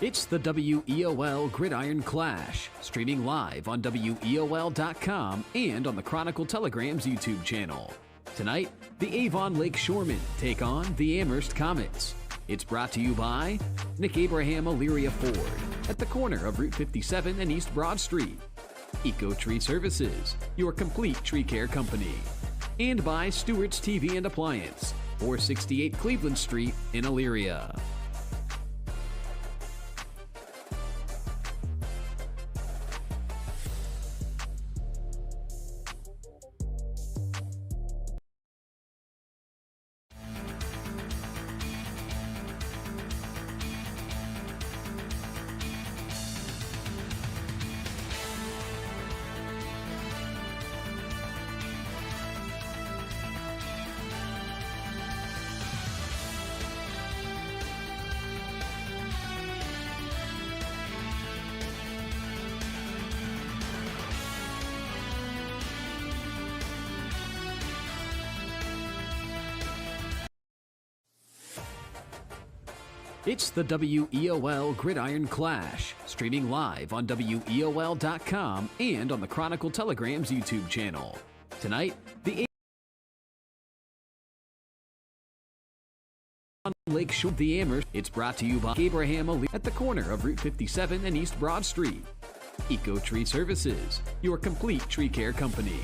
It's the WEOL Gridiron Clash, streaming live on WEOL.com and on the Chronicle Telegram's YouTube channel. Tonight, the Avon Lake Shoremen take on the Amherst Comets. It's brought to you by Nick Abraham Elyria Ford at the corner of Route 57 and East Broad Street, Ecotree Services, your complete tree care company, and by Stewart's TV and Appliance, 468 Cleveland Street in Elyria. It's the WEOL Gridiron Clash, streaming live on WEOL.com and on the Chronicle Telegram's YouTube channel. Tonight, the Avon Lake Shore, the Amherst. It's brought to you by Abraham Elyria at the corner of Route 57 and East Broad Street, Ecotree Services, your complete tree care company,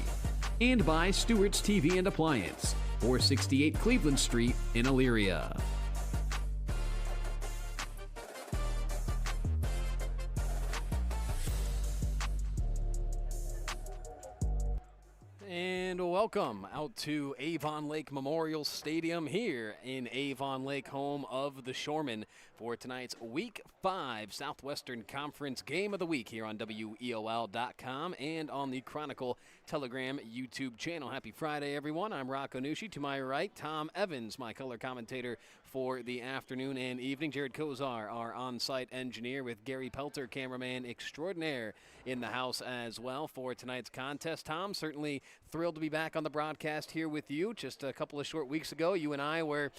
and by Stewart's TV and Appliance, 468 Cleveland Street in Elyria. And welcome out to Avon Lake Memorial Stadium here in Avon Lake, home of the Shoremen, for tonight's Week 5 Southwestern Conference Game of the Week here on WEOL.com and on the Chronicle Telegram YouTube channel. Happy Friday, everyone. I'm Rocco Nucci. To my right, Tom Evans, my color commentator for the afternoon and evening. Jared Kozar, our on-site engineer, with Gary Pelter, cameraman extraordinaire, in the house as well for tonight's contest. Tom, certainly thrilled to be back on the broadcast here with you. Just a couple of short weeks ago, you and I were,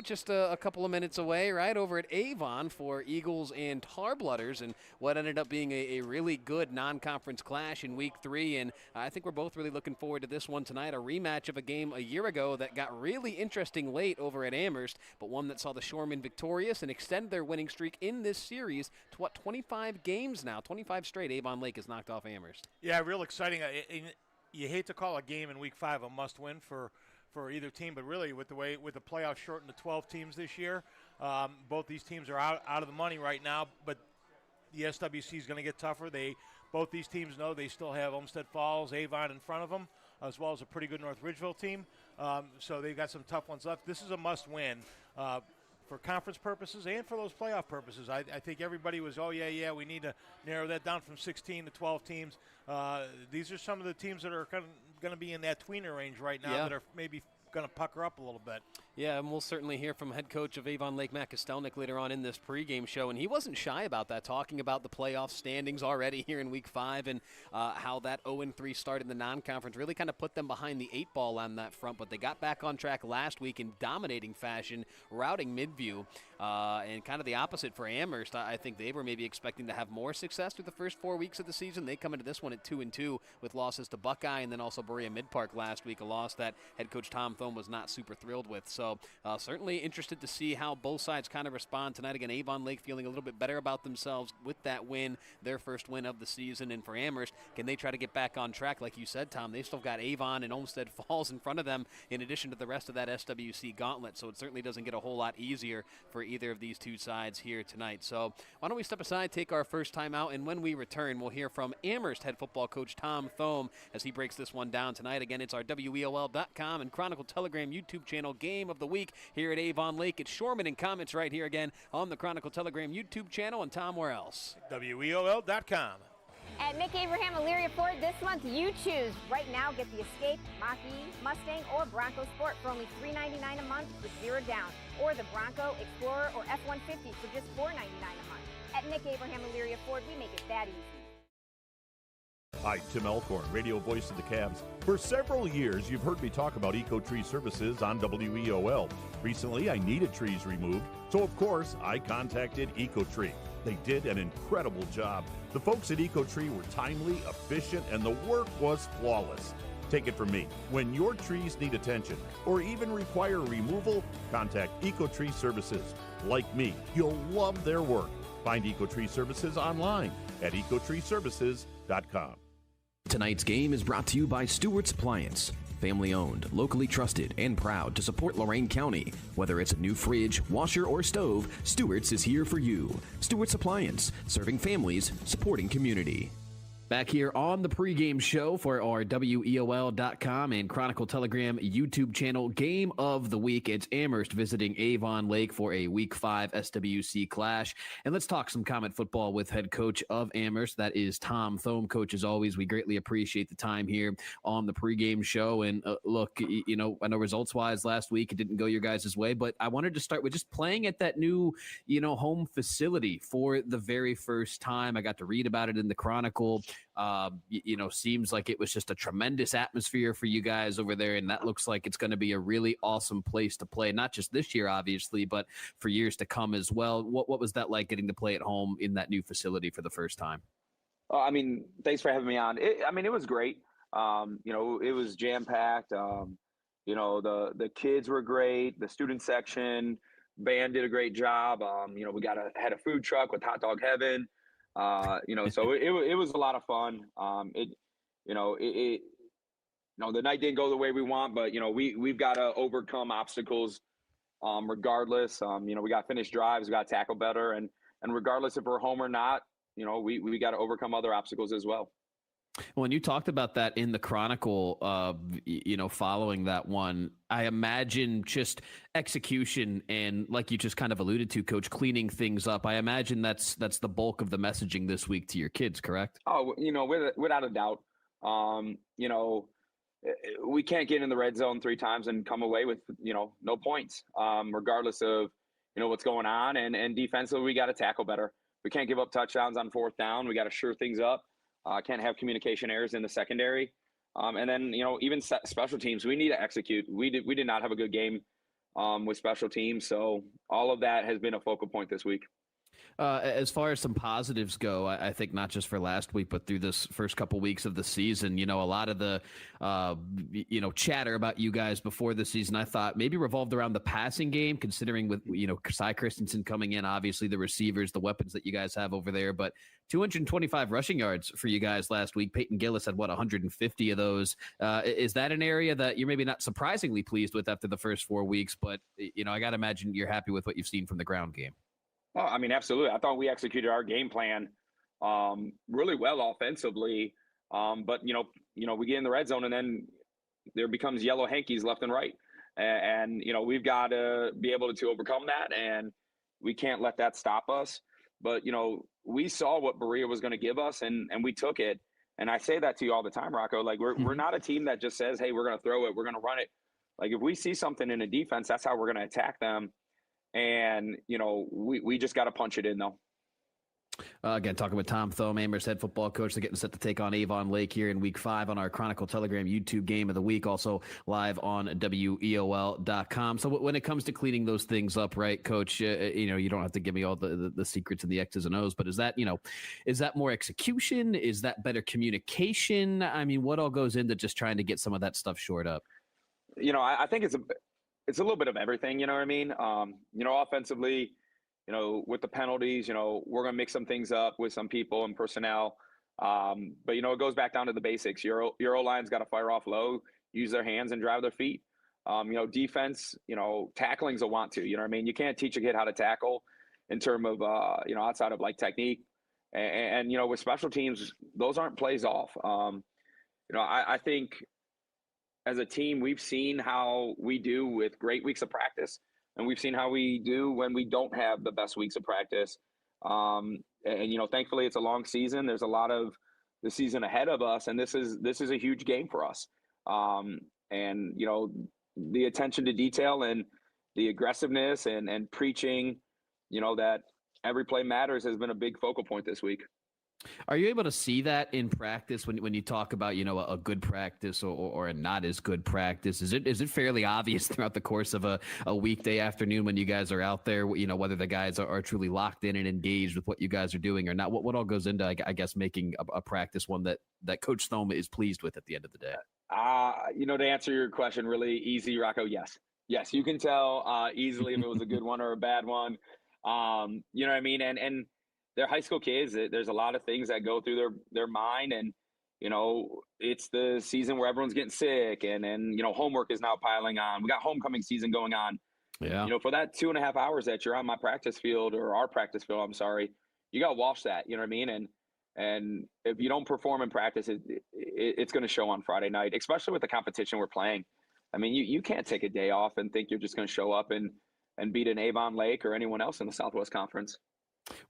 just a couple of minutes away, right, over at Avon for Eagles and Tarblooders, and what ended up being a really good non-conference clash in Week 3, and I think we're both really looking forward to this one tonight, a rematch of a game a year ago that got really interesting late over at Amherst, but one that saw the Shoremen victorious and extend their winning streak in this series to, 25 games now, 25 straight. Avon Lake has knocked off Amherst. Yeah, real exciting. You hate to call a game in Week 5 a must-win for either team, but really with the playoffs shortened to 12 teams this year, both these teams are out of the money right now, but the SWC is going to get tougher. Both these teams know they still have Olmsted Falls, Avon in front of them, as well as a pretty good North Ridgeville team. So they've got some tough ones left. This is a must-win for conference purposes and for those playoff purposes. I think everybody was, we need to narrow that down from 16 to 12 teams. These are some of the teams that are going to be in that tweener range right now that are maybe going to pucker up a little bit. Yeah, and we'll certainly hear from head coach of Avon Lake, Matt Kostelnik, later on in this pregame show, and he wasn't shy about that, talking about the playoff standings already here in Week 5 and how that 0-3 start in the non-conference really kind of put them behind the 8 ball on that front, but they got back on track last week in dominating fashion, routing Midview, and kind of the opposite for Amherst. I think they were maybe expecting to have more success through the first 4 weeks of the season. They come into this one at 2-2 with losses to Buckeye and then also Berea Mid-Park last week, a loss that head coach Tom Thome was not super thrilled with. So certainly interested to see how both sides kind of respond tonight. Again, Avon Lake feeling a little bit better about themselves with that win, their first win of the season. And for Amherst, can they try to get back on track? Like you said, Tom, they've still got Avon and Olmsted Falls in front of them in addition to the rest of that SWC gauntlet. So it certainly doesn't get a whole lot easier for either of these two sides here tonight. So why don't we step aside, take our first time out, and when we return, we'll hear from Amherst head football coach Tom Thome as he breaks this one down tonight. Again, it's our WEOL.com and Chronicle Telegram YouTube channel game of the week here at Avon Lake. It's Shoremen and Comets right here again on the Chronicle Telegram YouTube channel. And Tom, where else? WEOL.com. At Nick Abraham Elyria Ford this month, you choose. Right now, get the Escape, Mach-E, Mustang, or Bronco Sport for only $399 a month with 0 down, or the Bronco, Explorer, or F-150 for just $499 a month. At Nick Abraham Elyria Ford, we make it that easy. Hi, Tim Elkhorn, radio voice of the Cavs. For several years, you've heard me talk about Ecotree Services on WEOL. Recently, I needed trees removed, so of course, I contacted Ecotree. They did an incredible job. The folks at Ecotree were timely, efficient, and the work was flawless. Take it from me. When your trees need attention or even require removal, contact Ecotree Services. Like me, you'll love their work. Find Ecotree Services online at ecotreeservices.com. Tonight's game is brought to you by Stewart's Appliance. Family owned, locally trusted, and proud to support Lorain County. Whether it's a new fridge, washer, or stove, Stewart's is here for you. Stewart's Appliance, serving families, supporting community. Back here on the pregame show for our WEOL.com and Chronicle Telegram YouTube channel. Game of the week. It's Amherst visiting Avon Lake for a Week 5 SWC clash. And let's talk some Comet football with head coach of Amherst. That is Tom Thome. Coach, as always, we greatly appreciate the time here on the pregame show. And look, I know results-wise last week it didn't go your guys' way, but I wanted to start with just playing at that new, home facility for the very first time. I got to read about it in the Chronicle. Seems like it was just a tremendous atmosphere for you guys over there, and that looks like it's going to be a really awesome place to play, not just this year, obviously, but for years to come as well. What was that like, getting to play at home in that new facility for the first time? Thanks for having me on. It was great. It was jam-packed. The kids were great. The student section, band did a great job. We had a food truck with Hot Dog Heaven. So it was a lot of fun. The night didn't go the way we want, but we've got to overcome obstacles, regardless. We got finished drives, we got to tackle better, and regardless if we're home or not, we got to overcome other obstacles as well. When you talked about that in the Chronicle, following that one, I imagine just execution and, like you just kind of alluded to, Coach, cleaning things up. I imagine that's the bulk of the messaging this week to your kids, correct? Oh, without a doubt. We can't get in the red zone 3 times and come away with, no points, regardless of, what's going on. And defensively, we got to tackle better. We can't give up touchdowns on 4th down. We got to shore things up. Can't have communication errors in the secondary. And then, even special teams, we need to execute. We did not have a good game with special teams. So all of that has been a focal point this week. As far as some positives go, I think not just for last week, but through this first couple weeks of the season, a lot of the, chatter about you guys before the season, I thought maybe revolved around the passing game, considering with, Cy Christensen coming in, obviously the receivers, the weapons that you guys have over there, but 225 rushing yards for you guys last week. Peyton Gillis had 150 of those. Is that an area that you're maybe not surprisingly pleased with after the first 4 weeks, but, I got to imagine you're happy with what you've seen from the ground game? Well, absolutely. I thought we executed our game plan really well offensively. But, we get in the red zone and then there becomes yellow hankies left and right. And we've got to be able to overcome that, and we can't let that stop us. But, we saw what Berea was going to give us, and we took it. And I say that to you all the time, Rocco. Like, we're not a team that just says, hey, we're going to throw it, we're going to run it. Like, if we see something in a defense, that's how we're going to attack them. And, we just got to punch it in, though. Again, talking with Tom Thome, Amherst head football coach. They're getting set to take on Avon Lake here in Week 5 on our Chronicle Telegram YouTube Game of the Week, also live on WEOL.com. So when it comes to cleaning those things up, right, Coach, you don't have to give me all the secrets and the X's and O's, but is that more execution? Is that better communication? What all goes into just trying to get some of that stuff shored up? I think it's a little bit of everything, you know what I mean? Offensively, with the penalties, we're going to mix some things up with some people and personnel. But, it goes back down to the basics. Your O-line's got to fire off low, use their hands and drive their feet. Defense, tackling's a want to, you know what I mean? You can't teach a kid how to tackle in terms of, outside of like technique. And with special teams, those aren't plays off. I think as a team, we've seen how we do with great weeks of practice, and we've seen how we do when we don't have the best weeks of practice. Thankfully it's a long season. There's a lot of the season ahead of us, and this is a huge game for us. The attention to detail and the aggressiveness and preaching, that every play matters has been a big focal point this week. Are you able to see that in practice when you talk about, a good practice or a not as good practice? Is it fairly obvious throughout the course of a weekday afternoon when you guys are out there, whether the guys are truly locked in and engaged with what you guys are doing or not? What all goes into, I guess, making a practice one that Coach Thoma is pleased with at the end of the day? To answer your question really easy, Rocco, yes. Yes, you can tell easily if it was a good one or a bad one. You know what I mean? And they're high school kids. There's a lot of things that go through their mind. And, it's the season where everyone's getting sick and homework is now piling on. We got homecoming season going on. Yeah. For that 2.5 hours that you're on my practice field or our practice field, I'm sorry, you got to wash that, you know what I mean? And if you don't perform in practice, it's going to show on Friday night, especially with the competition we're playing. I mean, you can't take a day off and think you're just going to show up and beat an Avon Lake or anyone else in the Southwest Conference.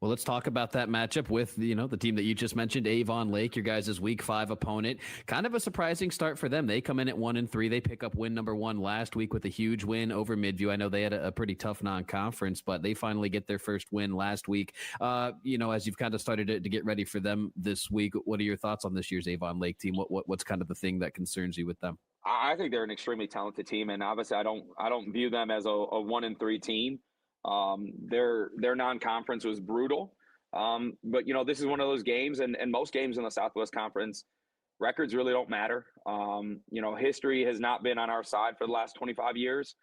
Well, let's talk about that matchup with, the team that you just mentioned, Avon Lake, your guys' Week 5 opponent. Kind of a surprising start for them. They come in at 1-3. They pick up win number 1 last week with a huge win over Midview. I know they had a pretty tough non-conference, but they finally get their first win last week. As you've kind of started to get ready for them this week, what are your thoughts on this year's Avon Lake team? What's kind of the thing that concerns you with them? I think they're an extremely talented team, and obviously I don't view them as a 1-3 team. Their non-conference was brutal. But this is one of those games, and most games in the Southwest Conference, records really don't matter. History has not been on our side for the last 25 years.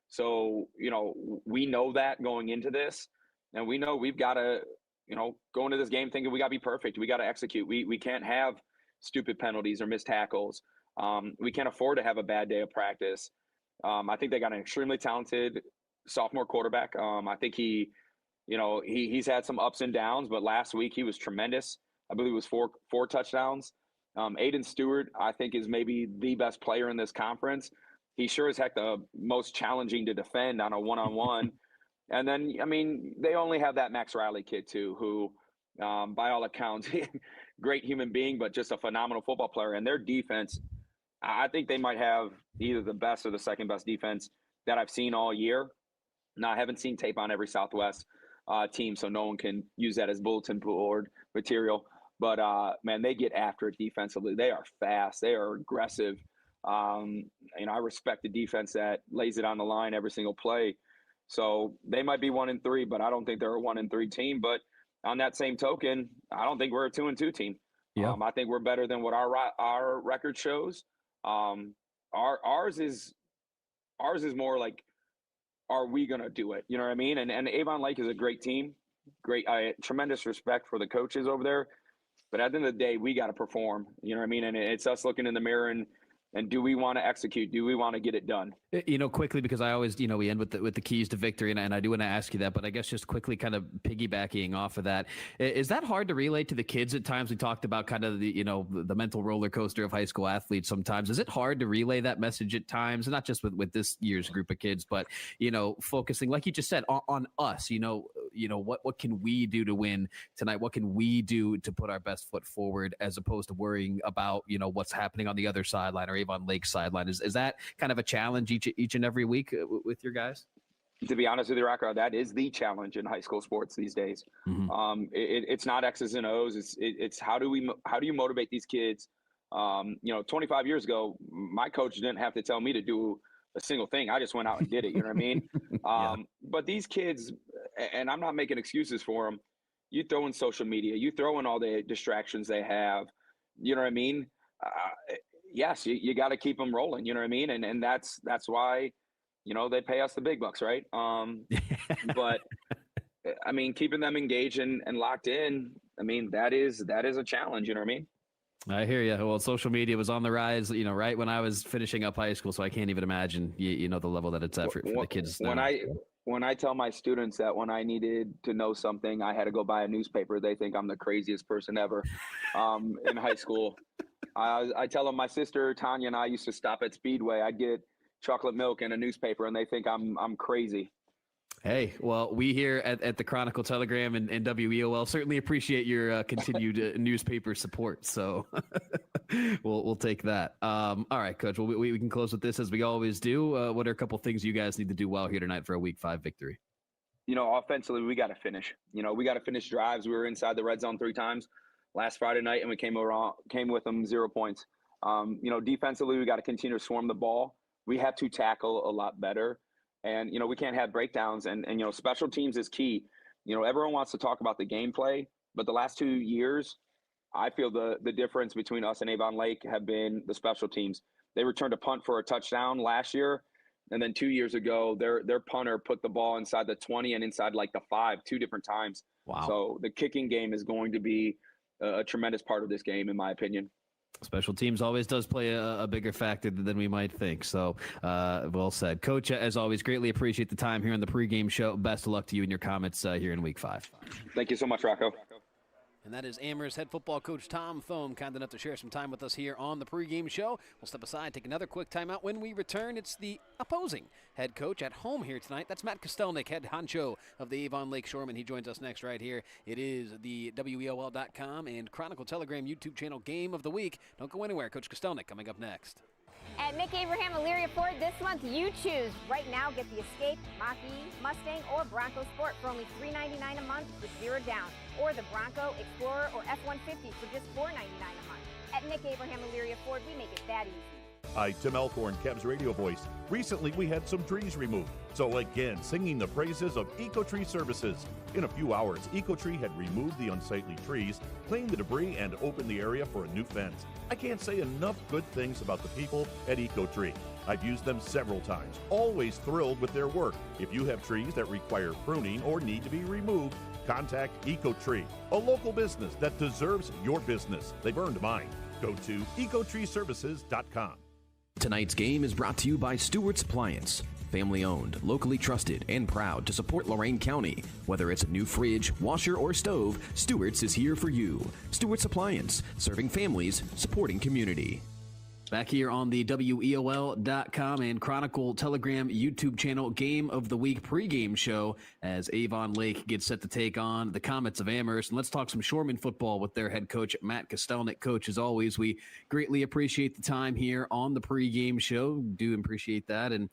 So, we know that going into this, and we know we've got to, go into this game thinking we got to be perfect. We got to execute. We can't have stupid penalties or missed tackles. We can't afford to have a bad day of practice. I think they got an extremely talented sophomore quarterback. I think he's had some ups and downs, but last week he was tremendous. I believe it was four touchdowns. Aiden Stewart, I think, is maybe the best player in this conference. He sure as heck the most challenging to defend on a one-on-one. And then, they only have that Max Riley kid too, who, by all accounts, great human being, but just a phenomenal football player. And their defense, I think they might have either the best or the second best defense that I've seen all year. Now, I haven't seen tape on every Southwest team, so no one can use that as bulletin board material. But, man, they get after it defensively. They are fast. They are aggressive. I respect the defense that lays it on the line every single play. So they might be 1-3, but I don't think they're a 1-3 team. But on that same token, I don't think we're a 2-2 team. Yeah. I think we're better than what our record shows. Ours is more like, are we going to do it? You know what I mean? And Avon Lake is a great team. Great. Tremendous respect for the coaches over there. But at the end of the day, we got to perform. You know what I mean? And it's us looking in the mirror and do we want to execute? Do we want to get it done? Quickly, because I always, we end with the keys to victory, and I do want to ask you that, but I guess just quickly kind of piggybacking off of that, is that hard to relate to the kids at times? We talked about kind of the, the mental roller coaster of high school athletes sometimes. Is it hard to relay that message at times? And not just with this year's group of kids, but, focusing, like you just said, on us, what can we do to win tonight? What can we do to put our best foot forward, as opposed to worrying about, what's happening on the other sideline or Avon Lake sideline? Is that kind of a challenge each and every week with your guys? To be honest with you, Rocco, that is the challenge in high school sports these days. Mm-hmm. It's not X's and O's. It's how do you motivate these kids? 25 years ago, my coach didn't have to tell me to do a single thing. I just went out and did it. You know what I mean? Yeah. But these kids, and I'm not making excuses for them. You throw in social media, you throw in all the distractions they have. You know what I mean? Yes, you got to keep them rolling. You know what I mean? And that's why, they pay us the big bucks, right? But keeping them engaged and locked in, that is a challenge. You know what I mean? I hear you. Well, social media was on the rise, right when I was finishing up high school. So I can't even imagine, the level that it's at for the kids. When I tell my students that when I needed to know something, I had to go buy a newspaper, they think I'm the craziest person ever in high school. I tell them my sister Tanya and I used to stop at Speedway. I'd get chocolate milk and a newspaper, and they think I'm crazy. Hey, well, we here at the Chronicle, Telegram, and WEOL certainly appreciate your continued newspaper support. So we'll take that. All right, Coach. Well, we can close with this as we always do. What are a couple things you guys need to do well here tonight for a Week 5 victory? Offensively, we got to finish. We got to finish drives. We were inside the red zone 3 times. last Friday night, and we came with them 0 points. Defensively, we got to continue to swarm the ball. We have to tackle a lot better, and we can't have breakdowns. And special teams is key. Everyone wants to talk about the gameplay, but the last 2 years, I feel the difference between us and Avon Lake have been the special teams. They returned a punt for a touchdown last year, and then 2 years ago, their punter put the ball inside the 20 and inside like the 5 2 different times. Wow. So the kicking game is going to be a tremendous part of this game, in my opinion. Special teams always does play a bigger factor than we might think. So, well said. Coach, as always, greatly appreciate the time here on the pregame show. Best of luck to you and your comments here in Week 5. Thank you so much, Rocco. And that is Amherst head football coach Tom Thome, kind enough to share some time with us here on the pregame show. We'll step aside, take another quick timeout. When we return, it's the opposing head coach at home here tonight. That's Matt Kostelnik, head honcho of the Avon Lake Shoremen. He joins us next right here. It is the WEOL.com and Chronicle Telegram YouTube channel Game of the Week. Don't go anywhere. Coach Kostelnik coming up next. At Mick Abraham Elyria Ford this month, you choose. Right now, get the Escape, Mach-E, Mustang, or Bronco Sport for only $399 a month with 0 down. Or the Bronco, Explorer, or F-150 for just $499 a month. At Mick Abraham Elyria Ford, we make it that easy. Hi, Tim Elkhorn, Kev's radio voice. Recently, we had some trees removed. So again, singing the praises of Ecotree Services. In a few hours, Ecotree had removed the unsightly trees, cleaned the debris, and opened the area for a new fence. I can't say enough good things about the people at Ecotree. I've used them several times, always thrilled with their work. If you have trees that require pruning or need to be removed, contact Ecotree, a local business that deserves your business. They've earned mine. Go to ecotreeservices.com. Tonight's game is brought to you by Stewart's Appliance. Family owned, locally trusted, and proud to support Lorain County. Whether it's a new fridge, washer, or stove, Stewart's is here for you. Stewart's Appliance, serving families, supporting community. Back here on the WEOL.com and Chronicle Telegram YouTube channel Game of the Week pregame show as Avon Lake gets set to take on the Comets of Amherst. And let's talk some Shoremen football with their head coach, Matt Kostelnik. Coach, as always, we greatly appreciate the time here on the pregame show. Do appreciate that. And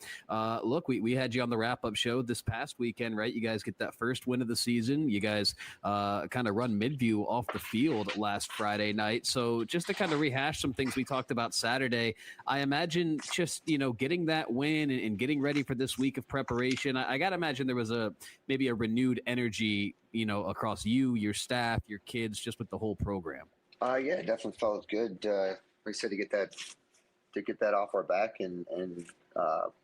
look, we had you on the wrap-up show this past weekend, right? You guys get that first win of the season. You guys kind of run Midview off the field last Friday night. So just to kind of rehash some things we talked about Saturday, I imagine just, getting that win and getting ready for this week of preparation, I got to imagine there was maybe a renewed energy, across you, your staff, your kids, just with the whole program. Yeah, it definitely felt good. Like I said, to get that off our back and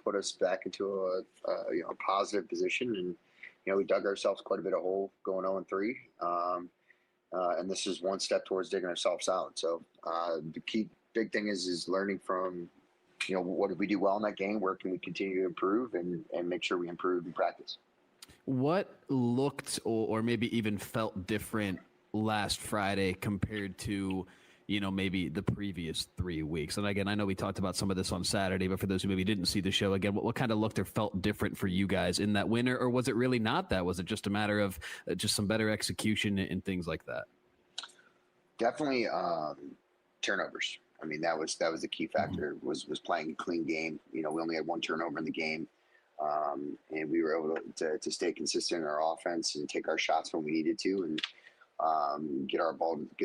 put us back into a positive position. And, we dug ourselves quite a bit of hole going 0-3. And this is one step towards digging ourselves out. So the big thing is learning from, what did we do well in that game? Where can we continue to improve and make sure we improve in practice? What looked or maybe even felt different last Friday compared to, maybe the previous 3 weeks? And again, I know we talked about some of this on Saturday, but for those who maybe didn't see the show, again, what kind of looked or felt different for you guys in that win? Or was it really not that? Was it just a matter of just some better execution and things like that? Definitely turnovers. I mean, that was the key factor, was playing a clean game. We only had 1 turnover in the game. And we were able to stay consistent in our offense and take our shots when we needed to and get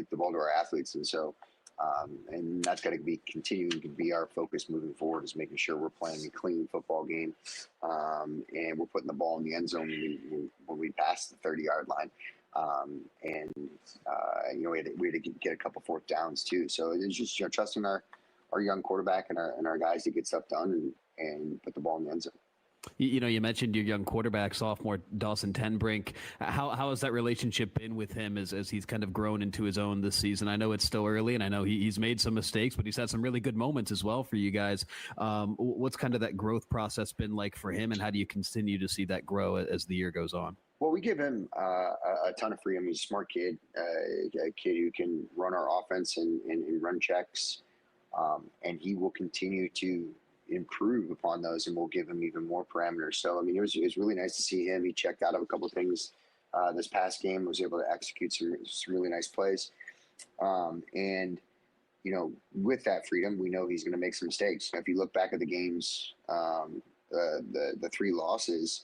the ball to our athletes. And so, and that's got to be continuing to be our focus moving forward, is making sure we're playing a clean football game. And we're putting the ball in the end zone when we pass the 30-yard line. We had to get a couple 4th downs too. So it's just trusting our young quarterback and our guys to get stuff done and put the ball in the end zone. You mentioned your young quarterback, sophomore Dawson Tenbrink. How has that relationship been with him as he's kind of grown into his own this season? I know it's still early, and I know he's made some mistakes, but he's had some really good moments as well for you guys. What's kind of that growth process been like for him, and how do you continue to see that grow as the year goes on? Well, we give him a ton of freedom. He's a smart kid, a kid who can run our offense and run checks, and he will continue to improve upon those, and we'll give him even more parameters. So, it was really nice to see him. He checked out of a couple of things this past game, was able to execute some really nice plays. With that freedom, we know he's going to make some mistakes. If you look back at the games, the 3 losses,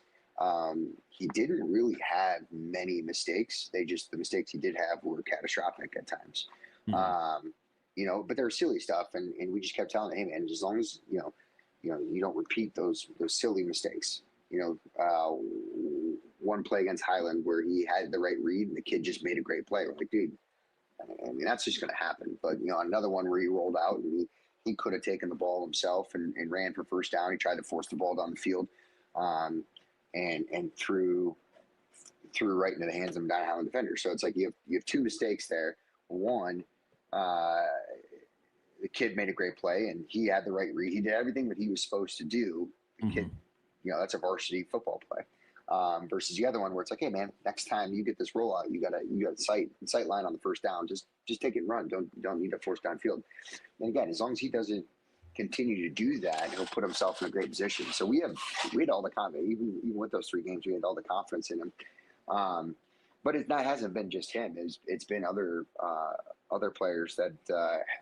he didn't really have many mistakes. The mistakes he did have were catastrophic at times. But they were silly stuff, and we just kept telling him, hey man, as long as you don't repeat those silly mistakes. One play against Highland where he had the right read and the kid just made a great play. We're like, dude, I mean, that's just going to happen. But, another one where he rolled out and he could have taken the ball himself and ran for first down. He tried to force the ball down the field and threw right into the hands of a Mount Highland defender. So it's like you have two mistakes there. One, the kid made a great play and he had the right read. He did everything that he was supposed to do. The kid, that's a varsity football play. Versus the other one where it's like, hey man, next time you get this rollout, you got sight line on the first down. Just take it and run. Don't need to force downfield. And again, as long as he doesn't continue to do that, he'll put himself in a great position. So we had all the confidence, even with those 3 games, we had all the confidence in him. But that hasn't been just him. It's been other players that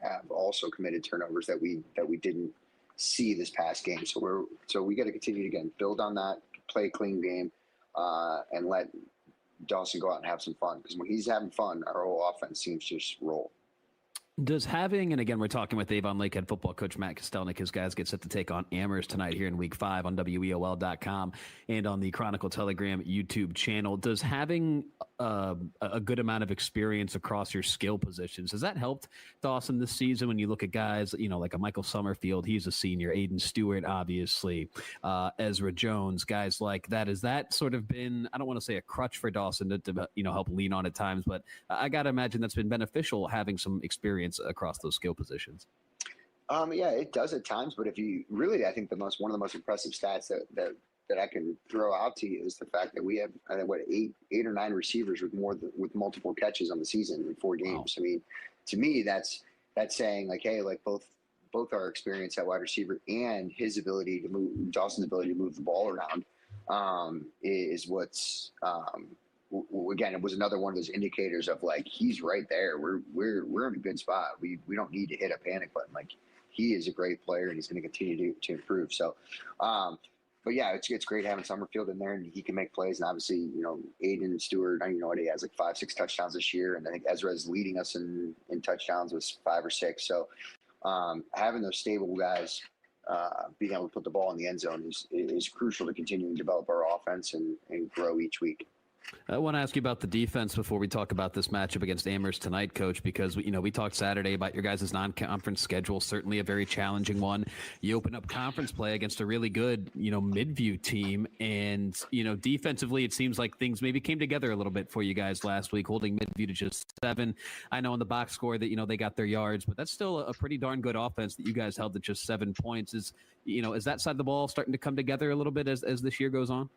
have also committed turnovers that we didn't see this past game. So we got to continue to, again, build on that, play a clean game, and let Dawson go out and have some fun. Because when he's having fun, our whole offense seems to just roll. Does having, and again, we're talking with Avon Lake head football coach Matt Kostelnik. His guys get set to take on Amherst tonight here in week 5 on WEOL.com and on the Chronicle Telegram YouTube channel. Does having a good amount of experience across your skill positions, has that helped Dawson this season when you look at guys, like a Michael Summerfield, he's a senior, Aiden Stewart, obviously, Ezra Jones, guys like that? Has that sort of been, I don't want to say a crutch for Dawson to help lean on at times, but I got to imagine that's been beneficial having some experience across those skill positions. Yeah, it does at times, but if you really, I think one of the most impressive stats that I can throw out to you is the fact that we have, I think, 8 or 9 receivers with multiple catches on the season in 4 games. Wow. I mean, to me, that's saying like, hey, like both our experience at wide receiver and his ability to move, Dawson's ability to move the ball around, is what's, again, it was another one of those indicators of like, he's right there. We're in a good spot. We don't need to hit a panic button. Like, he is a great player and he's going to continue to improve. So, but yeah, it's great having Summerfield in there and he can make plays. And obviously, Aiden Stewart, I don't know what he has, like 5-6 touchdowns this year. And I think Ezra is leading us in touchdowns with 5 or 6. So, having those stable guys, being able to put the ball in the end zone is crucial to continue to develop our offense and grow each week. I want to ask you about the defense before we talk about this matchup against Amherst tonight, Coach, because we talked Saturday about your guys' non-conference schedule, certainly a very challenging one. You open up conference play against a really good, Midview team, and defensively it seems like things maybe came together a little bit for you guys last week, holding Midview to just 7. I know on the box score that they got their yards, but that's still a pretty darn good offense that you guys held at just 7 points. Is that side of the ball starting to come together a little bit as this year goes on?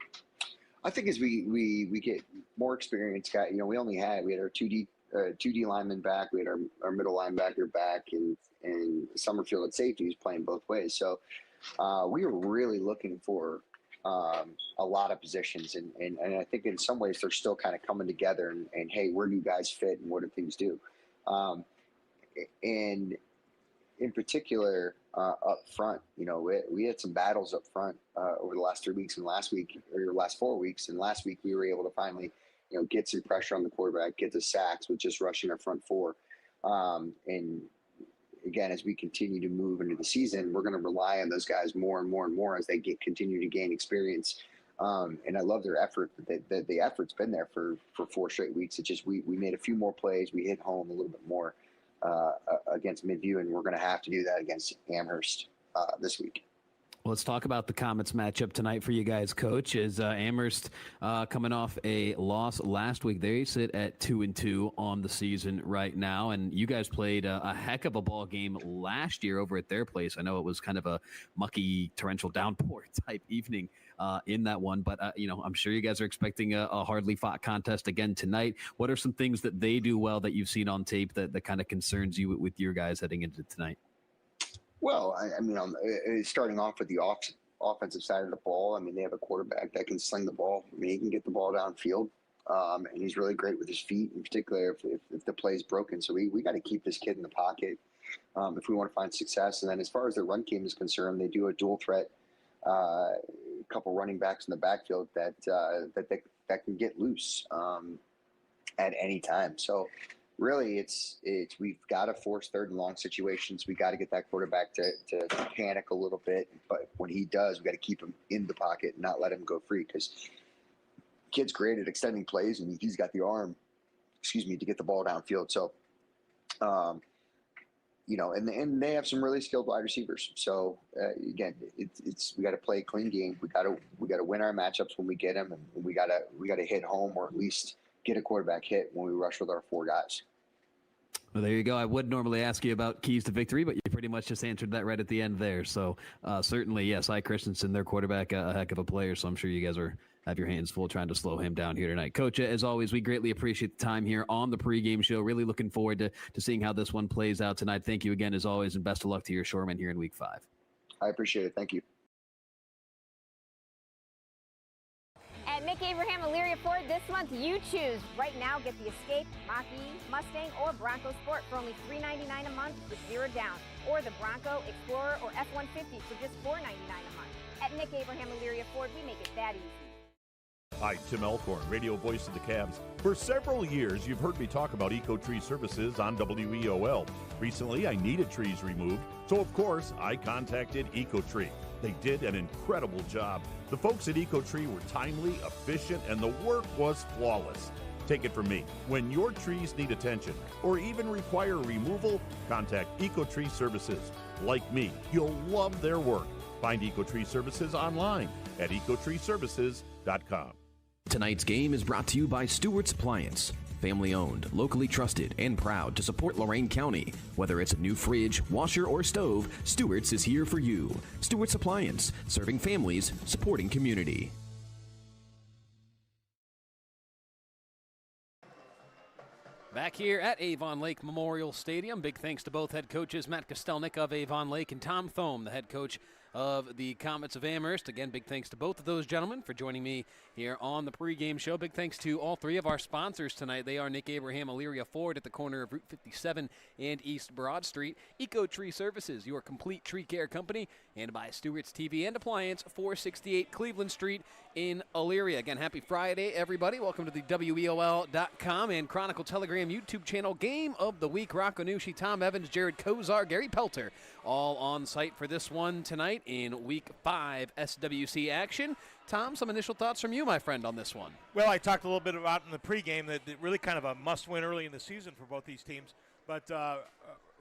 I think as we get more experience, we had our 2D lineman back, we had our middle linebacker back, and Summerfield at safety who's playing both ways. So we were really looking for a lot of positions, and I think in some ways they're still kind of coming together. And hey, where do you guys fit, and what do things do? And in particular, up front, we had some battles up front over the last 3 weeks, and last 4 weeks. And last week we were able to finally, get some pressure on the quarterback, get the sacks with just rushing our front 4. And again, as we continue to move into the season, we're going to rely on those guys more and more and more as they continue to gain experience. And I love their effort. The effort's been there for 4 straight weeks. It's just we made a few more plays. We hit home a little bit more against Midview, and we're going to have to do that against Amherst this week. Well, let's talk about the Comets matchup tonight for you guys, Coach. Is Amherst coming off a loss last week? They sit at 2-2 on the season right now, and you guys played a heck of a ball game last year over at their place. I know it was kind of a mucky, torrential downpour type evening in that one, but I'm sure you guys are expecting a hardly fought contest again tonight. What are some things that they do well that you've seen on tape that kind of concerns you with your guys heading into tonight? Well, I mean, starting off with the offensive side of the ball, I mean, they have a quarterback that can sling the ball. I mean, he can get the ball downfield, and he's really great with his feet, in particular if the play is broken. So we got to keep this kid in the pocket if we want to find success. And then as far as their run game is concerned, they do a dual threat couple running backs in the backfield that can get loose at any time. So really, it's we've got to force third and long situations. We got to get that quarterback to panic a little bit. But when he does, we got to keep him in the pocket and not let him go free, because kid's great at extending plays and he's got the arm, to get the ball downfield. So, and they have some really skilled wide receivers. So again, we got to play a clean game. We got to win our matchups when we get them, and we got to hit home, or at least get a quarterback hit when we rush with our 4 guys. Well, there you go. I would normally ask you about keys to victory, but you pretty much just answered that right at the end there. So certainly, yes, Christensen, their quarterback, a heck of a player. So I'm sure you guys have your hands full trying to slow him down here tonight. Coach, as always, we greatly appreciate the time here on the pregame show. Really looking forward to seeing how this one plays out tonight. Thank you again, as always, and best of luck to your Shoremen here in Week 5. I appreciate it. Thank you. At Nick Abraham Elyria Ford this month, you choose. Right now, get the Escape, Mach-E, Mustang, or Bronco Sport for only $399 a month with 0 down, or the Bronco, Explorer, or F-150 for just $499 a month. At Nick Abraham Elyria Ford, we make it that easy. Hi, Tim Elkhorn, radio voice of the Cavs. For several years, you've heard me talk about Ecotree Services on WEOL. Recently, I needed trees removed, so of course, I contacted Ecotree. They did an incredible job. The folks at Ecotree were timely, efficient, and the work was flawless. Take it from me, when your trees need attention or even require removal, contact Ecotree Services. Like me, you'll love their work. Find Ecotree Services online at ecotreeservices.com. Tonight's game is brought to you by Stewart's Appliance. Family owned, locally trusted, and proud to support Lorain County. Whether it's a new fridge, washer, or stove, Stewart's is here for you. Stewart's Appliance, serving families, supporting community. Back here at Avon Lake Memorial Stadium, big thanks to both head coaches, Matt Kostelnik of Avon Lake and Tom Thome, the head coach of the Comets of Amherst. Again, big thanks to both of those gentlemen for joining me here on the pregame show. Big thanks to all 3 of our sponsors tonight. They are Nick Abraham Elyria Ford at the corner of Route 57 and East Broad Street, Ecotree Services, your complete tree care company, and by Stewart's TV and Appliance, 468 Cleveland Street in Elyria. Again, happy Friday, everybody. Welcome to the WEOL.com and Chronicle Telegram YouTube channel. Game of the Week, Rocco Nushi, Tom Evans, Jared Kozar, Gary Pelter, all on site for this one tonight in Week 5 SWC action. Tom, some initial thoughts from you, my friend, on this one. Well, I talked a little bit about in the pregame that really kind of a must-win early in the season for both these teams, but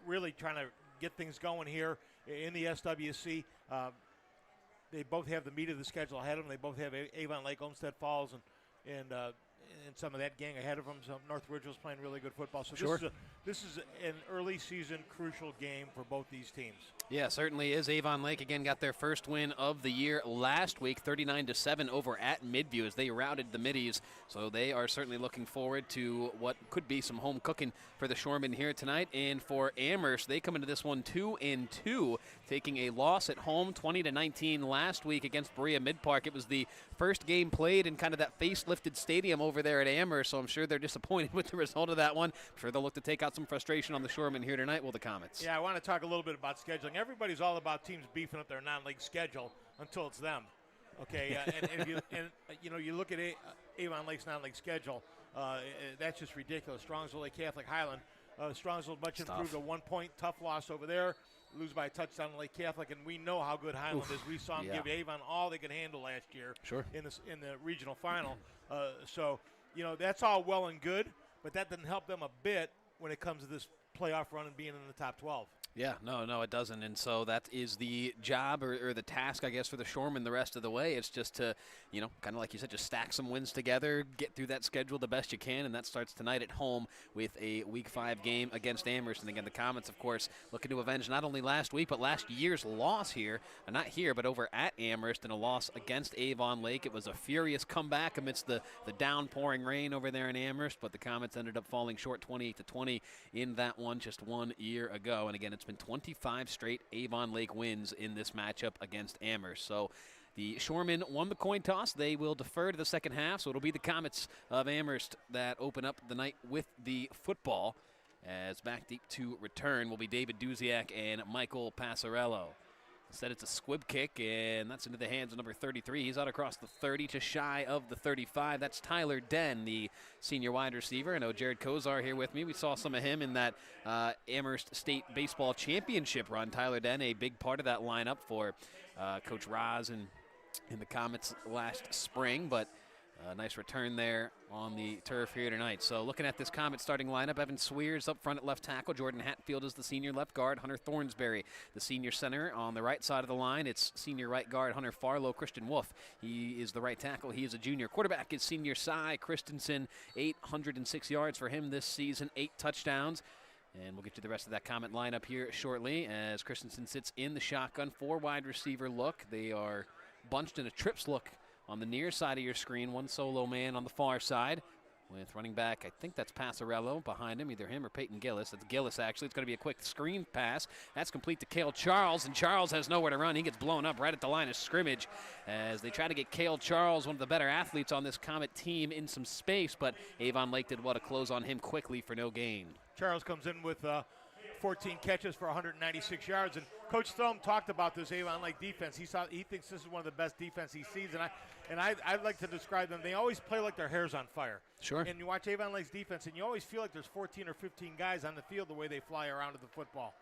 really trying to get things going here in the SWC. They both have the meat of the schedule ahead of them. They both have Avon Lake, Olmsted Falls, and some of that gang ahead of them. So North Ridgeville's playing really good football. So sure. This is an early season crucial game for both these teams. Yeah, certainly is. Avon Lake again got their first win of the year last week, 39-7 over at Midview as they routed the Middies. So they are certainly looking forward to what could be some home cooking for the Shoremen here tonight. And for Amherst, they come into this one 2-2, taking a loss at home 20-19 last week against Berea Mid-Park. It was the first game played in kind of that facelifted stadium over there at Amherst, so I'm sure they're disappointed with the result of that one. I'm sure they'll look to take out some frustration on the Shoremen here tonight with the Comets. Yeah, I want to talk a little bit about scheduling. Everybody's all about teams beefing up their non-league schedule until it's them. Okay, you look at Avon Lake's non-league schedule. That's just ridiculous. Strongsville, Lake Catholic, Highland. Strongsville much improved. A 1-point tough loss over there. Lose by a touchdown to Lake Catholic, and we know how good Highland is. We saw them give Avon all they could handle last year in the regional final. So that's all well and good, but that didn't help them a bit when it comes to this playoff run and being in the top 12. Yeah, no, it doesn't. And so that is the job or the task, I guess, for the Shoremen the rest of the way. It's just to, kind of like you said, just stack some wins together, get through that schedule the best you can, and that starts tonight at home with a Week 5 game against Amherst. And again, the Comets, of course, looking to avenge not only last week, but last year's loss here, not here, but over at Amherst in a loss against Avon Lake. It was a furious comeback amidst the downpouring rain over there in Amherst, but the Comets ended up falling short 28-20 in that one just 1 year ago. And again, it's been 25 straight Avon Lake wins in this matchup against Amherst. So the Shoremen won the coin toss. They will defer to the second half, so it'll be the Comets of Amherst that open up the night with the football. As back deep to return will be David Duziak and Michael Passarello. Instead, it's a squib kick, and that's into the hands of number 33. He's out across the 30, just shy of the 35. That's Tyler Den, the senior wide receiver. I know Jared Kozar here with me. We saw some of him in that Amherst State Baseball Championship run. Tyler Den, a big part of that lineup for Coach Roz in the Comets last spring, but a nice return there on the turf here tonight. So looking at this Comet starting lineup, Evan Swears up front at left tackle. Jordan Hatfield is the senior left guard. Hunter Thornsberry, the senior center. On the right side of the line, it's senior right guard Hunter Farlow. Christian Wolf, he is the right tackle. He is a junior. Quarterback is senior Cy Christensen. 806 yards for him this season, 8 touchdowns. And we'll get you the rest of that Comet lineup here shortly as Christensen sits in the shotgun. 4 wide receiver look. They are bunched in a trips look on the near side of your screen. 1 solo man on the far side with running back, I think that's Passarello behind him, either him or Peyton Gillis. That's Gillis, actually. It's going to be a quick screen pass. That's complete to Cale Charles, and Charles has nowhere to run. He gets blown up right at the line of scrimmage as they try to get Cale Charles, one of the better athletes on this Comet team, in some space, but Avon Lake did well to close on him quickly for no gain. Charles comes in with 14 catches for 196 yards. And Coach Thome talked about this Avon Lake defense. He thinks this is one of the best defense he sees, and I'd like to describe them. They always play like their hair's on fire. Sure. And you watch Avon Lake's defense, and you always feel like there's 14 or 15 guys on the field the way they fly around to the football.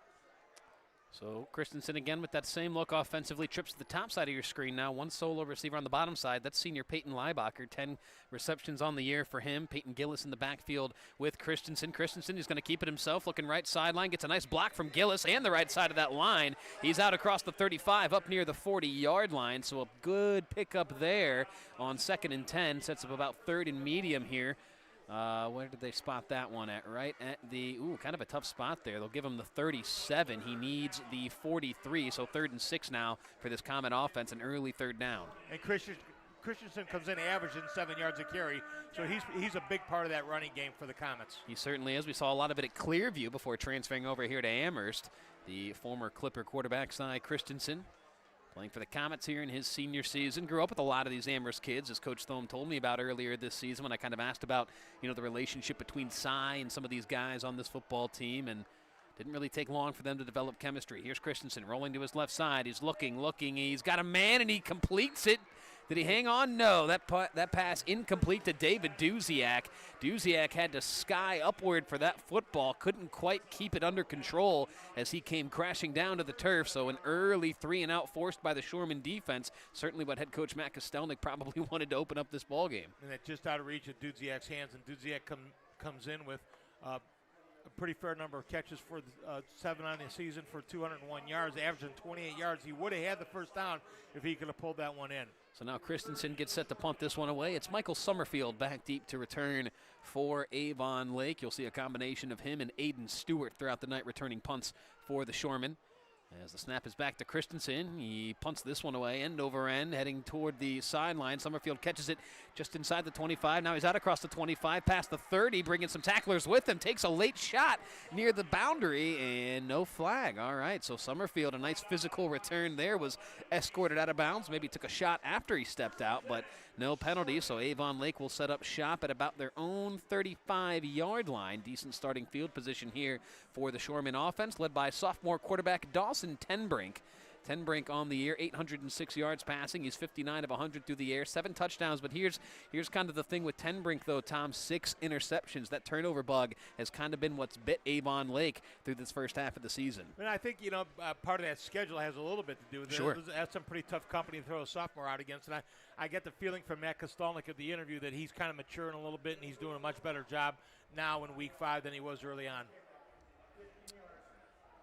So Christensen again with that same look offensively, trips to the top side of your screen now. 1 solo receiver on the bottom side. That's senior Peyton Leibacher. 10 receptions on the year for him. Peyton Gillis in the backfield with Christensen. Christensen is going to keep it himself, looking right sideline. Gets a nice block from Gillis and the right side of that line. He's out across the 35 up near the 40-yard line. So a good pickup there on 2nd and 10. Sets up about 3rd and medium here. Where did they spot that one at? Right at the, kind of a tough spot there. They'll give him the 37. He needs the 43, so 3rd and 6 now for this Comet offense, an early 3rd down. And Christensen comes in averaging 7 yards a carry, so he's a big part of that running game for the Comets. He certainly is. We saw a lot of it at Clearview before transferring over here to Amherst. The former Clipper quarterback, Cy Christensen, playing for the Comets here in his senior season. Grew up with a lot of these Amherst kids, as Coach Thome told me about earlier this season when I kind of asked about, the relationship between Cy and some of these guys on this football team, and didn't really take long for them to develop chemistry. Here's Christensen rolling to his left side. He's looking. He's got a man, and he completes it. Did he hang on? No. That pass incomplete to David Duziak. Duziak had to sky upward for that football. Couldn't quite keep it under control as he came crashing down to the turf. So an early 3-and-out forced by the Shoremen defense. Certainly what head coach Matt Kostelnik probably wanted to open up this ball game. And that just out of reach of Duziak's hands. And Duziak comes in with a pretty fair number of catches for 7 on the season for 201 yards, averaging 28 yards. He would have had the first down if he could have pulled that one in. So now Christensen gets set to punt this one away. It's Michael Summerfield back deep to return for Avon Lake. You'll see a combination of him and Aiden Stewart throughout the night returning punts for the Shoremen. As the snap is back to Christensen, he punts this one away, end over end, heading toward the sideline. Summerfield catches it just inside the 25. Now he's out across the 25, past the 30, bringing some tacklers with him. Takes a late shot near the boundary, and no flag. All right, so Summerfield, a nice physical return there, was escorted out of bounds. Maybe took a shot after he stepped out, but no penalty. So Avon Lake will set up shop at about their own 35-yard line. Decent starting field position here for the Shoremen offense, led by sophomore quarterback Dawson Tenbrink. Tenbrink on the year, 806 yards passing. He's 59 of 100 through the air, 7 touchdowns. But here's kind of the thing with Tenbrink, though, Tom. 6 interceptions. That turnover bug has kind of been what's bit Avon Lake through this first half of the season. And I think, part of that schedule has a little bit to do with it. Sure. That's some pretty tough company to throw a sophomore out against. And I get the feeling from Matt Kostelnik at the interview that he's kind of maturing a little bit, and he's doing a much better job now in Week 5 than he was early on.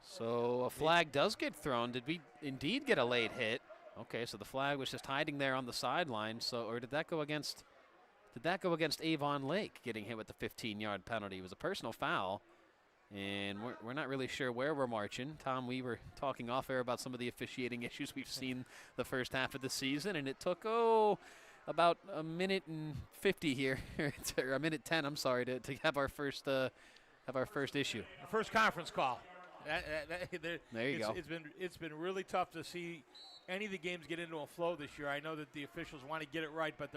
So a flag does get thrown. Did we indeed get a late hit? Okay, so the flag was just hiding there on the sideline. So, or did that go against Avon Lake getting hit with the 15-yard penalty? It was a personal foul, and we're not really sure where we're marching. Tom, we were talking off air about some of the officiating issues we've seen the first half of the season, and it took about a minute and 50 here, or a minute 10. I'm sorry to have our first issue. The first conference call. There you go. It's been really tough to see any of the games get into a flow this year. I know that the officials want to get it right, but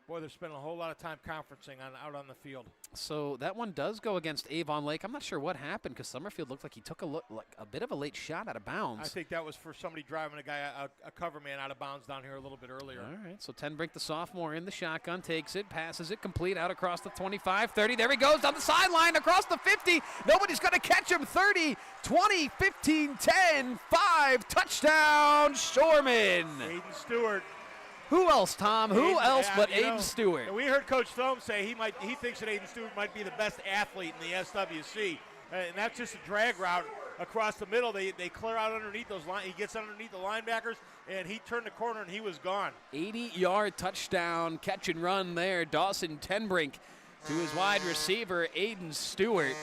boy, they're spending a whole lot of time conferencing out on the field. So that one does go against Avon Lake. I'm not sure what happened because Summerfield looked like he took a bit of a late shot out of bounds. I think that was for somebody driving a cover man out of bounds down here a little bit earlier. All right, so Tenbrink, the sophomore, in the shotgun, takes it, passes it, complete out across the 25, 30. There he goes down the sideline across the 50. Nobody's going to catch him. 30, 20, 15, 10, 5. Touchdown, Shoremen. Aiden Stewart. Who else, Tom? Who else but Aiden Stewart? We heard Coach Thome say he thinks that Aiden Stewart might be the best athlete in the SWC, and that's just a drag route across the middle. They clear out underneath those line. He gets underneath the linebackers, and he turned the corner and he was gone. 80-yard touchdown catch and run there. Dawson Tenbrink to his wide receiver, Aiden Stewart.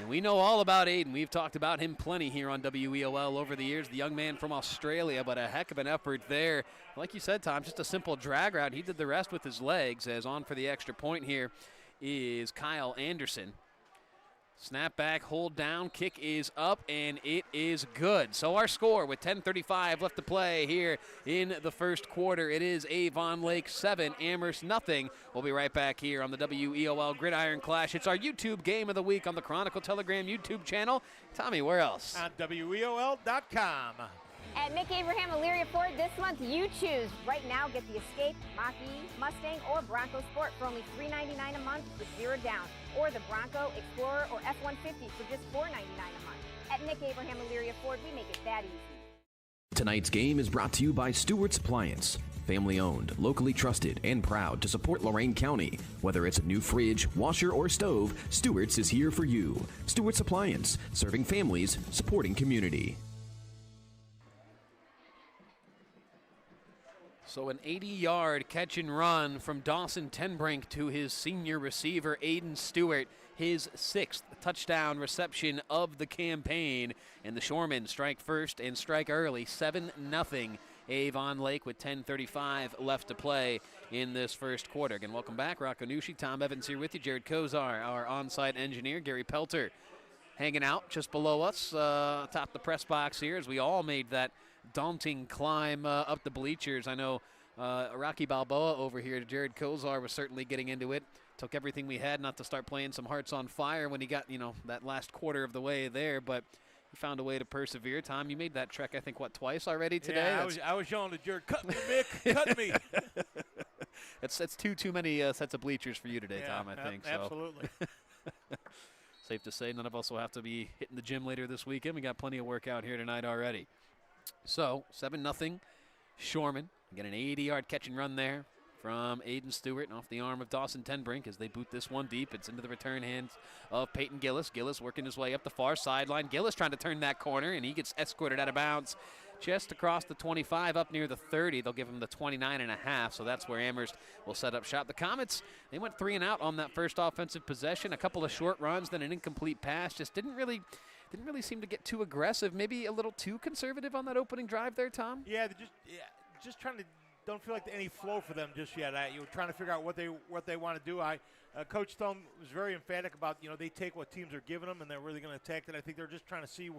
And we know all about Aiden. We've talked about him plenty here on WEOL over the years. The young man from Australia, but a heck of an effort there. Like you said, Tom, just a simple drag route. He did the rest with his legs, as on for the extra point here is Kyle Anderson. Snap back, hold down, kick is up, and it is good. So our score with 10:35 left to play here in the first quarter. It is Avon Lake 7, Amherst nothing. We'll be right back here on the WEOL Gridiron Clash. It's our YouTube game of the week on the Chronicle Telegram YouTube channel. Tommy, where else? On WEOL.com. At Nick Abraham Elyria Ford this month, you choose. Right now, get the Escape, Mach-E, Mustang, or Bronco Sport for only $399 a month with 0 down. Or the Bronco, Explorer, or F-150 for just $499 a month. At Nick Abraham Elyria Ford, we make it that easy. Tonight's game is brought to you by Stewart's Appliance. Family owned, locally trusted, and proud to support Lorain County. Whether it's a new fridge, washer, or stove, Stewart's is here for you. Stewart's Appliance, serving families, supporting community. So an 80-yard catch and run from Dawson Tenbrink to his senior receiver, Aiden Stewart, his 6th touchdown reception of the campaign. And the Shoremen strike first and strike early, 7-0. Avon Lake with 10:35 left to play in this first quarter. Again, welcome back. Rocco Nushi, Tom Evans here with you. Jared Kozar, our on-site engineer. Gary Pelter hanging out just below us, atop the press box here as we all made that daunting climb up the bleachers. I know Rocky Balboa over here, Jared Kozar, was certainly getting into it. Took everything we had not to start playing some Hearts on Fire when he got, that last quarter of the way there, but he found a way to persevere. Tom, you made that trek, I think, twice already today? Yeah, I was yelling to Jared, cut me, Mick, cut me. That's too many sets of bleachers for you today, Tom, I think. Absolutely. So. Safe to say none of us will have to be hitting the gym later this weekend. We got plenty of work out here tonight already. So, 7-0, Shoremen. Get an 80-yard catch and run there from Aiden Stewart off the arm of Dawson Tenbrink as they boot this one deep. It's into the return hands of Peyton Gillis. Gillis working his way up the far sideline. Gillis trying to turn that corner, and he gets escorted out of bounds just across the 25 up near the 30. They'll give him the 29.5, so that's where Amherst will set up shop. The Comets, they went 3 and out on that first offensive possession. A couple of short runs, then an incomplete pass. Just didn't really seem to get too aggressive. Maybe a little too conservative on that opening drive there, Tom? Yeah, just trying to don't feel like any flow for them just yet. You're trying to figure out what they want to do. Coach Thome was very emphatic about, they take what teams are giving them and they're really going to attack it. I think they're just trying to see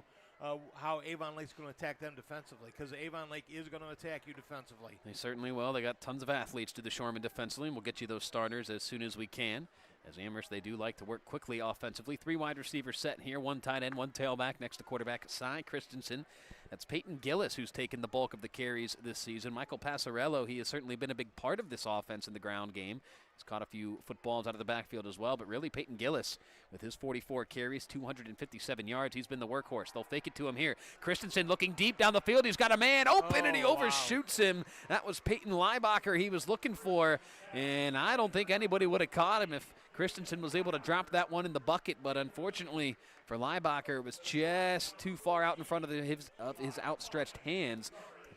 how Avon Lake's going to attack them defensively, because Avon Lake is going to attack you defensively. They certainly will. They got tons of athletes to the Shoremen defensively, and we'll get you those starters as soon as we can. As Amherst, they do like to work quickly offensively. 3 wide receivers set here, 1 tight end, 1 tailback next to quarterback Cy Christensen. That's Peyton Gillis, who's taken the bulk of the carries this season. Michael Passarello, he has certainly been a big part of this offense in the ground game. He's caught a few footballs out of the backfield as well, but really Peyton Gillis with his 44 carries, 257 yards. He's been the workhorse. They'll fake it to him here. Christensen looking deep down the field. He's got a man open, and he overshoots him. That was Peyton Leibacher he was looking for, and I don't think anybody would have caught him if Christensen was able to drop that one in the bucket, but unfortunately for Leibacher, it was just too far out in front of his outstretched hands.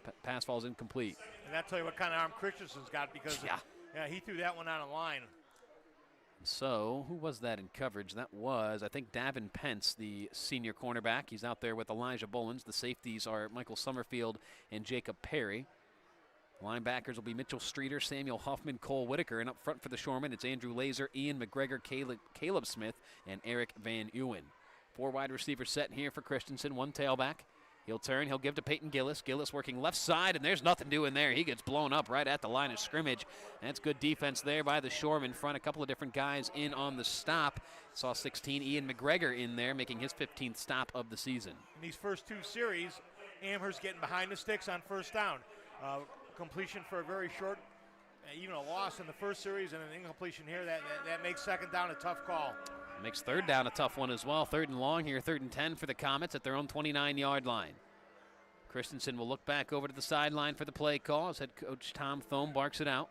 The pass falls incomplete. And I'll tell you what kind of arm Christensen's got, because he threw that one out of line. So, who was that in coverage? That was, I think, Davin Pence, the senior cornerback. He's out there with Elijah Bolins. The safeties are Michael Summerfield and Jacob Perry. Linebackers will be Mitchell Streeter, Samuel Huffman, Cole Whitaker. And up front for the Shoremen, it's Andrew Laser, Ian McGregor, Caleb Smith, and Eric Van Ewen. 4 wide receivers set here for Christensen, 1 tailback. He'll turn. He'll give to Peyton Gillis. Gillis working left side, and there's nothing doing there. He gets blown up right at the line of scrimmage. That's good defense there by the Shoremen front. A couple of different guys in on the stop. Saw 16 Ian McGregor in there, making his 15th stop of the season. In these first 2 series, Amherst getting behind the sticks on first down. Completion for a very short, even a loss in the first series and an incompletion here, that makes second down a tough call. Makes third down a tough one as well. 3rd and long here, 3rd and 10 for the Comets at their own 29-yard line. Christensen will look back over to the sideline for the play call as head coach Tom Thome barks it out.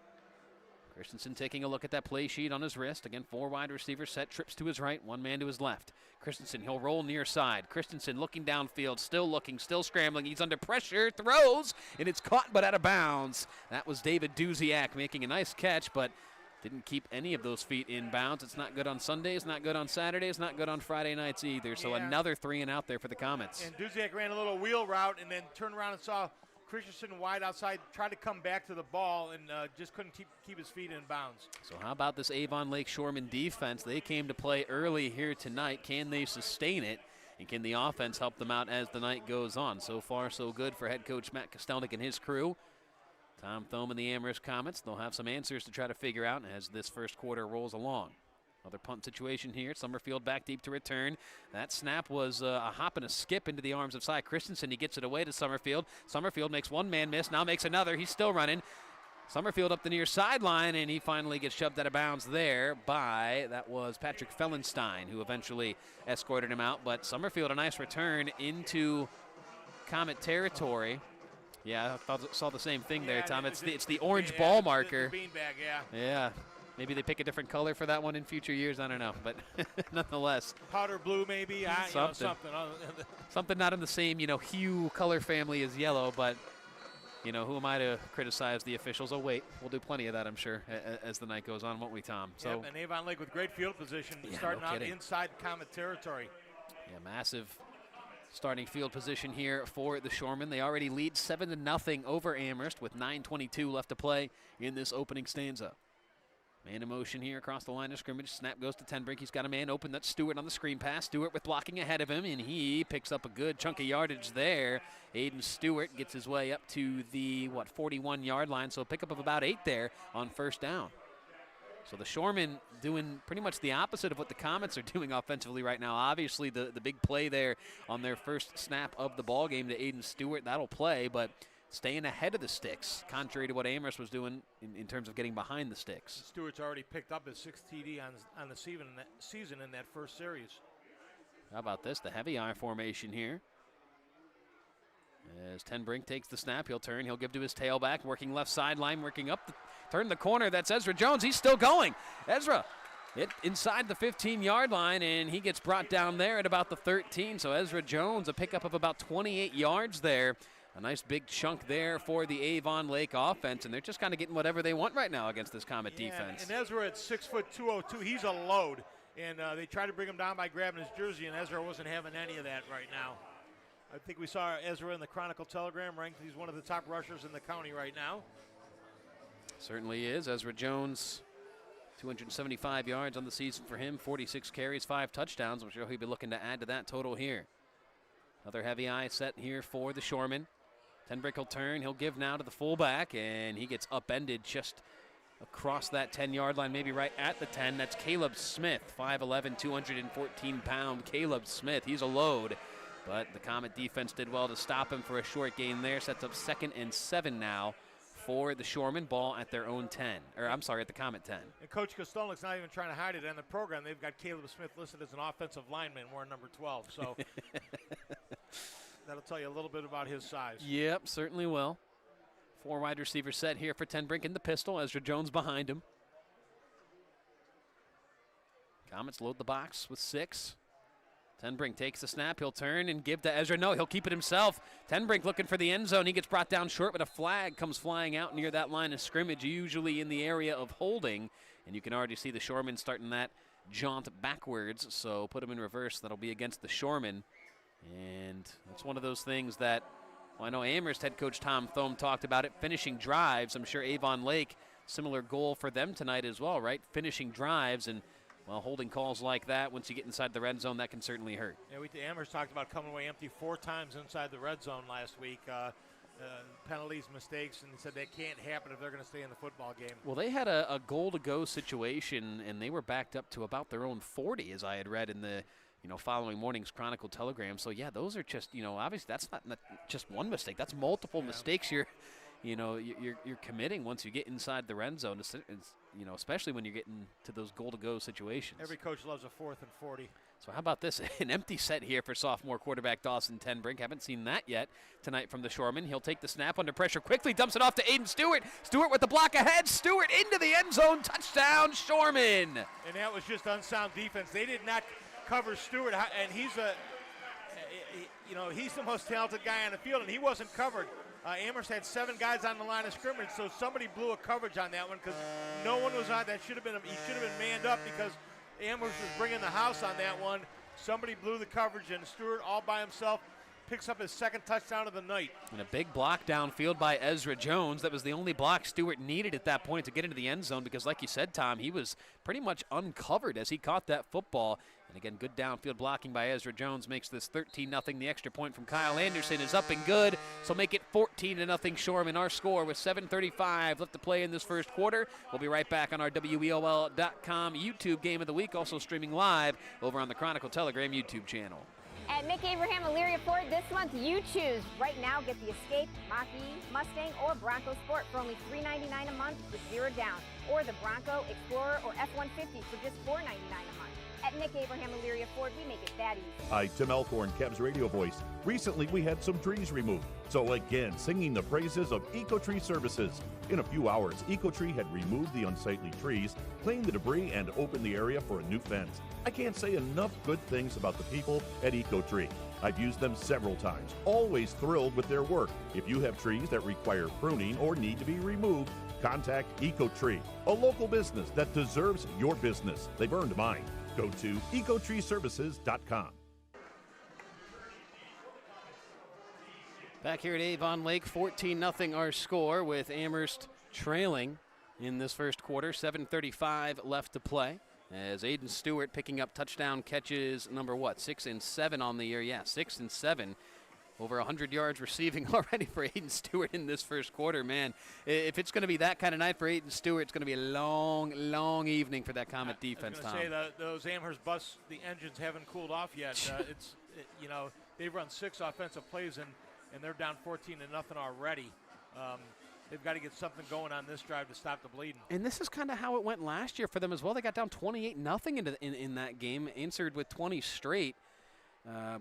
Christensen taking a look at that play sheet on his wrist. Again, 4 wide receivers set, trips to his right, 1 man to his left. Christensen, he'll roll near side. Christensen looking downfield, still looking, still scrambling. He's under pressure, throws, and it's caught but out of bounds. That was David Duziak making a nice catch, but didn't keep any of those feet in bounds. It's not good on Sundays, not good on Saturdays, not good on Friday nights either. So another 3 and out there for the Comets. And Duziak ran a little wheel route and then turned around and saw Christensen wide outside, tried to come back to the ball and just couldn't keep his feet in bounds. So how about this Avon Lake Shoremen defense? They came to play early here tonight. Can they sustain it? And can the offense help them out as the night goes on? So far, so good for head coach Matt Kostelnik and his crew. Tom Thome and the Amherst Comets, they'll have some answers to try to figure out as this first quarter rolls along. Another punt situation here. Summerfield back deep to return. That snap was a hop and a skip into the arms of Cy Christensen. He gets it away to Summerfield. Summerfield makes 1 man miss, now makes another. He's still running. Summerfield up the near sideline, and he finally gets shoved out of bounds there by, that was Patrick Fellenstein, who eventually escorted him out. But Summerfield, a nice return into Comet territory. Yeah, I saw the same thing there, Tom. It's the orange ball marker. The beanbag, Yeah. Maybe they pick a different color for that one in future years. I don't know, but nonetheless. Powder blue, maybe. Something. Something not in the same, hue color family as yellow, but, who am I to criticize the officials? Oh, wait, we'll do plenty of that, I'm sure, as the night goes on, won't we, Tom? So, and Avon Lake with great field position, starting out inside Comet territory. Yeah, massive starting field position here for the Shoremen. They already lead 7-0 over Amherst with 9:22 left to play in this opening stanza. Man in motion here across the line of scrimmage. Snap goes to Tenbrink. He's got a man open. That's Stewart on the screen pass. Stewart with blocking ahead of him, and he picks up a good chunk of yardage there. Aiden Stewart gets his way up to the, 41-yard line, so a pickup of about 8 there on first down. So the Shoremen doing pretty much the opposite of what the Comets are doing offensively right now. Obviously, the big play there on their first snap of the ball game to Aiden Stewart, that'll play, but staying ahead of the sticks, contrary to what Amherst was doing in terms of getting behind the sticks. Stewart's already picked up his 6th TD on the season in that first series. How about this? The heavy eye formation here. As Tenbrink takes the snap, he'll turn. He'll give to his tailback, working left sideline, working up, turn the corner. That's Ezra Jones. He's still going. Ezra inside the 15-yard line, and he gets brought down there at about the 13. So Ezra Jones, a pickup of about 28 yards there. A nice big chunk there for the Avon Lake offense, and they're just kind of getting whatever they want right now against this Comet defense. And Ezra at 6'2", he's a load, and they tried to bring him down by grabbing his jersey, and Ezra wasn't having any of that right now. I think we saw Ezra in the Chronicle Telegram ranked. He's one of the top rushers in the county right now. Certainly is. Ezra Jones, 275 yards on the season for him, 46 carries, 5 touchdowns. I'm sure he'll be looking to add to that total here. Another heavy eye set here for the Shoremen. Tenbrink will turn. He'll give now to the fullback, and he gets upended just across that 10-yard line, maybe right at the 10. That's Caleb Smith, 5'11", 214-pound Caleb Smith. He's a load, but the Comet defense did well to stop him for a short gain there. Sets up 2nd and 7 now for the Shoremen. Ball at their own 10, or I'm sorry, at the Comet 10. And Coach Kostelnik's not even trying to hide it in the program. They've got Caleb Smith listed as an offensive lineman, wearing number 12. So that'll tell you a little bit about his size. Yep, certainly will. 4 wide receiver set here for Tenbrink in the pistol. Ezra Jones behind him. Comets load the box with 6. Tenbrink takes the snap. He'll turn and give to Ezra. No, he'll keep it himself. Tenbrink looking for the end zone. He gets brought down short, but a flag comes flying out near that line of scrimmage, usually in the area of holding. And you can already see the Shoremen starting that jaunt backwards. So put him in reverse. That'll be against the Shoremen. And it's one of those things that, well, I know Amherst head coach Tom Thome talked about it, finishing drives. I'm sure Avon Lake, similar goal for them tonight as well, right? Finishing drives, and well, holding calls like that, once you get inside the red zone, that can certainly hurt. Yeah, Amherst talked about coming away empty 4 times inside the red zone last week. Penalties, mistakes, and said that can't happen if they're going to stay in the football game. Well, they had a goal-to-go situation, and they were backed up to about their own 40, as I had read in the following morning's Chronicle telegram. So, yeah, those are just, obviously that's not just one mistake. That's multiple mistakes you're committing once you get inside the red zone, especially when you're getting to those goal-to-go situations. Every coach loves a 4th and 40. So how about this? An empty set here for sophomore quarterback Dawson Tenbrink. Haven't seen that yet tonight from the Shoremen. He'll take the snap under pressure quickly, dumps it off to Aiden Stewart. Stewart with the block ahead. Stewart into the end zone. Touchdown, Shoremen. And that was just unsound defense. They did not cover Stewart, and he's the most talented guy on the field, and he wasn't covered. Amherst had 7 guys on the line of scrimmage, so somebody blew a coverage on that one because no one was on. He should have been manned up because Amherst was bringing the house on that one. Somebody blew the coverage, and Stewart all by himself picks up his 2nd touchdown of the night. And a big block downfield by Ezra Jones. That was the only block Stewart needed at that point to get into the end zone because, like you said, Tom, he was pretty much uncovered as he caught that football. And again, good downfield blocking by Ezra Jones makes this 13-0. The extra point from Kyle Anderson is up and good, so make it 14-0 Shoremen. Our score with 7:35 left to play in this first quarter. We'll be right back on our WEOL.com YouTube Game of the Week, also streaming live over on the Chronicle Telegram YouTube channel. At Nick Abraham Elyria Ford this month, you choose. Right now, get the Escape, Mach-E, Mustang, or Bronco Sport for only $399 a month with 0 down, or the Bronco, Explorer, or F-150 for just $499 a month. At Nick Abraham Elyria Ford, we make it that easy. Hi, Tim Elkhorn, Kev's radio voice. Recently, we had some trees removed. So again, singing the praises of Ecotree Services. In a few hours, Ecotree had removed the unsightly trees, cleaned the debris, and opened the area for a new fence. I can't say enough good things about the people at Ecotree. I've used them several times, always thrilled with their work. If you have trees that require pruning or need to be removed, contact Ecotree, a local business that deserves your business. They've earned mine. Go to ecotreeservices.com. Back here at Avon Lake, 14-0 our score with Amherst trailing in this first quarter. 7:35 left to play as Aiden Stewart picking up touchdown catches number 6 and 7 on the year. Yeah, 6 and 7. Over 100 yards receiving already for Aiden Stewart in this first quarter. Man, if it's going to be that kind of night for Aiden Stewart, it's going to be a long, long evening for that Comet defense, Tom. I was going to say, those Amherst bus, the engines haven't cooled off yet. They've run 6 offensive plays, and they're down 14-0 already. They've got to get something going on this drive to stop the bleeding. And this is kind of how it went last year for them as well. They got down 28-0 in that game, answered with 20 straight.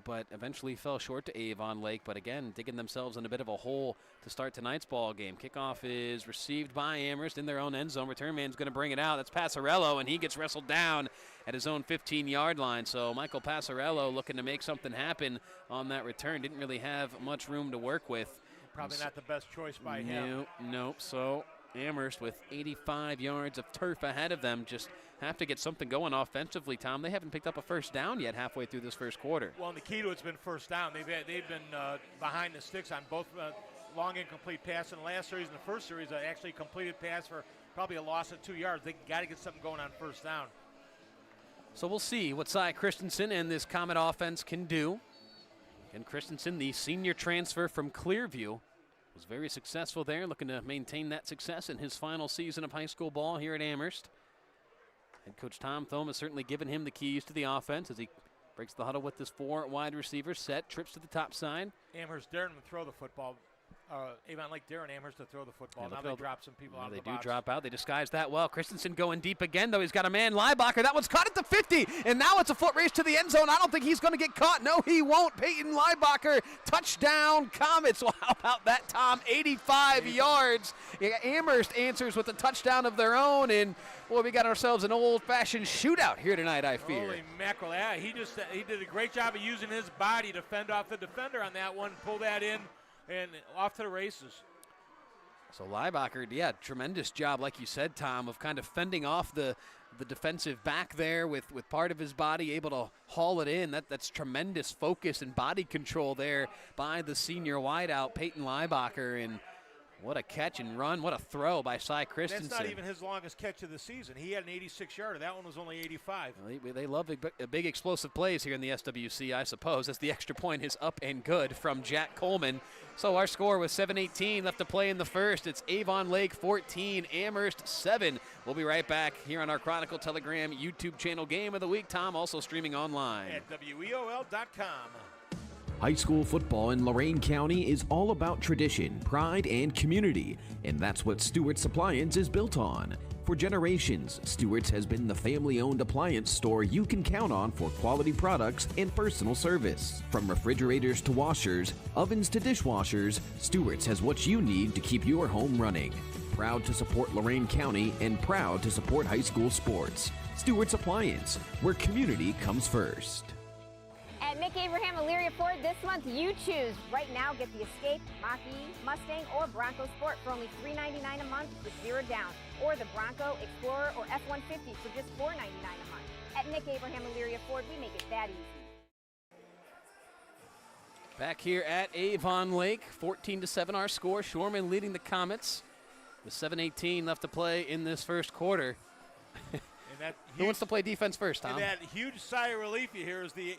But eventually fell short to Avon Lake. But again, digging themselves in a bit of a hole to start tonight's ball game. Kickoff is received by Amherst in their own end zone. Return man's going to bring it out. That's Passarello, and he gets wrestled down at his own 15-yard line. So Michael Passarello looking to make something happen on that return. Didn't really have much room to work with. Probably not the best choice by him. Nope. So Amherst with 85 yards of turf ahead of them. Just have to get something going offensively, Tom. They haven't picked up a first down yet halfway through this first quarter. Well, and the key to it's been first down. They've been behind the sticks on both long incomplete pass in the last series and the first series. Actually completed pass for probably a loss of 2 yards. They got to get something going on first down. So we'll see what Cy Christensen and this Comet offense can do. And Christensen, the senior transfer from Clearview, was very successful there, looking to maintain that success in his final season of high school ball here at Amherst. Head coach Tom Thome has certainly given him the keys to the offense as he breaks the huddle with this 4 wide receiver set, trips to the top side. Amherst daring to throw the football. Avon Lake daring Amherst to throw the football. Now they drop some people out of the box. They do drop out. They disguise that well. Christensen going deep again, though. He's got a man, Leibacher. That one's caught at the 50, and now it's a foot race to the end zone. I don't think he's going to get caught. No, he won't. Peyton Leibacher, touchdown Comets. Well, how about that, Tom? 85 yards. Amherst answers with a touchdown of their own, and boy, we got ourselves an old-fashioned shootout here tonight, I fear. Holy mackerel. Yeah, he did a great job of using his body to fend off the defender on that one, pull that in, and off to the races. So Leibacher, yeah, tremendous job, like you said, Tom, of kind of fending off the defensive back there with part of his body, able to haul it in. That's tremendous focus and body control there by the senior wideout, Peyton Leibacher. And What a catch and run. What a throw by Cy Christensen. That's not even his longest catch of the season. He had an 86-yarder. That one was only 85. Well, they love big explosive plays here in the SWC, I suppose, as the extra point is up and good from Jack Coleman. So our score was 7:18 left to play in the first. It's Avon Lake 14, Amherst 7. We'll be right back here on our Chronicle Telegram YouTube channel. Game of the Week, Tom, also streaming online at WEOL.com. High school football in Lorain County is all about tradition, pride, and community, and that's what Stewart's Appliance is built on. For generations, Stewart's has been the family-owned appliance store you can count on for quality products and personal service. From refrigerators to washers, ovens to dishwashers, Stewart's has what you need to keep your home running. Proud to support Lorain County and proud to support high school sports. Stewart's Appliance, where community comes first. At Mick Abraham Elyria Ford this month, you choose. Right now, get the Escape, Mach-E, Mustang, or Bronco Sport for only $399 a month with 0 down, or the Bronco, Explorer, or F-150 for just $499 a month. At Mick Abraham Elyria Ford, we make it that easy. Back here at Avon Lake, 14-7 our score. Shoremen leading the Comets with 7:18 left to play in this first quarter. Who wants to play defense first, Tom? And that huge sigh of relief you hear is the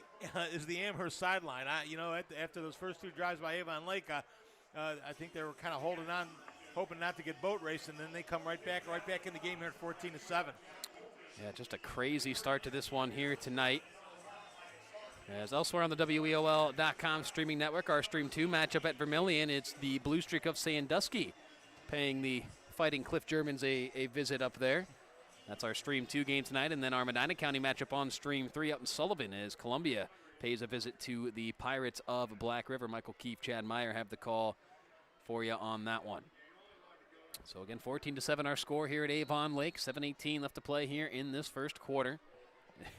Amherst sideline. After those first 2 drives by Avon Lake, I think they were kind of holding on, hoping not to get boat raced, and then they come right back in the game here at 14-7. Yeah, just a crazy start to this one here tonight. As elsewhere on the WEOL.com streaming network, our Stream 2 matchup at Vermilion, it's the Blue Streak of Sandusky paying the Fighting Cliff Germans a visit up there. That's our Stream 2 game tonight, and then our Medina County matchup on Stream 3 up in Sullivan as Columbia pays a visit to the Pirates of Black River. Michael Keefe, Chad Meyer have the call for you on that one. So again, 14-7 our score here at Avon Lake. 7:18 left to play here in this first quarter.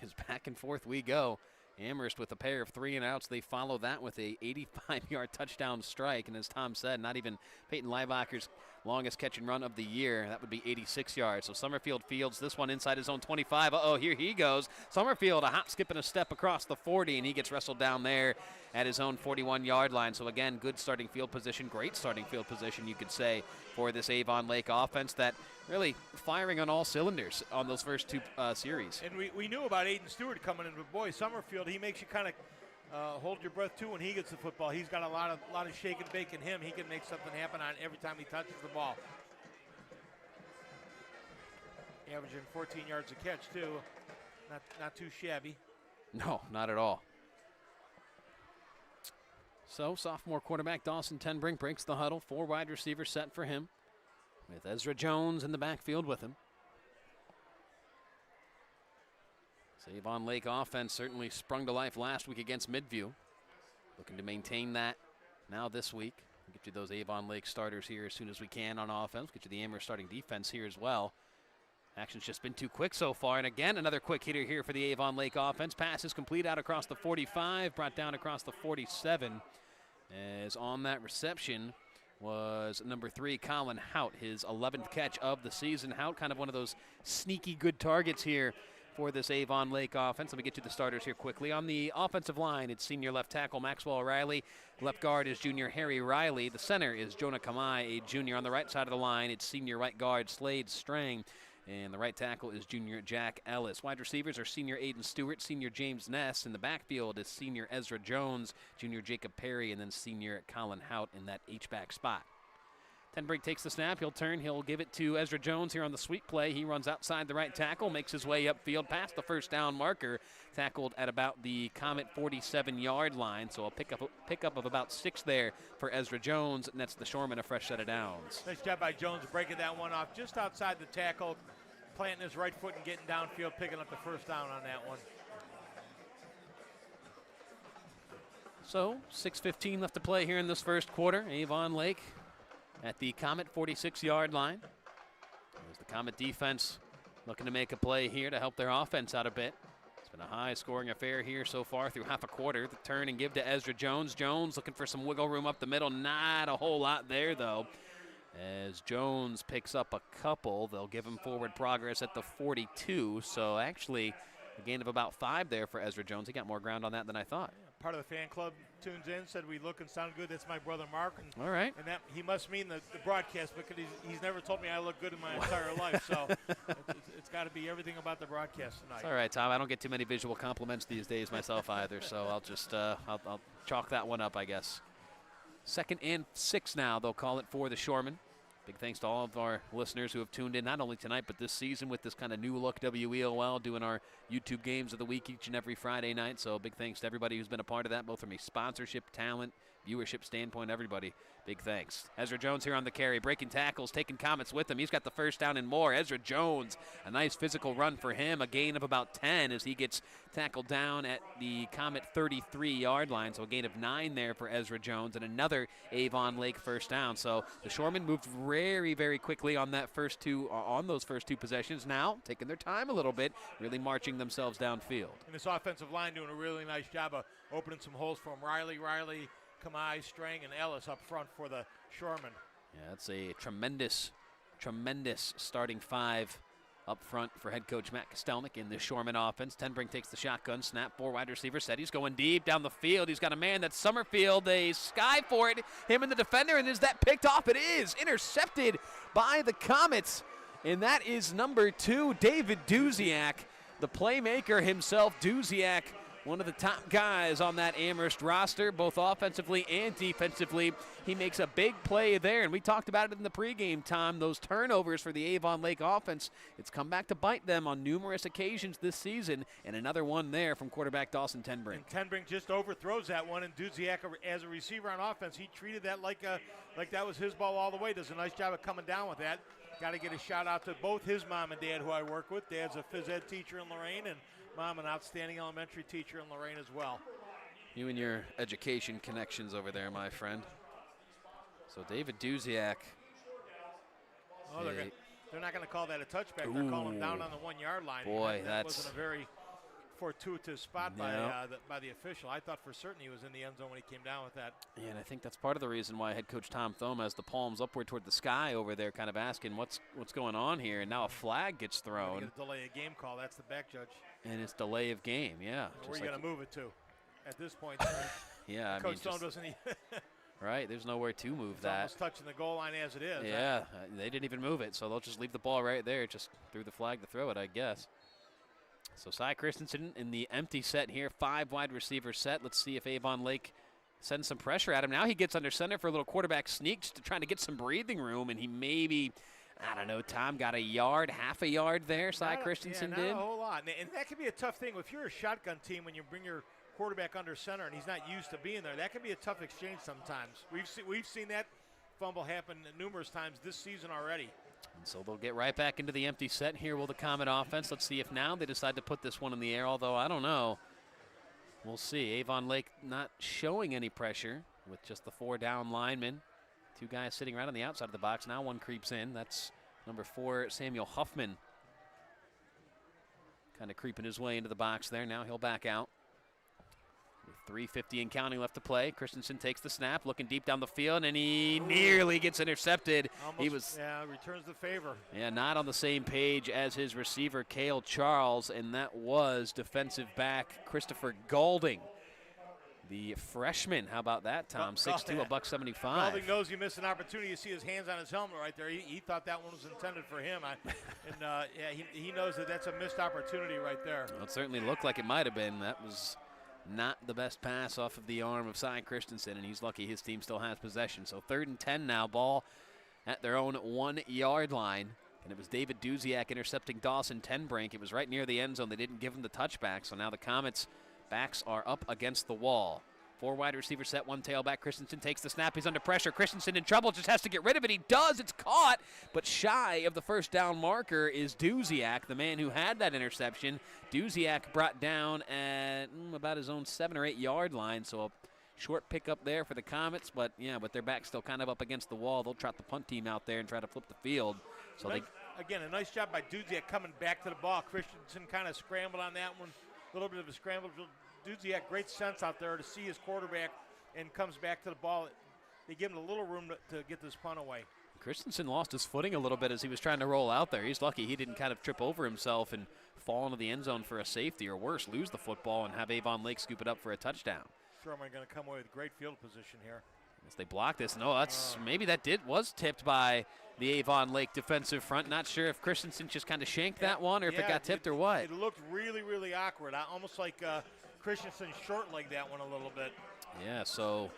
As back and forth we go. Amherst with a pair of 3-and-outs. They follow that with a 85-yard touchdown strike. And as Tom said, not even Peyton Leibacher's longest catch and run of the year. That would be 86 yards. So Summerfield fields this one inside his own 25. Uh-oh, here he goes. Summerfield a hop, skip, and a step across the 40, and he gets wrestled down there at his own 41-yard line. So again, good starting field position, great starting field position, you could say, for this Avon Lake offense that really firing on all cylinders on those first 2 series. And we knew about Aiden Stewart coming in, but boy, Summerfield, he makes you kind of hold your breath too when he gets the football. He's got a lot of shake and bake in him. He can make something happen on every time he touches the ball. Averaging 14 yards a catch too. Not too shabby. No, not at all. So sophomore quarterback Dawson Tenbrink breaks the huddle. 4 wide receivers set for him, with Ezra Jones in the backfield with him. Avon Lake offense certainly sprung to life last week against Midview. Looking to maintain that now this week. We'll get you those Avon Lake starters here as soon as we can on offense. Get you the Amherst starting defense here as well. Action's just been too quick so far. And again, another quick hitter here for the Avon Lake offense. Pass is complete out across the 45, brought down across the 47. As on that reception was number 3, Colin Hout, his 11th catch of the season. Hout, kind of one of those sneaky good targets here for this Avon Lake offense. Let me get you the starters here quickly. On the offensive line, it's senior left tackle Maxwell Riley. Left guard is junior Harry Riley. The center is Jonah Kamai, a junior. On the right side of the line, it's senior right guard Slade Strang. And the right tackle is junior Jack Ellis. Wide receivers are senior Aiden Stewart, senior James Ness. In the backfield is senior Ezra Jones, junior Jacob Perry, and then senior Colin Hout in that H-back spot. Tenbrink takes the snap. He'll give it to Ezra Jones here on the sweep play. He runs outside the right tackle, makes his way upfield past the first down marker, tackled at about the Comet 47-yard line. So a pickup of about 6 there for Ezra Jones, and that's the Shoremen a fresh set of downs. Nice job by Jones breaking that one off just outside the tackle, planting his right foot and getting downfield, picking up the first down on that one. So 6:15 left to play here in this first quarter. Avon Lake at the Comet 46-yard line. As the Comet defense looking to make a play here to help their offense out a bit. It's been a high-scoring affair here so far through half a quarter. The turn and give to Ezra Jones. Jones looking for some wiggle room up the middle. Not a whole lot there, though. As Jones picks up a couple, they'll give him forward progress at the 42. So actually A gain of about 5 there for Ezra Jones. He got more ground on that than I thought. Yeah, part of the fan club tunes in, said we look and sound good. That's my brother Mark. And, all right. And that he must mean the broadcast, because he's never told me I look good in my entire life. So it's got to be everything about the broadcast tonight. It's all right, Tom. I don't get too many visual compliments these days myself either, so I'll just I'll chalk that one up, I guess. 2nd and 6 now, they'll call it for the Shoremen. Big thanks to all of our listeners who have tuned in, not only tonight, but this season with this kind of new look WEOL, doing our YouTube games of the week each and every Friday night. So big thanks to everybody who's been a part of that, both from a sponsorship, talent, viewership standpoint. Everybody, big thanks. Ezra Jones here on the carry, breaking tackles, taking Comets with him. He's got the first down and more. Ezra Jones, a nice physical run for him, a gain of about 10 as he gets tackled down at the Comet 33-yard line. So a gain of 9 there for Ezra Jones, and another Avon Lake first down. So the Shoremen moved very, very quickly on those first two possessions. Now taking their time a little bit, really marching themselves downfield. And this offensive line doing a really nice job of opening some holes for him. Riley, Kamai, Strang, and Ellis up front for the Shoremen. Yeah, it's a tremendous starting 5 up front for head coach Matt Kostelnik in the Shoremen offense. Tenbrink takes the shotgun, snap, 4 wide receiver set. He's going deep down the field. He's got a man, that's Summerfield. They sky for it, him and the defender, and is that picked off? It is intercepted by the Comets, and that is number 2, David Duziak, the playmaker himself. Duziak, one of the top guys on that Amherst roster, both offensively and defensively. He makes a big play there, and we talked about it in the pregame, Tom. Those turnovers for the Avon Lake offense, it's come back to bite them on numerous occasions this season, and another one there from quarterback Dawson Tenbrink. And Tenbrink just overthrows that one, and Duziak, as a receiver on offense, he treated that like that was his ball all the way. Does a nice job of coming down with that. Got to get a shout out to both his mom and dad, who I work with. Dad's a phys ed teacher in Lorain, and Mom, an outstanding elementary teacher in Lorain as well. You and your education connections over there, my friend. So David Duziak. Oh, they're not going to call that a touchback. They're calling him down on the 1-yard line. Boy, that that's wasn't a very fortuitous spot by the official. I thought for certain he was in the end zone when he came down with that. Yeah, and I think that's part of the reason why head coach Tom Thome has the palms upward toward the sky over there, kind of asking what's going on here. And now a flag gets thrown. Get a delay of game call. That's the back judge. And it's delay of game, yeah. Where are you going to move it to at this point? Yeah, Coach Stone doesn't even. Right, there's nowhere to move it's that. Almost touching the goal line as it is. Yeah, they didn't even move it, so they'll just leave the ball right there. Just threw the flag to throw it, I guess. So Cy Christensen in the empty set here, 5 wide receiver set. Let's see if Avon Lake sends some pressure at him. Now he gets under center for a little quarterback sneak, just trying to get some breathing room, and he maybe, I don't know, Tom got half a yard there, Cy Christensen did. Not a whole lot. And that could be a tough thing. If you're a shotgun team, when you bring your quarterback under center and he's not used to being there, that could be a tough exchange sometimes. We've seen that fumble happen numerous times this season already. And so they'll get right back into the empty set here, will the Comet offense. Let's see if now they decide to put this one in the air, although I don't know. We'll see. Avon Lake not showing any pressure with just the 4 down linemen. 2 guys sitting right on the outside of the box. Now one creeps in. That's number 4, Samuel Huffman. Kind of creeping his way into the box there. Now he'll back out. With 3:50 and counting left to play, Christensen takes the snap, looking deep down the field, and he nearly gets intercepted. Almost, returns the favor. Yeah, not on the same page as his receiver, Cale Charles, and that was defensive back Christopher Goulding, the freshman. How about that, Tom? 6'2", $175. Goulding knows you missed an opportunity. You see his hands on his helmet right there. He thought that one was intended for him. He knows that's a missed opportunity right there. Well, it certainly looked like it might have been. That was not the best pass off of the arm of Cy Christensen, and he's lucky his team still has possession. So 3rd and 10 now, ball at their own 1-yard line. And it was David Duziak intercepting Dawson Tenbrink. It was right near the end zone. They didn't give him the touchback, so now the Comets' backs are up against the wall. 4 wide receiver set, 1 tailback. Christensen takes the snap. He's under pressure. Christensen in trouble, just has to get rid of it. He does. It's caught, but shy of the first down marker is Duziak, the man who had that interception. Duziak brought down at about his own 7 or 8 yard line, so a short pickup there for the Comets, but their back's still kind of up against the wall. They'll trot the punt team out there and try to flip the field. So again, a nice job by Duziak coming back to the ball. Christensen kind of scrambled on that one, a little bit of a scramble. Duziak, great sense out there to see his quarterback and comes back to the ball. They give him a little room to get this punt away. Christensen lost his footing a little bit as he was trying to roll out there. He's lucky he didn't kind of trip over himself and fall into the end zone for a safety, or worse, lose the football and have Avon Lake scoop it up for a touchdown. Shoremen going to come away with great field position here. As they block this, no, that's maybe that was tipped by the Avon Lake defensive front. Not sure if Christensen just kind of shanked that one, or if it got tipped or what. It looked really, really awkward. Almost like Christensen short-legged that one a little bit. Yeah, so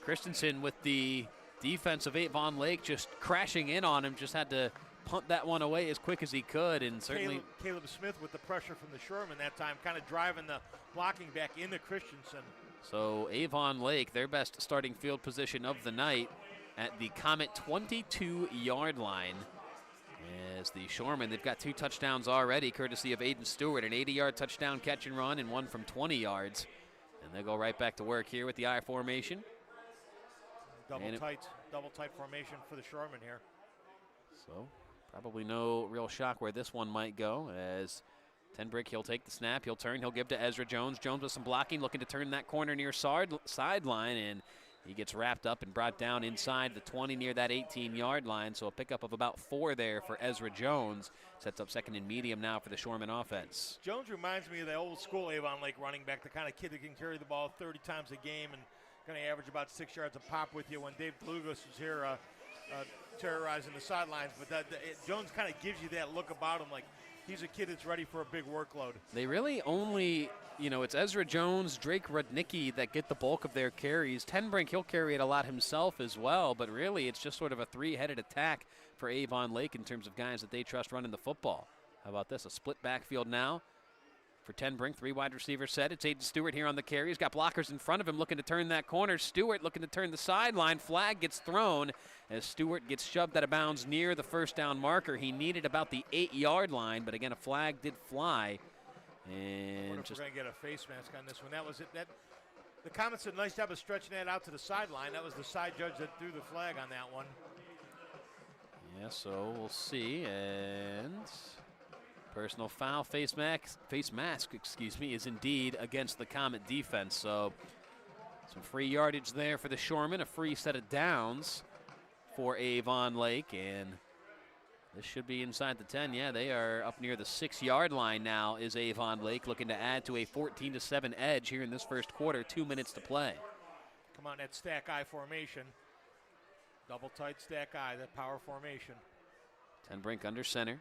Christensen with the defense of Avon Lake just crashing in on him, just had to punt that one away as quick as he could, and certainly Caleb Smith with the pressure from the Shoremen that time, kind of driving the blocking back into Christensen. So Avon Lake, their best starting field position of the night at the Comet 22-yard line. As the Shoremen, they've got 2 touchdowns already, courtesy of Aiden Stewart, an 80-yard touchdown catch and run, and one from 20 yards. And they'll go right back to work here with the I formation. Double tight formation for the Shoremen here. So probably no real shock where this one might go, as Tenbrick, he'll take the snap, he'll turn, he'll give to Ezra Jones. Jones with some blocking, looking to turn that corner near sideline, and he gets wrapped up and brought down inside the 20 near that 18-yard line. So a pickup of about 4 there for Ezra Jones. Sets up second and medium now for the Shoremen offense. Jones reminds me of the old school Avon Lake running back, the kind of kid that can carry the ball 30 times a game and going to average about 6 yards a pop with you when Dave DeLugos was here terrorizing the sidelines. But Jones kind of gives you that look about him, like he's a kid that's ready for a big workload. They really only, it's Ezra Jones, Drake Rudnicki that get the bulk of their carries. Tenbrink, he'll carry it a lot himself as well, but really it's just sort of a 3-headed attack for Avon Lake in terms of guys that they trust running the football. How about this? A split backfield now for Tenbrink. 3 wide receivers set. It's Aiden Stewart here on the carry. He's got blockers in front of him looking to turn that corner. Stewart looking to turn the sideline. Flag gets thrown as Stewart gets shoved out of bounds near the first down marker. He needed about the 8-yard line, but again, a flag did fly. And we're going to get a face mask on this one. That was it. The Comets did a nice job of stretching that out to the sideline. That was the side judge that threw the flag on that one. Yeah, so we'll see. And personal foul, face mask, is indeed against the Comet defense. So some free yardage there for the Shoremen, a free set of downs for Avon Lake, and this should be inside the 10. Yeah, they are up near the 6-yard line now, is Avon Lake, looking to add to a 14-7 edge here in this first quarter. 2 minutes to play. Come on, that stack eye formation. Double tight stack eye, that power formation. Tenbrink under center.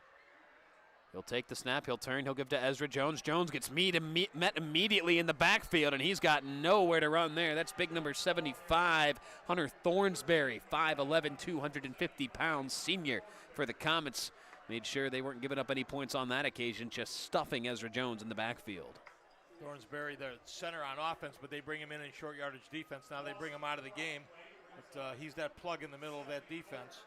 He'll take the snap, he'll turn, he'll give to Ezra Jones. Jones gets met immediately in the backfield, and he's got nowhere to run there. That's big number 75, Hunter Thornsberry, 5'11", 250 pounds, senior for the Comets. Made sure they weren't giving up any points on that occasion, just stuffing Ezra Jones in the backfield. Thornsberry, the center on offense, but they bring him in short yardage defense. Now they bring him out of the game, but he's that plug in the middle of that defense.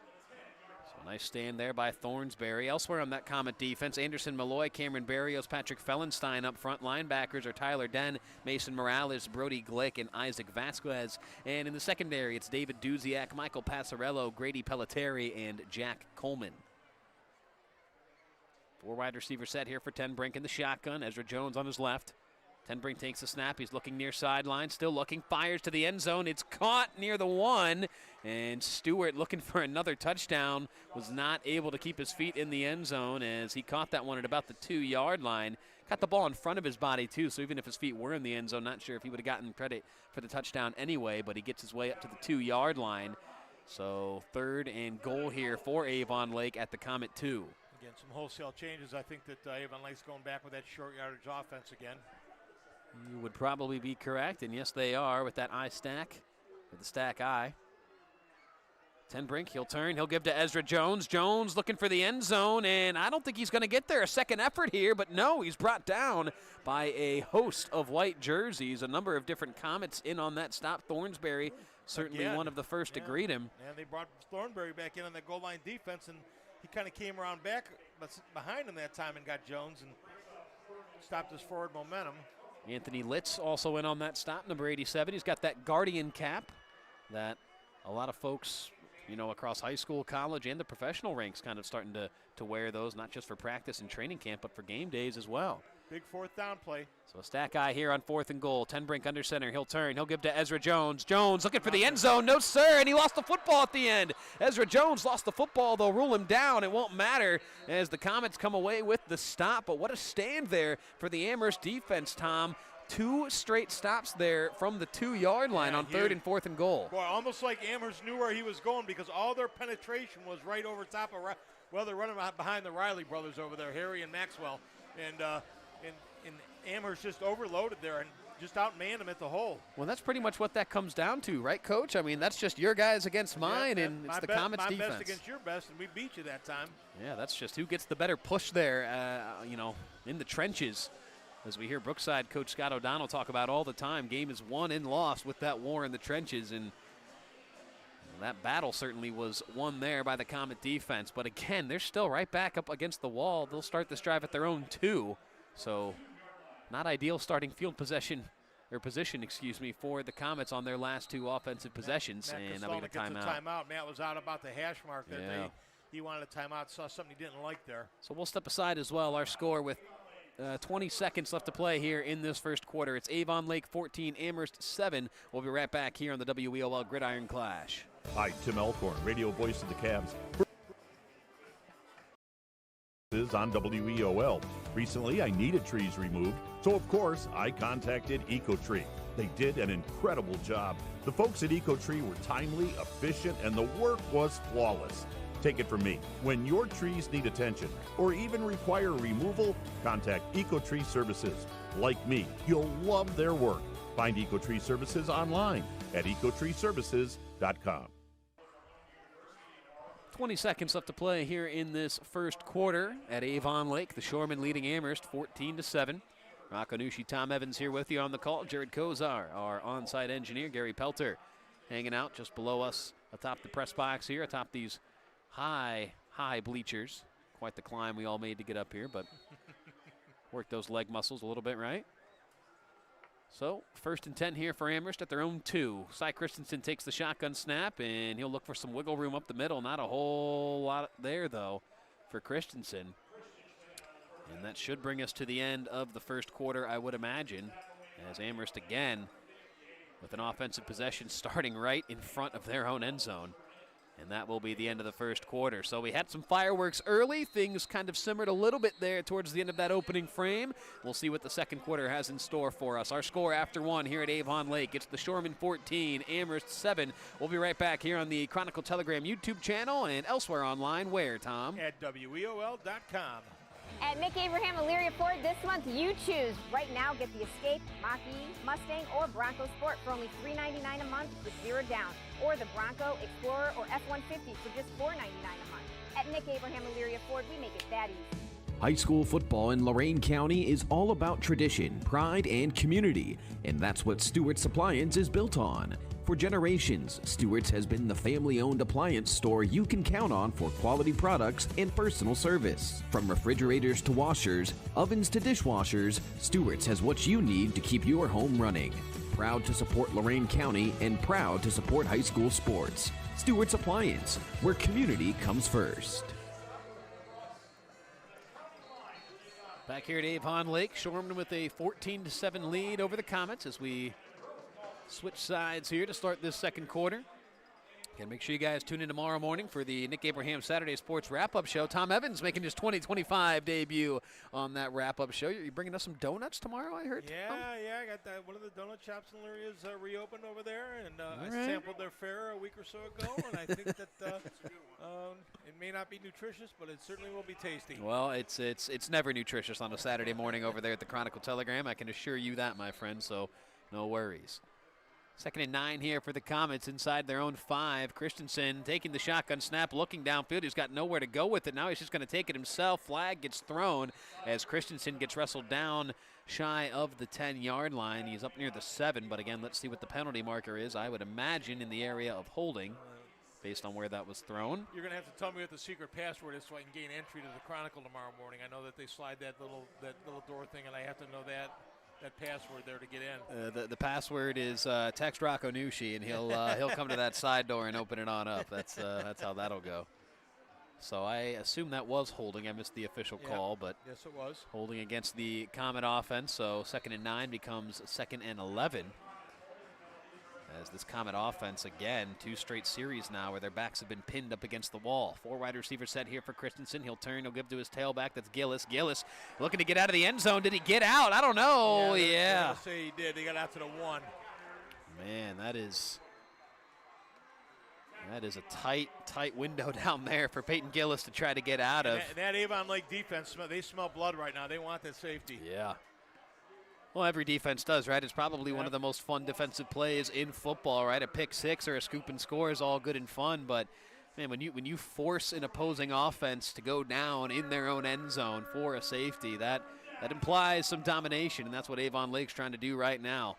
So nice stand there by Thornsberry. Elsewhere on that Comet defense, Anderson Malloy, Cameron Barrios, Patrick Fellenstein up front. Linebackers are Tyler Den, Mason Morales, Brody Glick, and Isaac Vasquez. And in the secondary, it's David Duziak, Michael Passarello, Grady Pelletieri, and Jack Coleman. 4 wide receiver set here for Tenbrink in the shotgun. Ezra Jones on his left. Tenbrink takes the snap. He's looking near sideline, still looking, fires to the end zone. It's caught near the 1, and Stewart, looking for another touchdown, was not able to keep his feet in the end zone as he caught that one at about the 2-yard line. Got the ball in front of his body, too, so even if his feet were in the end zone, not sure if he would have gotten credit for the touchdown anyway, but he gets his way up to the 2-yard line. So 3rd and goal here for Avon Lake at the Comet 2. Again, some wholesale changes. I think that Avon Lake's going back with that short yardage offense again. You would probably be correct, and yes, they are with that eye stack, with the stack eye. Tenbrink, he'll turn, he'll give to Ezra Jones. Jones looking for the end zone, and I don't think he's going to get there. A second effort here, but no, he's brought down by a host of white jerseys. A number of different Comets in on that stop. Thornsberry, certainly one of the first to greet him. And they brought Thornberry back in on that goal line defense, and he kind of came around back behind him that time and got Jones and stopped his forward momentum. Anthony Litz also in on that stop, number 87. He's got that Guardian cap that a lot of folks you know, across high school, college, and the professional ranks kind of starting to wear those, not just for practice and training camp, but for game days as well. Big fourth down play. So a stat guy here on 4th and goal. Tenbrink under center. He'll turn. He'll give to Ezra Jones. Jones looking for the end zone. No, sir. And he lost the football at the end. Ezra Jones lost the football. They'll rule him down. It won't matter as the Comets come away with the stop. But what a stand there for the Amherst defense, Tom. 2 straight stops there from the 2-yard line on 3rd and 4th and goal. Boy, almost like Amherst knew where he was going because all their penetration was right over top of, well, they're running behind the Riley brothers over there, Harry and Maxwell. And Amherst just overloaded there and just outmanned them at the hole. Well, that's pretty much what that comes down to, right, Coach? I mean, that's just your guys against mine, and it's the Comets defense. My best against your best, and we beat you that time. Yeah, that's just who gets the better push there, you know, in the trenches. As we hear Brookside coach Scott O'Donnell talk about all the time, game is won and lost with that war in the trenches, and that battle certainly was won there by the Comet defense. But again, they're still right back up against the wall. They'll start this drive at their own 2, so not ideal starting field position, excuse me, for the Comets on their last 2 offensive possessions. Matt and we get a timeout. Matt was out about the hash mark that he wanted a timeout, saw something he didn't like there. So we'll step aside as well. Our score with 20 seconds left to play here in this first quarter. It's Avon Lake 14, Amherst 7. We'll be right back here on the WEOL Gridiron Clash. Hi, Tim Elkhorn, radio voice of the Cavs. Is on WEOL. Recently, I needed trees removed, so of course, I contacted Ecotree. They did an incredible job. The folks at Ecotree were timely, efficient, and the work was flawless. Take it from me. When your trees need attention or even require removal, contact Ecotree Services. Like me, you'll love their work. Find Ecotree Services online at ecotreeservices.com. 20 seconds left to play here in this first quarter at Avon Lake. The Shoremen leading Amherst 14-7. Rocco Nucci, Tom Evans here with you on the call. Jared Kozar, our on-site engineer. Gary Pelter hanging out just below us atop the press box here, atop these high bleachers. Quite the climb we all made to get up here, but work those leg muscles a little bit, right? So 1st and 10 here for Amherst at their own 2. Cy Christensen takes the shotgun snap, and he'll look for some wiggle room up the middle. Not a whole lot there, though, for Christensen. And that should bring us to the end of the first quarter, I would imagine, as Amherst again with an offensive possession starting right in front of their own end zone. And that will be the end of the first quarter. So we had some fireworks early. Things kind of simmered a little bit there towards the end of that opening frame. We'll see what the second quarter has in store for us. Our score after 1 here at Avon Lake. It's the Shoremen 14, Amherst 7. We'll be right back here on the Chronicle Telegram YouTube channel and elsewhere online. Where, Tom? At WEOL.com. At Nick Abraham Elyria Ford this month, you choose. Right now, get the Escape, Mach-E, Mustang, or Bronco Sport for only $399 a month with 0 down. Or the Bronco, Explorer, or F-150 for just $499 a month. At Nick Abraham Elyria Ford, we make it that easy. High school football in Lorain County is all about tradition, pride, and community, and that's what Stewart's Appliance is built on. For generations, Stewart's has been the family-owned appliance store you can count on for quality products and personal service. From refrigerators to washers, ovens to dishwashers, Stewart's has what you need to keep your home running. Proud to support Lorain County and proud to support high school sports. Stewart's Appliance, where community comes first. Back here at Avon Lake, Shoremen with a 14-7 lead over the Comets as we switch sides here to start this second quarter. Again, make sure you guys tune in tomorrow morning for the Nick Abraham Saturday Sports Wrap-Up Show. Tom Evans making his 2025 debut on that wrap-up show. You're bringing us some donuts tomorrow, I heard? Yeah, I got that. One of the donut shops in Elyria is reopened over there, and I sampled their fare a week or so ago, and I think that it may not be nutritious, but it certainly will be tasty. Well, it's never nutritious on a Saturday morning over there at the Chronicle Telegram. I can assure you that, my friend, so no worries. 2nd and 9 here for the Comets inside their own 5. Christensen taking the shotgun snap, looking downfield. He's got nowhere to go with it. Now he's just going to take it himself. Flag gets thrown as Christensen gets wrestled down shy of the 10-yard line. He's up near the 7, but again, let's see what the penalty marker is. I would imagine in the area of holding based on where that was thrown. You're going to have to tell me what the secret password is so I can gain entry to the Chronicle tomorrow morning. I know that they slide that little door thing, and I have to know that. that password there to get in. The password is text Rocco Nushi, and he'll come to that side door and open it on up. That's how that'll go. So I assume that was holding. I missed the official call, but yes, it was holding against the Comet offense. So 2nd and 9 becomes 2nd and 11. As this Comet offense, again, 2 straight series now where their backs have been pinned up against the wall. 4 wide receiver set here for Christensen. He'll turn, he'll give to his tailback. That's Gillis. Gillis looking to get out of the end zone. Did he get out? I don't know. Yeah. I'll say he did. He got out to the 1. Man, that is a tight window down there for Peyton Gillis to try to get out of. And that Avon Lake defense, they smell blood right now. They want that safety. Yeah. Well, every defense does, right? It's probably one of the most fun defensive plays in football, right? A pick six or a scoop and score is all good and fun, but man, when you force an opposing offense to go down in their own end zone for a safety, that implies some domination, and that's what Avon Lake's trying to do right now.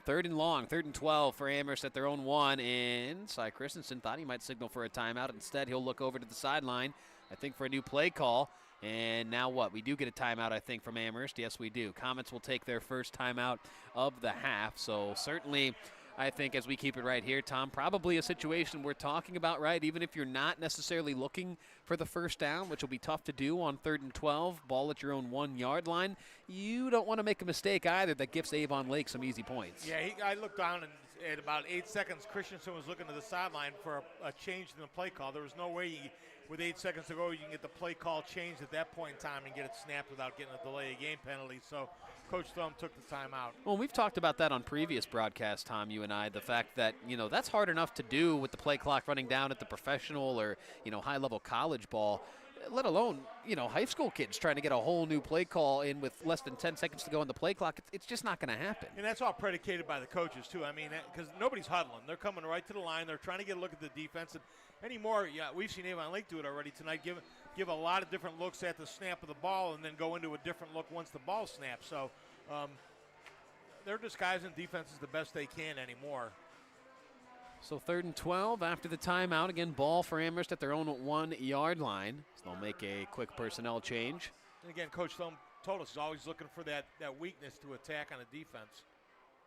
3rd and long, 3rd and 12 for Amherst at their own 1, and Cy Christensen thought he might signal for a timeout. Instead, he'll look over to the sideline, I think, for a new play call. And now what? We do get a timeout, I think, from Amherst. Yes, we do. Comets will take their first timeout of the half. So certainly, I think, as we keep it right here, Tom, probably a situation we're talking about, right? Even if you're not necessarily looking for the first down, which will be tough to do on 3rd and 12, ball at your own 1-yard line, you don't want to make a mistake either that gives Avon Lake some easy points. Yeah, I looked down, and at about 8 seconds, Christensen was looking to the sideline for a change in the play call. There was no way with 8 seconds to go, you can get the play call changed at that point in time and get it snapped without getting a delay of game penalty. So Coach Thumb took the timeout. Well, we've talked about that on previous broadcasts, Tom, you and I, the fact that, that's hard enough to do with the play clock running down at the professional or, high-level college ball, let alone, high school kids trying to get a whole new play call in with less than 10 seconds to go on the play clock. It's just not going to happen. And that's all predicated by the coaches, too. I mean, because nobody's huddling. They're coming right to the line. They're trying to get a look at the defense. And anymore, we've seen Avon Lake do it already tonight, give a lot of different looks at the snap of the ball and then go into a different look once the ball snaps. So they're disguising defenses the best they can anymore. So 3rd and 12 after the timeout. Again, ball for Amherst at their own 1-yard line. So they'll make a quick personnel change. And again, Coach Thumb told us he's always looking for that weakness to attack on a defense.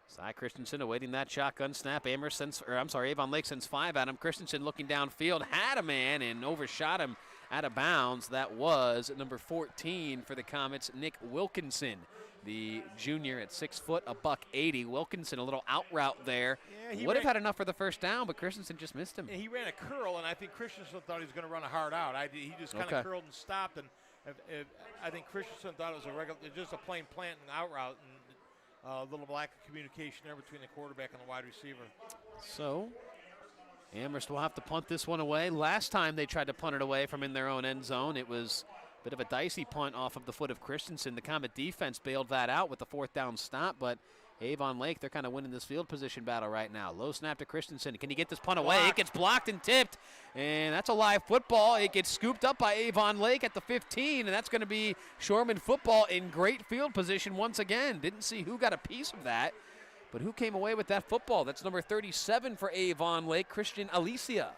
Cy Christensen awaiting that shotgun snap. Avon Lake sends 5 at him. Christensen looking downfield, had a man and overshot him out of bounds. That was number 14 for the Comets, Nick Wilkinson, the junior at 6 foot, $180. Wilkinson, a little out route there. Yeah, would have had enough for the first down, but Christensen just missed him. He ran a curl, and I think Christensen thought he was going to run a hard out. He just kind of curled and stopped, and I think Christensen thought it was just a plain plant and out route, and a little lack of communication there between the quarterback and the wide receiver. So Amherst will have to punt this one away. Last time they tried to punt it away from in their own end zone, it was a bit of a dicey punt off of the foot of Christensen. The Comet defense bailed that out with the 4th down stop, but Avon Lake, they're kind of winning this field position battle right now. Low snap to Christensen. Can he get this punt away? It gets blocked and tipped, and that's a live football. It gets scooped up by Avon Lake at the 15, and that's going to be Shoremen football in great field position once again. Didn't see who got a piece of that, but who came away with that football? That's number 37 for Avon Lake, Christian Alicia.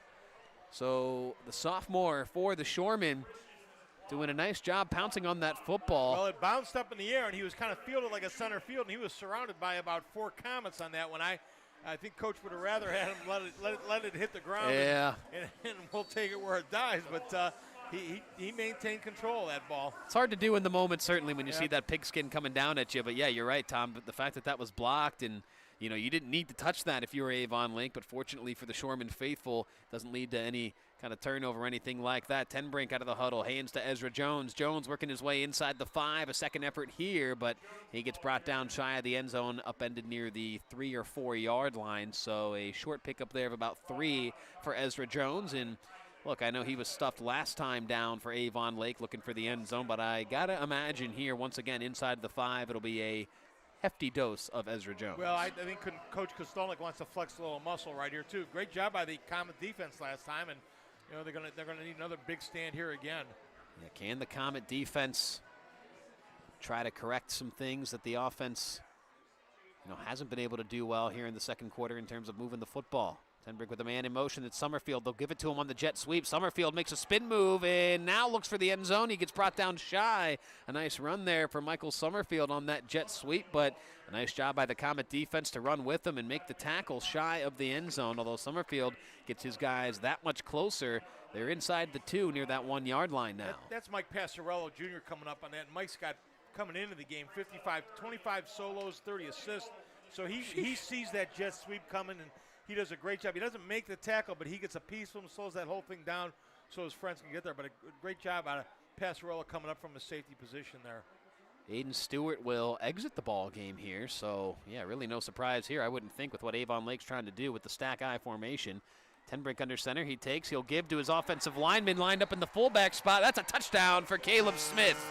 So the sophomore for the Shoremen doing a nice job pouncing on that football. Well, it bounced up in the air, and he was kind of fielded like a center field, and he was surrounded by about 4 Comets on that one. I think Coach would have rather had him let it hit the ground. Yeah. And we'll take it where it dies, but he maintained control of that ball. It's hard to do in the moment, certainly, when you see that pigskin coming down at you. But, yeah, you're right, Tom. But the fact that was blocked and, you didn't need to touch that if you were Avon Lake. But fortunately for the Shoremen faithful, doesn't lead to any kind of turnover or anything like that. 10 Brink out of the huddle. Hands to Ezra Jones. Jones working his way inside the 5. A second effort here, but he gets brought down shy of the end zone, upended near the 3 or 4 yard line. So a short pickup there of about 3 for Ezra Jones. And look, I know he was stuffed last time down for Avon Lake looking for the end zone, but I got to imagine here, once again, inside the 5, it'll be a hefty dose of Ezra Jones. Well, I think Coach Kostolnik wants to flex a little muscle right here, too. Great job by the Comet defense last time, and they're gonna need another big stand here again. Yeah, can the Comet defense try to correct some things that the offense hasn't been able to do well here in the second quarter in terms of moving the football? Tenbrink with a man in motion. It's Summerfield. They'll give it to him on the jet sweep. Summerfield makes a spin move and now looks for the end zone. He gets brought down shy. A nice run there for Michael Summerfield on that jet sweep, but a nice job by the Comet defense to run with him and make the tackle shy of the end zone, although Summerfield gets his guys that much closer. They're inside the 2 near that 1 yard line now. That's Mike Passarello Jr. coming up on that. Mike's got coming into the game 25 solos, 30 assists. So he sees that jet sweep coming, and he does a great job. He doesn't make the tackle, but he gets a piece of him, slows that whole thing down so his friends can get there. But a great job out of Passarello coming up from a safety position there. Aiden Stewart will exit the ball game here, so yeah, really no surprise here, I wouldn't think, with what Avon Lake's trying to do with the stack eye formation. Tenbrink under center, he'll give to his offensive lineman lined up in the fullback spot. That's a touchdown for Caleb Smith.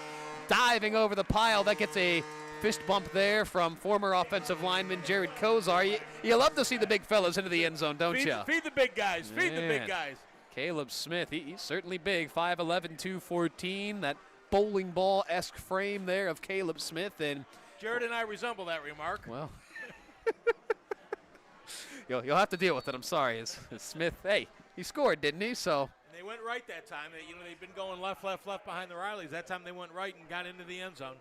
Diving over the pile, that gets a fist bump there from former offensive lineman Jared Kozar. You love to see the big fellas into the end zone, don't you? Feed the big guys. Feed the big guys. Caleb Smith, he's certainly big, 5'11", 214. That bowling ball-esque frame there of Caleb Smith. And Jared and I resemble that remark. Well, you'll have to deal with it. I'm sorry. It's Smith, hey, he scored, didn't he? So. They went right that time. They've been going left behind the Rileys. That time they went right and got into the end zone.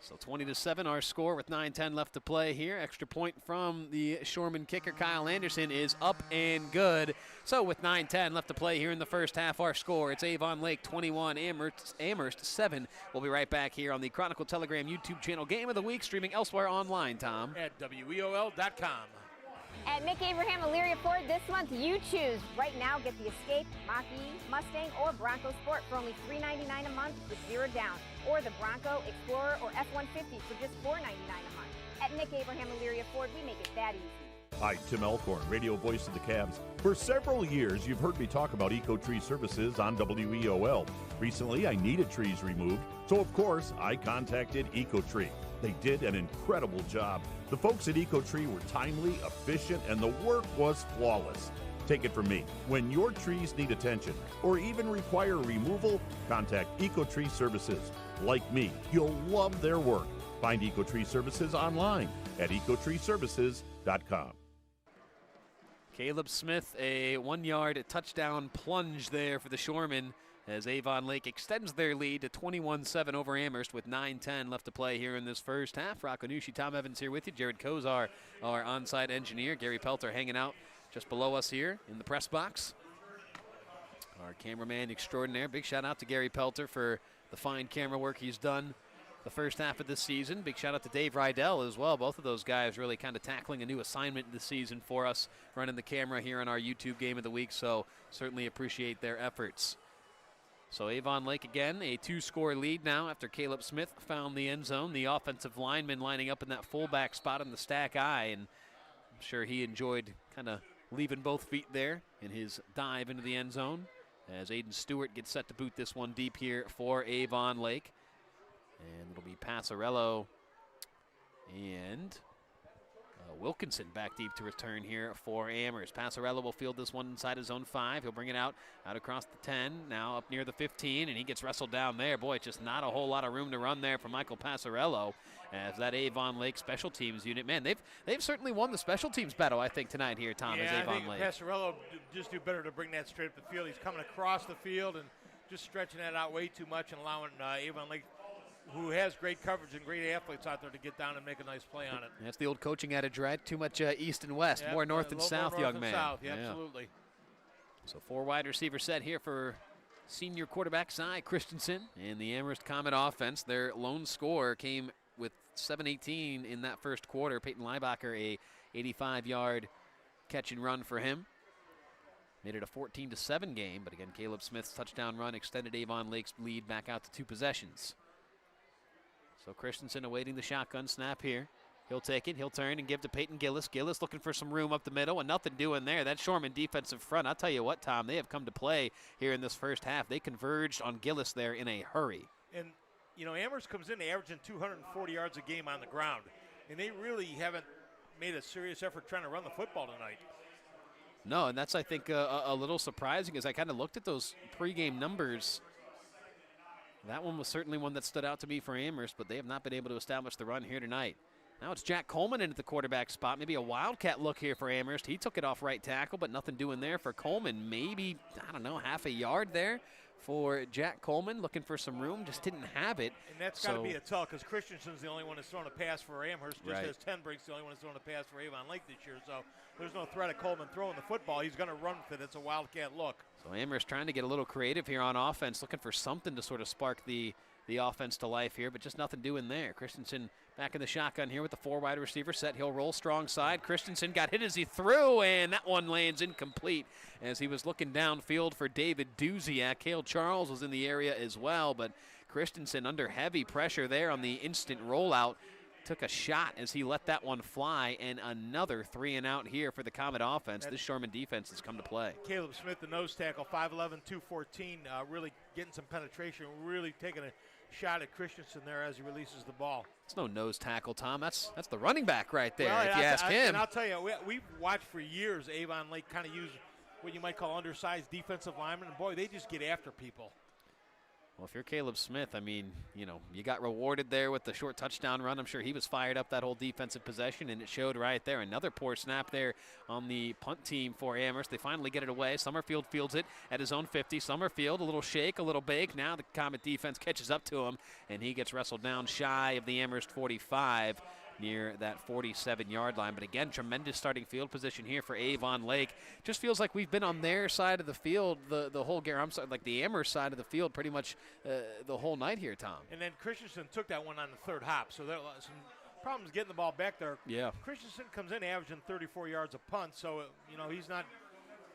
So 20-7 our score with 9:10 left to play here. Extra point from the Shoremen kicker, Kyle Anderson, is up and good. So with 9:10 left to play here in the first half, our score, it's Avon Lake 21, Amherst 7. We'll be right back here on the Chronicle Telegram YouTube channel. Game of the week, streaming elsewhere online, Tom. At WEOL.com. At Nick Abraham Elyria Ford this month, you choose. Right now, get the Escape, Mach-E, Mustang, or Bronco Sport for only $399 a month with 0 down. Or the Bronco, Explorer, or F-150 for just $499 a month. At Nick Abraham Elyria Ford, we make it that easy. Hi, Tim Elkhorn, radio voice of the Cavs. For several years, you've heard me talk about Ecotree Services on WEOL. Recently, I needed trees removed, so of course, I contacted Ecotree. They did an incredible job. The folks at Ecotree were timely, efficient, and the work was flawless. Take it from me. When your trees need attention or even require removal, contact Ecotree Services. Like me, you'll love their work. Find Ecotree Services online at ecotreeservices.com. Caleb Smith, a 1-yard touchdown plunge there for the Shoremen as Avon Lake extends their lead to 21-7 over Amherst with 9:10 left to play here in this first half. Rocco Nucci, Tom Evans here with you. Jared Kozar, our on-site engineer. Gary Pelter hanging out just below us here in the press box. Our cameraman extraordinaire. Big shout out to Gary Pelter for the fine camera work he's done the first half of this season. Big shout out to Dave Rydell as well. Both of those guys really kind of tackling a new assignment this season for us, running the camera here on our YouTube Game of the Week, so certainly appreciate their efforts. So Avon Lake again, a 2-score lead now after Caleb Smith found the end zone. The offensive lineman lining up in that fullback spot in the stack eye, and I'm sure he enjoyed kind of leaving both feet there in his dive into the end zone as Aiden Stewart gets set to boot this one deep here for Avon Lake. And it'll be Passarello and Wilkinson back deep to return here for Amherst. Passarello will field this one inside his own 5. He'll bring it out across the 10, now up near the 15, and he gets wrestled down there. Boy, just not a whole lot of room to run there for Michael Passarello as that Avon Lake special teams unit. Man, they've certainly won the special teams battle, I think, tonight here, Tom, as Avon Lake. I think Passarello just do better to bring that straight up the field. He's coming across the field and just stretching that out way too much and allowing Avon Lake, who has great coverage and great athletes out there, to get down and make a nice play on it. That's the old coaching adage, right? Too much east and west, more north and south, young man. South. Yeah, absolutely. So 4 wide receiver set here for senior quarterback Cy Christensen and the Amherst Comet offense. Their lone score came with 7:18 in that first quarter. Peyton Leibacher, a 85-yard catch and run for him. Made it a 14-7 game, but again, Caleb Smith's touchdown run extended Avon Lake's lead back out to 2 possessions. So Christensen awaiting the shotgun snap here. He'll take it. He'll turn and give to Peyton Gillis. Gillis looking for some room up the middle and nothing doing there. That Shoreman defensive front, I'll tell you what, Tom, they have come to play here in this first half. They converged on Gillis there in a hurry. And, Amherst comes in averaging 240 yards a game on the ground. And they really haven't made a serious effort trying to run the football tonight. No, and that's, I think, a little surprising as I kind of looked at those pregame numbers. That one was certainly one that stood out to me for Amherst, but they have not been able to establish the run here tonight. Now it's Jack Coleman in at the quarterback spot. Maybe a wildcat look here for Amherst. He took it off right tackle, but nothing doing there for Coleman. Maybe, I don't know, half a yard there for Jack Coleman, looking for some room, just didn't have it. And that's got to be a tell, because Christensen's the only one that's thrown a pass for Amherst, just as Tenbrink's the only one that's thrown a pass for Avon Lake this year. So there's no threat of Coleman throwing the football. He's going to run with it. It's a wildcat look. So Amherst trying to get a little creative here on offense, looking for something to sort of spark the offense to life here, but just nothing doing there. Christensen back in the shotgun here with the 4 wide receiver set. He'll roll strong side. Christensen got hit as he threw, and that one lands incomplete as he was looking downfield for David Duziak. Cale Charles was in the area as well, but Christensen under heavy pressure there on the instant rollout. Took a shot as he let that one fly, and another 3 and out here for the Comet offense. This Shoremen defense has come to play. Caleb Smith, the nose tackle, 5'11", 214, really getting some penetration, really taking a shot at Christensen there as he releases the ball. It's no nose tackle, Tom. That's the running back right there, well, if you ask him. And I'll tell you, we've watched for years Avon Lake kind of use what you might call undersized defensive linemen, and boy, they just get after people. Well, if you're Caleb Smith, I mean, you know, you got rewarded there with the short touchdown run. I'm sure he was fired up that whole defensive possession, and it showed right there. Another poor snap there on the punt team for Amherst. They finally get it away. Summerfield fields it at his own 50. Summerfield, a little shake, a little bake. Now the Comet defense catches up to him, and he gets wrestled down shy of the Amherst 45. Near that 47-yard line. But again, tremendous starting field position here for Avon Lake. Just feels like we've been on their side of the field the whole game. I'm sorry, like the Amherst side of the field pretty much the whole night here, Tom. And then Christensen took that one on the 3rd hop, so there were some problems getting the ball back there. Yeah. Christensen comes in averaging 34 yards a punt, so you know he's not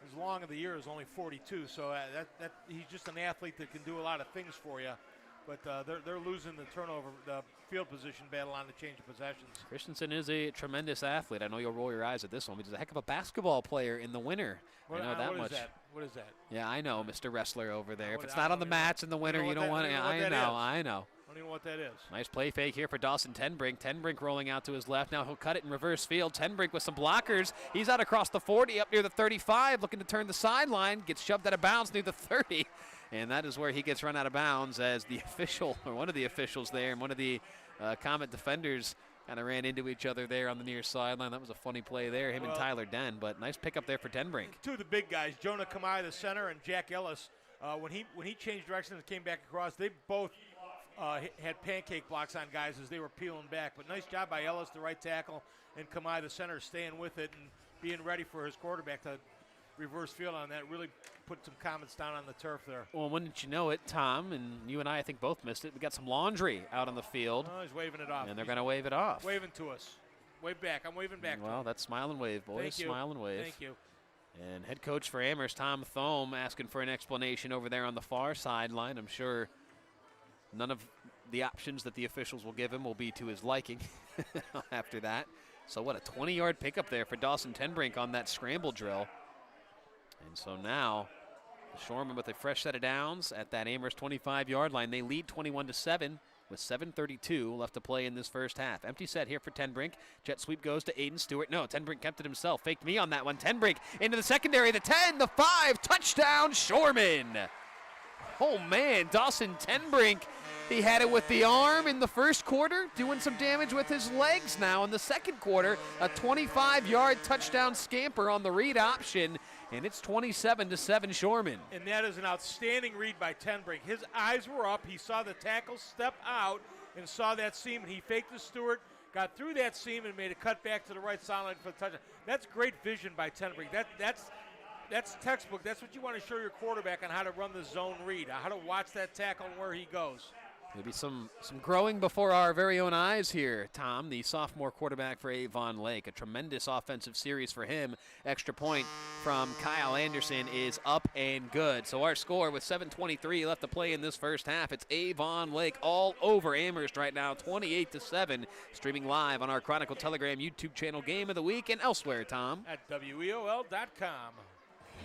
as long of the year as only 42. So that he's just an athlete that can do a lot of things for you. But they're losing the turnover, the field position battle on the change of possessions. Christensen is a tremendous athlete. I know you'll roll your eyes at this one, but he's a heck of a basketball player in the winter. I know that much. What is that? Yeah, I know, Mr. Wrestler over there. If it's not on the mats in the winter, you don't want it. I know. I don't even know what that is. Nice play fake here for Dawson Tenbrink. Tenbrink rolling out to his left. Now he'll cut it in reverse field. Tenbrink with some blockers. He's out across the 40, up near the 35, looking to turn the sideline. Gets shoved out of bounds near the 30. And that is where he gets run out of bounds as the official, or one of the officials there, and one of the Comet defenders kind of ran into each other there on the near sideline. That was a funny play there, him and Tyler Den, but nice pickup there for Tenbrink. 2 of the big guys, Jonah Kamai, the center, and Jack Ellis, when he changed directions and came back across, they both had pancake blocks on guys as they were peeling back. But nice job by Ellis, the right tackle, and Kamai, the center, staying with it and being ready for his quarterback to reverse field on that. Really put some Comets down on the turf there. Well, wouldn't you know it, Tom, and you and I think both missed it. We got some laundry out on the field. Oh, he's waving it off. And they're going to wave it off. Waving to us. Wave back. I'm waving back. Well, that's smile and wave, boys. Thank you. Smile and wave. Thank you. And head coach for Amherst, Tom Thome, asking for an explanation over there on the far sideline. I'm sure none of the options that the officials will give him will be to his liking after that. So what, a 20-yard pickup there for Dawson Tenbrink on that scramble drill. And so now the Shoremen with a fresh set of downs at that Amherst 25-yard line. They lead 21-7 with 7:32 left to play in this first half. Empty set here for Tenbrink. Jet sweep goes to Aiden Stewart. No, Tenbrink kept it himself. Faked me on that one. Tenbrink into the secondary. The 10, the 5, touchdown Shoremen. Oh, man, Dawson Tenbrink. He had it with the arm in the first quarter, doing some damage with his legs now in the second quarter. A 25-yard touchdown scamper on the read option, and it's 27-7 Shoremen. And that is an outstanding read by Tenbrink. His eyes were up. He saw the tackle step out and saw that seam, and he faked the Stewart, got through that seam, and made a cut back to the right sideline for the touchdown. That's great vision by Tenbrink. That's textbook. That's what you want to show your quarterback on how to run the zone read, how to watch that tackle and where he goes. Maybe some growing before our very own eyes here, Tom, the sophomore quarterback for Avon Lake. A tremendous offensive series for him. Extra point from Kyle Anderson is up and good. So our score with 7:23 left to play in this first half. It's Avon Lake all over Amherst right now, 28-7. Streaming live on our Chronicle Telegram YouTube channel, Game of the Week, and elsewhere, Tom. At WEOL.com.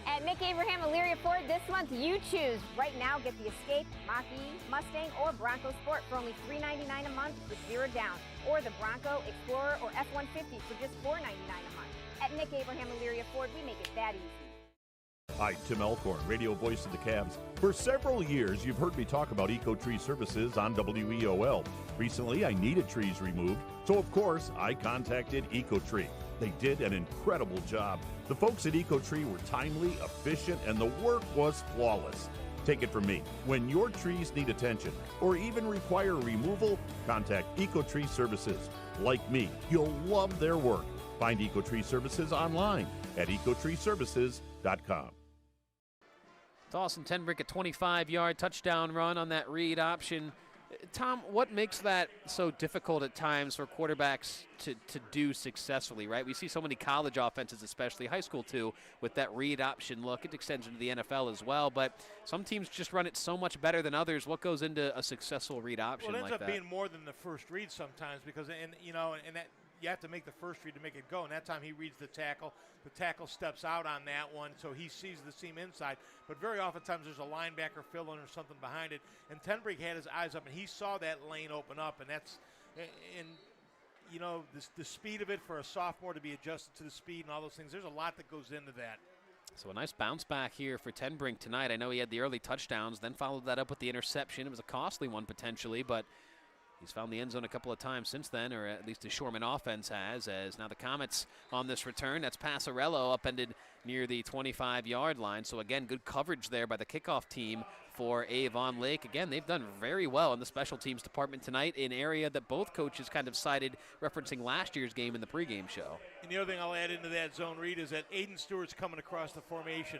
At Nick Abraham Elyria Ford this month, you choose. Right now, get the Escape, Mach-E, Mustang, or Bronco Sport for only $399 a month with 0 down. Or the Bronco, Explorer, or F-150 for just $499 a month. At Nick Abraham Elyria Ford, we make it that easy. Hi, Tim Elkhorn, radio voice of the Cavs. For several years, you've heard me talk about Ecotree Services on WEOL. Recently, I needed trees removed, so of course, I contacted Ecotree. They did an incredible job. The folks at Ecotree were timely, efficient, and the work was flawless. Take it from me, when your trees need attention or even require removal, contact Ecotree Services. Like me, you'll love their work. Find Ecotree Services online at ecotreeservices.com. Dawson Tenbrink, a 25-yard touchdown run on that read option. Tom, what makes that so difficult at times for quarterbacks to do successfully, right? We see so many college offenses, especially high school too, with that read option look. It extends into the NFL as well, but some teams just run it so much better than others. What goes into a successful read option like that? Well, it ends up being more than the first read sometimes because, and that you have to make the first read to make it go. And that time he reads the tackle. The tackle steps out on that one, so he sees the seam inside. But very often times there's a linebacker filling or something behind it. And Tenbrink had his eyes up, and he saw that lane open up. And that's, the speed of it for a sophomore to be adjusted to the speed and all those things. There's a lot that goes into that. So a nice bounce back here for Tenbrink tonight. I know he had the early touchdowns, then followed that up with the interception. It was a costly one potentially, but he's found the end zone a couple of times since then, or at least the Shoremen offense has, as now the Comets on this return. That's Passarello upended near the 25-yard line. So, again, good coverage there by the kickoff team for Avon Lake. Again, they've done very well in the special teams department tonight, an area that both coaches kind of cited, referencing last year's game in the pregame show. And the other thing I'll add into that zone read is that Aiden Stewart's coming across the formation.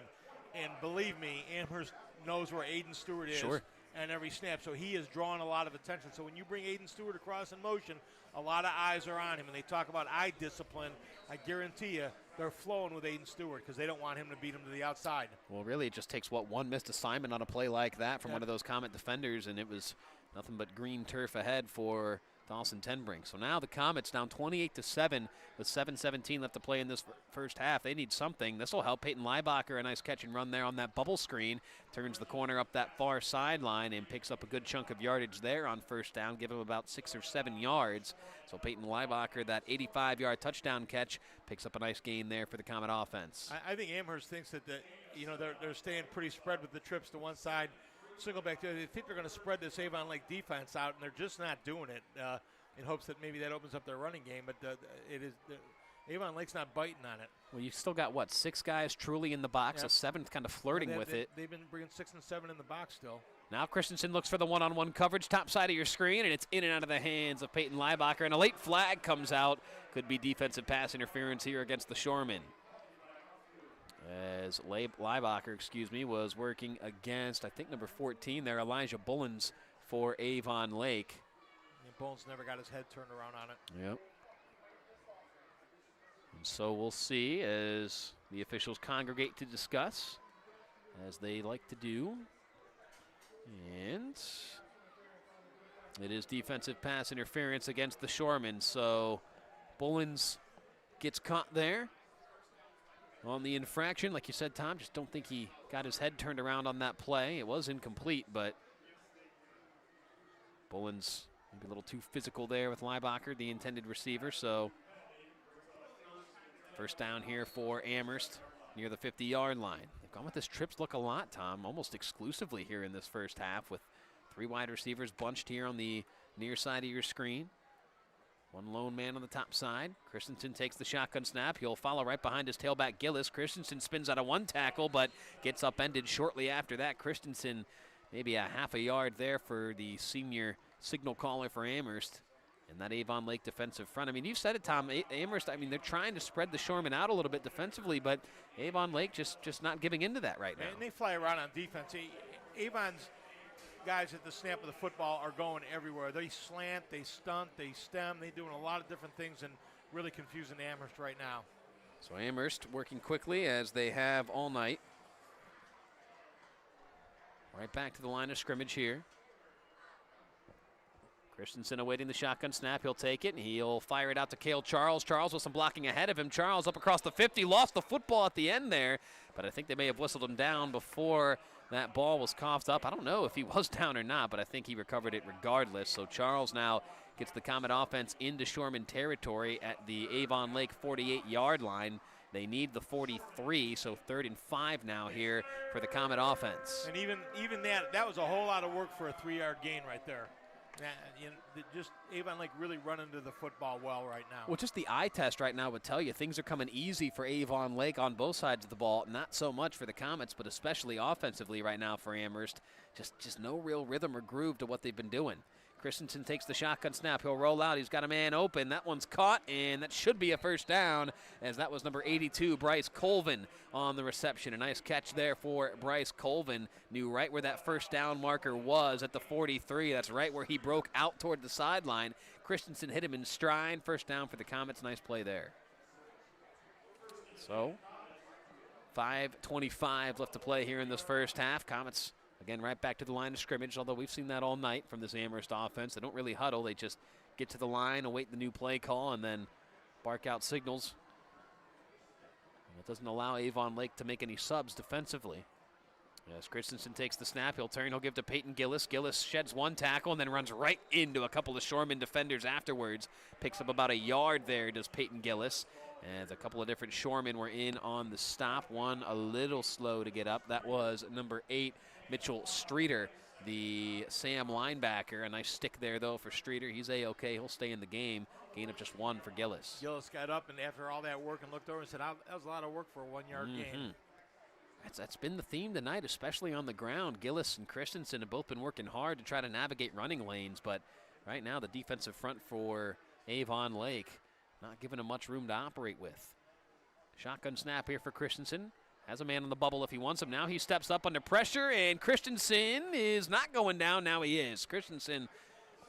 And believe me, Amherst knows where Aiden Stewart is. Sure. And every snap, so he is drawing a lot of attention. So when you bring Aiden Stewart across in motion, a lot of eyes are on him. And they talk about eye discipline. I guarantee you they're flowing with Aiden Stewart because they don't want him to beat him to the outside. Well, really, it just takes, one missed assignment on a play like that from one of those Comet defenders, and it was nothing but green turf ahead for Dawson Tenbrink. So now the Comets down 28-7 with 7:17 left to play in this first half. They need something. This will help. Peyton Leibacher, a nice catch and run there on that bubble screen. Turns the corner up that far sideline and picks up a good chunk of yardage there on first down, give him about 6 or 7 yards. So Peyton Leibacher, that 85-yard touchdown catch, picks up a nice gain there for the Comet offense. I think Amherst thinks that they're staying pretty spread with the trips to one side. Single back there. They think they're going to spread this Avon Lake defense out, and they're just not doing it in hopes that maybe that opens up their running game. But Avon Lake's not biting on it. Well, you've still got, 6 guys truly in the box, a 7th kind of flirting with it. They've been bringing 6 and 7 in the box still. Now Christensen looks for the one-on-one coverage, top side of your screen, and it's in and out of the hands of Peyton Leibacher. And a late flag comes out. Could be defensive pass interference here against the Shoremen. As Leibacher, was working against, I think, number 14 there, Elijah Bullens for Avon Lake. And Bullens never got his head turned around on it. Yep. And so we'll see as the officials congregate to discuss, as they like to do. And it is defensive pass interference against the Shoremen. So Bullens gets caught there on the infraction. Like you said, Tom, just don't think he got his head turned around on that play. It was incomplete, but Bullens maybe a little too physical there with Leibacher, the intended receiver. So first down here for Amherst near the 50-yard line. They've gone with this trips look a lot, Tom, almost exclusively here in this first half, with 3 wide receivers bunched here on the near side of your screen. One lone man on the top side. Christensen takes the shotgun snap. He'll follow right behind his tailback, Gillis. Christensen spins out of one tackle, but gets upended shortly after that. Christensen maybe a half a yard there for the senior signal caller for Amherst. And that Avon Lake defensive front. I mean, you've said it, Tom. Amherst, they're trying to spread the Shoremen out a little bit defensively, but Avon Lake just not giving into that right now. And they fly around on defense. Avon's guys at the snap of the football are going everywhere. They slant, they stunt, they stem. They're doing a lot of different things and really confusing Amherst right now. So Amherst working quickly as they have all night. Right back to the line of scrimmage here. Christensen awaiting the shotgun snap. He'll take it, and he'll fire it out to Cale Charles. Charles with some blocking ahead of him. Charles up across the 50, lost the football at the end there, but I think they may have whistled him down before that ball was coughed up. I don't know if he was down or not, but I think he recovered it regardless. So Charles now gets the Comet offense into Shoreman territory at the Avon Lake 48-yard line. They need the 43, so 3rd and 5 now here for the Comet offense. And even that was a whole lot of work for a 3-yard gain right there. Just Avon Lake really running to the football well right now. Well, just the eye test right now would tell you things are coming easy for Avon Lake on both sides of the ball. Not so much for the Comets, but especially offensively right now for Amherst. Just no real rhythm or groove to what they've been doing. Christensen takes the shotgun snap. He'll roll out. He's got a man open. That one's caught, and that should be a first down, as that was number 82, Bryce Colvin, on the reception. A nice catch there for Bryce Colvin. Knew right where that first down marker was at the 43. That's right where he broke out toward the sideline. Christensen hit him in stride. First down for the Comets. Nice play there. So, 5:25 left to play here in this first half. Comets, again, right back to the line of scrimmage, although we've seen that all night from this Amherst offense. They don't really huddle. They just get to the line, await the new play call, and then bark out signals. And it doesn't allow Avon Lake to make any subs defensively. As Christensen takes the snap, he'll turn, he'll give to Peyton Gillis. Gillis sheds one tackle and then runs right into a couple of Shoremen defenders afterwards. Picks up about a yard there, does Peyton Gillis. As a couple of different Shoremen were in on the stop. One a little slow to get up. That was number 8, Mitchell Streeter, the Sam linebacker. A nice stick there, though, for Streeter. He's A-OK. He'll stay in the game. Gain of just 1 for Gillis. Gillis got up, and after all that work, and looked over and said, that was a lot of work for a 1-yard gain. That's been the theme tonight, especially on the ground. Gillis and Christensen have both been working hard to try to navigate running lanes, but right now the defensive front for Avon Lake not giving him much room to operate with. Shotgun snap here for Christensen. Has a man on the bubble if he wants him. Now he steps up under pressure, and Christensen is not going down. Now he is. Christensen,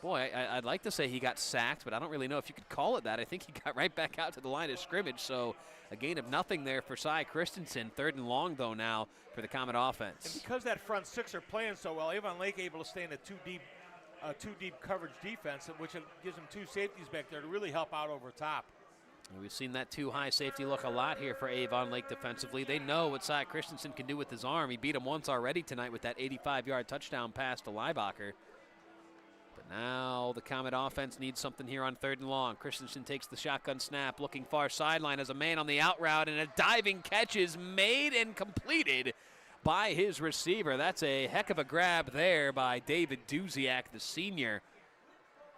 boy, I'd like to say he got sacked, but I don't really know if you could call it that. I think he got right back out to the line of scrimmage, so a gain of nothing there for Cy Christensen. 3rd and long, though, now for the Comet offense. And because that front 6 are playing so well, Avon Lake able to stay in a two deep coverage defense, which gives them 2 safeties back there to really help out over top. And we've seen that 2-high safety look a lot here for Avon Lake defensively. They know what Cy Christensen can do with his arm. He beat him once already tonight with that 85-yard touchdown pass to Leibacher. But now the Comet offense needs something here on 3rd and long. Christensen takes the shotgun snap, looking far sideline as a man on the out route, and a diving catch is made and completed by his receiver. That's a heck of a grab there by David Duziak, the senior.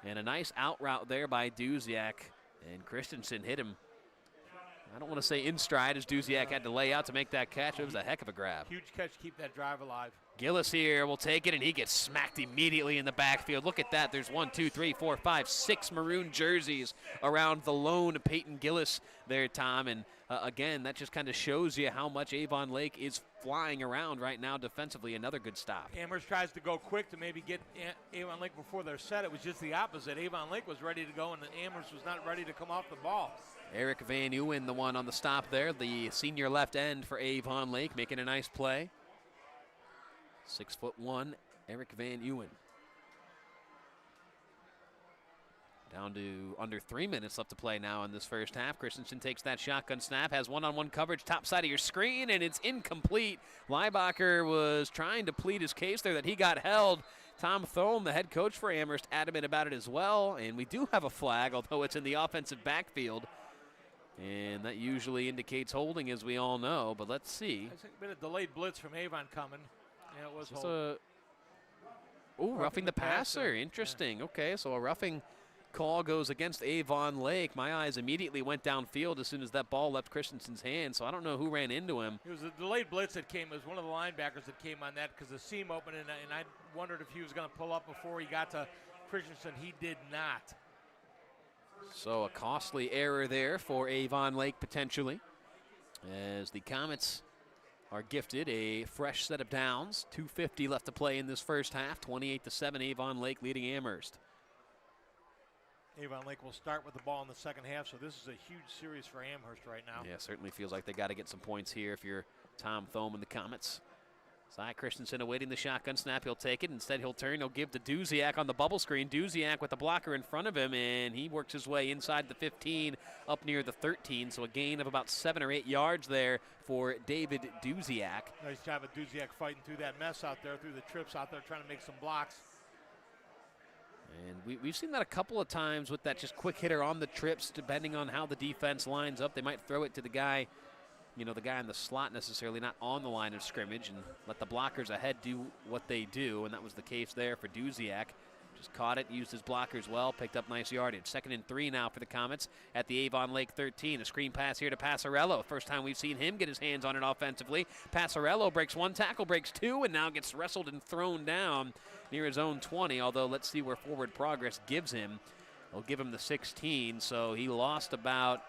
And a nice out route there by Duziak. And Christensen hit him, I don't want to say in stride, as Duziak had to lay out to make that catch. It was a heck of a grab. Huge catch to keep that drive alive. Gillis here will take it, and he gets smacked immediately in the backfield. Look at that. There's 1, 2, 3, 4, 5, 6 maroon jerseys around the lone Peyton Gillis there, Tom. And again, that just kind of shows you how much Avon Lake is flying around right now defensively. Another good stop. Amherst tries to go quick to maybe get Avon Lake before they're set. It was just the opposite. Avon Lake was ready to go, and Amherst was not ready to come off the ball. Eric Van Uwen, the one on the stop there, the senior left end for Avon Lake, making a nice play. 6'1", Eric Van Uwen. Down to under 3 minutes left to play now in this first half. Christensen takes that shotgun snap, has one-on-one coverage top side of your screen, and it's incomplete. Leibacher was trying to plead his case there that he got held. Tom Thome, the head coach for Amherst, adamant about it as well. And we do have a flag, although it's in the offensive backfield. And that usually indicates holding, as we all know, but let's see. I think a bit of delayed blitz from Avon coming. Yeah, it was holding. Roughing the passer. Interesting. Yeah. Okay, so a roughing call goes against Avon Lake. My eyes immediately went downfield as soon as that ball left Christensen's hand, so I don't know who ran into him. It was a delayed blitz that came. It was one of the linebackers that came on that because the seam opened, and I wondered if he was going to pull up before he got to Christensen. He did not. So a costly error there for Avon Lake potentially, as the Comets are gifted a fresh set of downs. 2:50 left to play in this first half. 28-7, Avon Lake leading Amherst. Avon Lake will start with the ball in the second half, so this is a huge series for Amherst right now. Yeah, certainly feels like they got to get some points here if you're Tom Thome and the Comets. Cy Christensen awaiting the shotgun snap. He'll take it. Instead, he'll turn. He'll give to Duziak on the bubble screen. Duziak with the blocker in front of him, and he works his way inside the 15 up near the 13. So a gain of about 7 or 8 yards there for David Duziak. Nice job of Duziak fighting through that mess out there, through the trips out there, trying to make some blocks. And we've seen that a couple of times with that just quick hitter on the trips, depending on how the defense lines up. They might throw it to the guy, the guy in the slot necessarily, not on the line of scrimmage, and let the blockers ahead do what they do, and that was the case there for Duziak. Just caught it, used his blockers well, picked up nice yardage. 2nd and 3 now for the Comets at the Avon Lake 13. A screen pass here to Passarello. First time we've seen him get his hands on it offensively. Passarello breaks 1 tackle, breaks 2, and now gets wrestled and thrown down near his own 20, although let's see where forward progress gives him. It'll give him the 16, so he lost about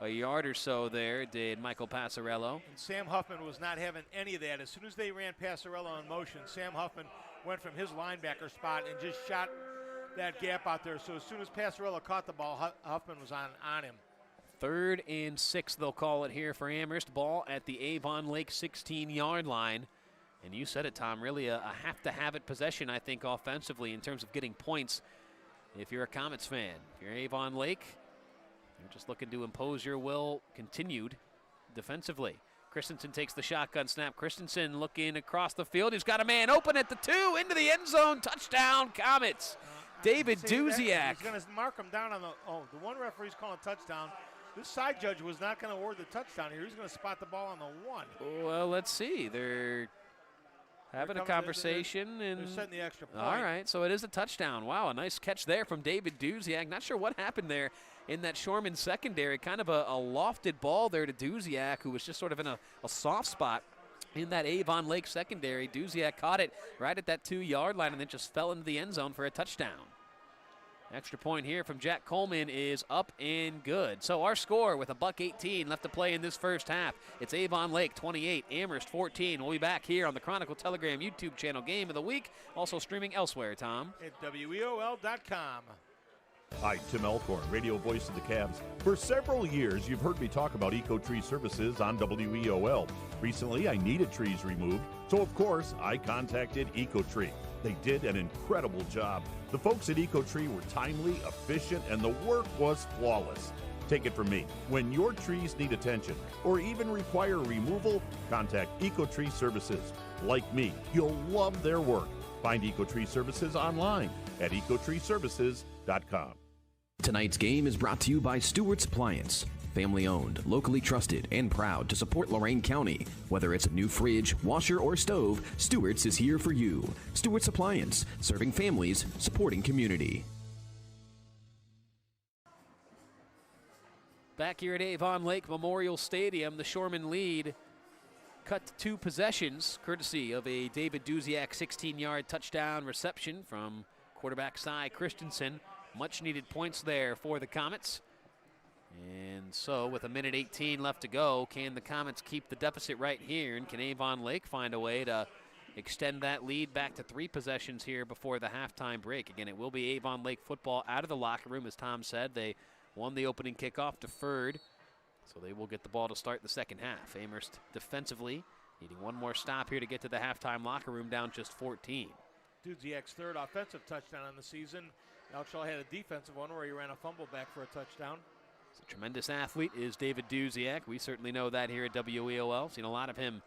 a yard or so there, did Michael Passarello. And Sam Huffman was not having any of that. As soon as they ran Passarello in motion, Sam Huffman went from his linebacker spot and just shot that gap out there. So as soon as Passarello caught the ball, Huffman was on him. 3rd and 6, they'll call it here for Amherst. Ball at the Avon Lake 16-yard line. And you said it, Tom, really a have-to-have-it possession, I think, offensively in terms of getting points. If you're a Comets fan, if you're Avon Lake, you're just looking to impose your will continued defensively. Christensen takes the shotgun snap. Christensen looking across the field. He's got a man open at the 2, into the end zone. Touchdown, Comets. David Duziak. He's going to mark him down on the one referee's calling a touchdown. This side judge was not going to award the touchdown here. He's going to spot the ball on the 1. Well, let's see. They're having a conversation. They're setting the extra point. All right, so it is a touchdown. Wow, a nice catch there from David Duziak. Not sure what happened there in that Shoremen secondary. Kind of a lofted ball there to Duziak, who was just sort of in a soft spot in that Avon Lake secondary. Duziak caught it right at that 2-yard line and then just fell into the end zone for a touchdown. Extra point here from Jack Coleman is up and good. So our score with $1:18 left to play in this first half. It's Avon Lake 28, Amherst 14. We'll be back here on the Chronicle Telegram YouTube channel. Game of the week, also streaming elsewhere, Tom. At WEOL.com. Hi, Tim Elkhorn, radio voice of the Cavs. For several years, you've heard me talk about Ecotree Services on WEOL. Recently, I needed trees removed, so of course, I contacted Ecotree. They did an incredible job. The folks at Ecotree were timely, efficient, and the work was flawless. Take it from me. When your trees need attention or even require removal, contact Ecotree Services. Like me, you'll love their work. Find Ecotree Services online at ecotreeservices.com. Tonight's game is brought to you by Stewart's Appliance. Family owned, locally trusted, and proud to support Lorain County. Whether it's a new fridge, washer, or stove, Stewart's is here for you. Stewart's Appliance, serving families, supporting community. Back here at Avon Lake Memorial Stadium, the Shoremen lead cut to 2 possessions, courtesy of a David Duziak 16-yard touchdown reception from quarterback Cy Christensen. Much needed points there for the Comets. And so with 1:18 left to go, can the Comets keep the deficit right here? And can Avon Lake find a way to extend that lead back to 3 possessions here before the halftime break? Again, it will be Avon Lake football out of the locker room, as Tom said. They won the opening kickoff, deferred, so they will get the ball to start the second half. Amherst defensively needing one more stop here to get to the halftime locker room, down just 14. Duziak's 3rd offensive touchdown on the season. Altshaw had a defensive one where he ran a fumble back for a touchdown. A tremendous athlete is David Duziak. We certainly know that here at WEOL. Seen a lot of him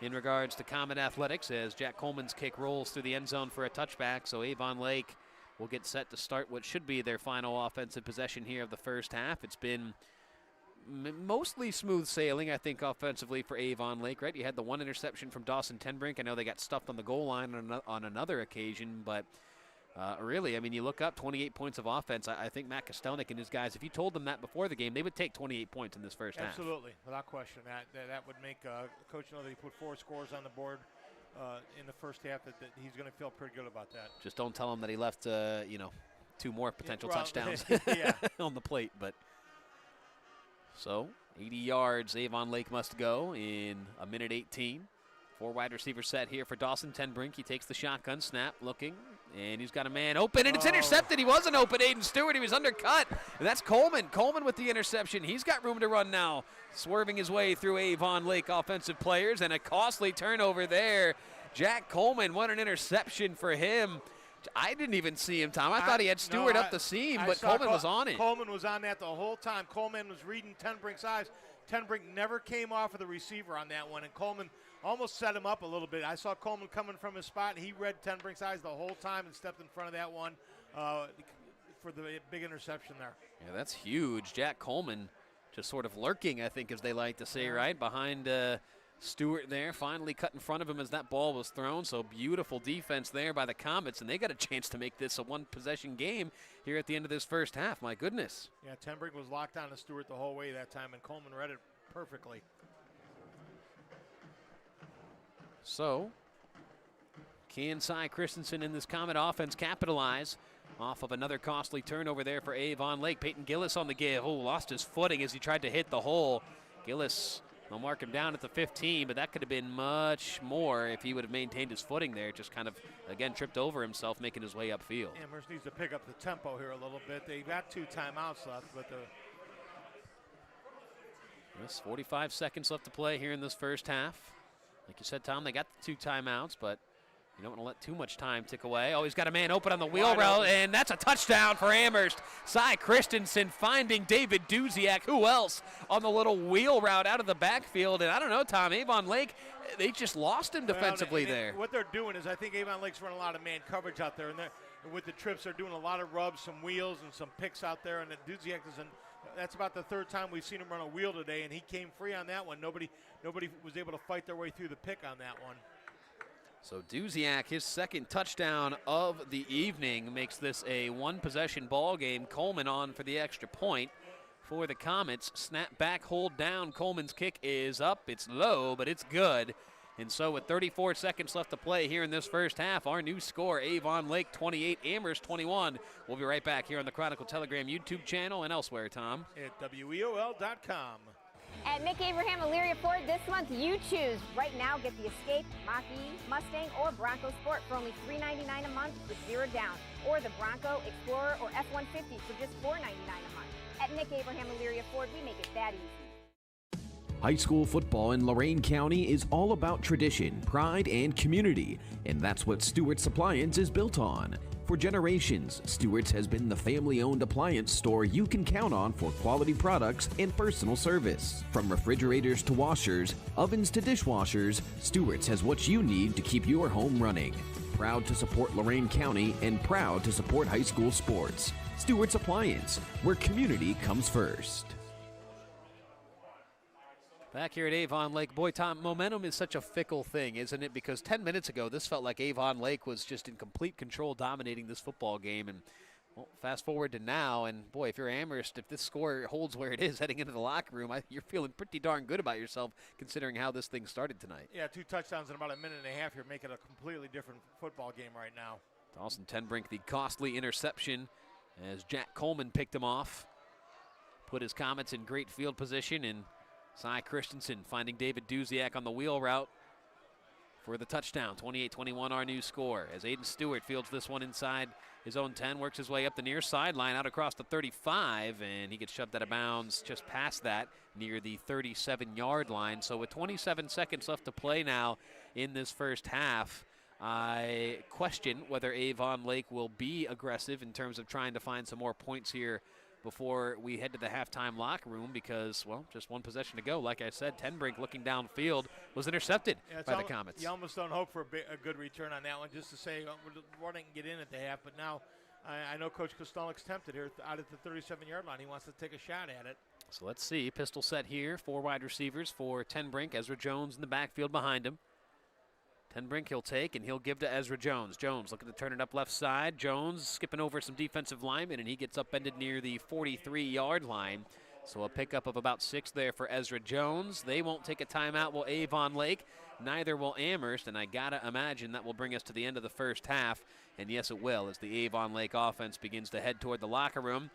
in regards to Comet athletics as Jack Coleman's kick rolls through the end zone for a touchback. So Avon Lake will get set to start what should be their final offensive possession here of the first half. It's been mostly smooth sailing, I think, offensively for Avon Lake, right? You had the 1 interception from Dawson Tenbrink. I know they got stuffed on the goal line on another occasion, but really, I mean, you look up 28 points of offense. I think Matt Kostelnik and his guys, if you told them that before the game, they would take 28 points in this first half. Absolutely, without question. That would make Coach know that he put 4 scores on the board in the first half, that he's going to feel pretty good about that. Just don't tell him that he left, 2 more potential touchdowns on the plate. But so 80 yards Avon Lake must go in 1:18. 4 wide receiver set here for Dawson Tenbrink. He takes the shotgun snap, looking, and he's got a man open, and it's intercepted. He wasn't open, Aiden Stewart. He was undercut, and that's Coleman. Coleman with the interception. He's got room to run now, swerving his way through Avon Lake offensive players, and a costly turnover there. Jack Coleman, what an interception for him. I didn't even see him, Tom. I thought he had Stewart up the seam, but Coleman was on it. Coleman was on that the whole time. Coleman was reading Tenbrink's eyes. Tenbrink never came off of the receiver on that one, and Coleman almost set him up a little bit. I saw Coleman coming from his spot, and he read Tenbrink's eyes the whole time and stepped in front of that one for the big interception there. Yeah, that's huge. Jack Coleman just sort of lurking, I think, as they like to say, right, behind Stewart there finally cut in front of him as that ball was thrown. So beautiful defense there by the Comets, and they got a chance to make this a one-possession game here at the end of this first half. My goodness. Yeah, Tenbrink was locked on to Stewart the whole way that time, and Coleman read it perfectly. So, can Cy Christensen in this Comet offense capitalize off of another costly turnover there for Avon Lake? Peyton Gillis on the give. Oh, lost his footing as he tried to hit the hole. Gillis, they'll mark him down at the 15, but that could have been much more if he would have maintained his footing there. Just kind of, again, tripped over himself, making his way upfield. Amherst needs to pick up the tempo here a little bit. They've got 2 timeouts left, but Yes, 45 seconds left to play here in this first half. Like you said, Tom, they got the 2 timeouts, but you don't want to let too much time tick away. Oh, he's got a man open on the wheel route, and that's a touchdown for Amherst. Cy Christensen finding David Duziak. Who else on the little wheel route out of the backfield? And I don't know, Tom, Avon Lake, they just lost him defensively there. What they're doing is I think Avon Lake's running a lot of man coverage out there, and with the trips, they're doing a lot of rubs, some wheels, and some picks out there. And Duziak that's about the 3rd time we've seen him run a wheel today, and he came free on that one. Nobody was able to fight their way through the pick on that one. So Duziak, his 2nd touchdown of the evening, makes this a one-possession ball game. Coleman on for the extra point for the Comets. Snap back, hold down. Coleman's kick is up. It's low, but it's good. And so with 34 seconds left to play here in this first half, our new score, Avon Lake 28, Amherst 21. We'll be right back here on the Chronicle Telegram YouTube channel and elsewhere, Tom. At WEOL.com. At Mick Abraham Elyria Ford this month, you choose. Right now, get the Escape, Mach-E, Mustang, or Bronco Sport for only $399 a month with 0 down. Or the Bronco, Explorer, or F-150 for just $499 a month. At Mick Abraham Elyria Ford, we make it that easy. High school football in Lorain County is all about tradition, pride, and community, and that's what Stewart's Appliance is built on. For generations, Stewart's has been the family-owned appliance store you can count on for quality products and personal service. From refrigerators to washers, ovens to dishwashers, Stewart's has what you need to keep your home running. Proud to support Lorain County and proud to support high school sports. Stewart's Appliance, where community comes first. Back here at Avon Lake, boy, Tom, momentum is such a fickle thing, isn't it? Because 10 minutes ago, this felt like Avon Lake was just in complete control, dominating this football game. And well, fast forward to now, and boy, if you're Amherst, if this score holds where it is heading into the locker room, you're feeling pretty darn good about yourself considering how this thing started tonight. Yeah, 2 touchdowns in about a minute and a half here, making a completely different football game right now. Dawson Tenbrink, the costly interception as Jack Coleman picked him off. Put his Comets in great field position, and Cy Christensen finding David Duziak on the wheel route for the touchdown. 28-21 our new score as Aiden Stewart fields this one inside his own 10, works his way up the near sideline out across the 35, and he gets shoved out of bounds just past that near the 37-yard line. So with 27 seconds left to play now in this first half, I question whether Avon Lake will be aggressive in terms of trying to find some more points here before we head to the halftime locker room because, well, just one possession to go. Like I said, Tenbrink looking downfield was intercepted by the Comets. You almost don't hope for a good return on that one just to say, we're running and get in at the half. But now I know Coach Kostolik's tempted here out at the 37-yard line. He wants to take a shot at it. So let's see. Pistol set here. 4 wide receivers for Tenbrink. Ezra Jones in the backfield behind him. Tenbrink he'll take, and he'll give to Ezra Jones. Jones looking to turn it up left side. Jones skipping over some defensive linemen, and he gets upended near the 43-yard line. So a pickup of about 6 there for Ezra Jones. They won't take a timeout, will Avon Lake. Neither will Amherst, and I got to imagine that will bring us to the end of the first half. And yes, it will, as the Avon Lake offense begins to head toward the locker room.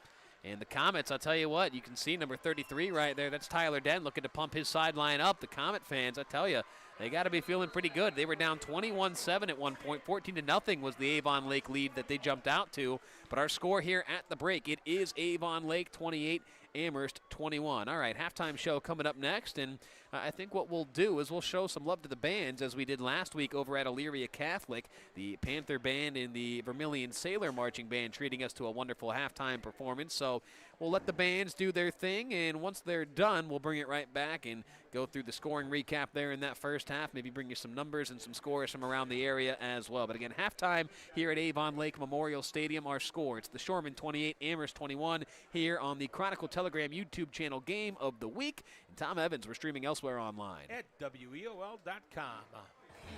And the Comets, I'll tell you what, you can see number 33 right there. That's Tyler Dent looking to pump his sideline up. The Comet fans, I tell you, they got to be feeling pretty good. They were down 21-7 at one point. 14-0 was the Avon Lake lead that they jumped out to. But our score here at the break, it is Avon Lake 28, Amherst 21. All right, halftime show coming up next. And I think what we'll do is we'll show some love to the bands as we did last week over at Elyria Catholic. The Panther Band and the Vermilion Sailor Marching Band treating us to a wonderful halftime performance. So we'll let the bands do their thing, and once they're done, we'll bring it right back and go through the scoring recap there in that first first half, maybe bring you some numbers and some scores from around the area as well. But again, halftime here at Avon Lake Memorial Stadium, our score, it's the Shoremen 28, Amherst 21 here on the Chronicle Telegram YouTube channel Game of the Week. And Tom Evans, we're streaming elsewhere online. At WEOL.com.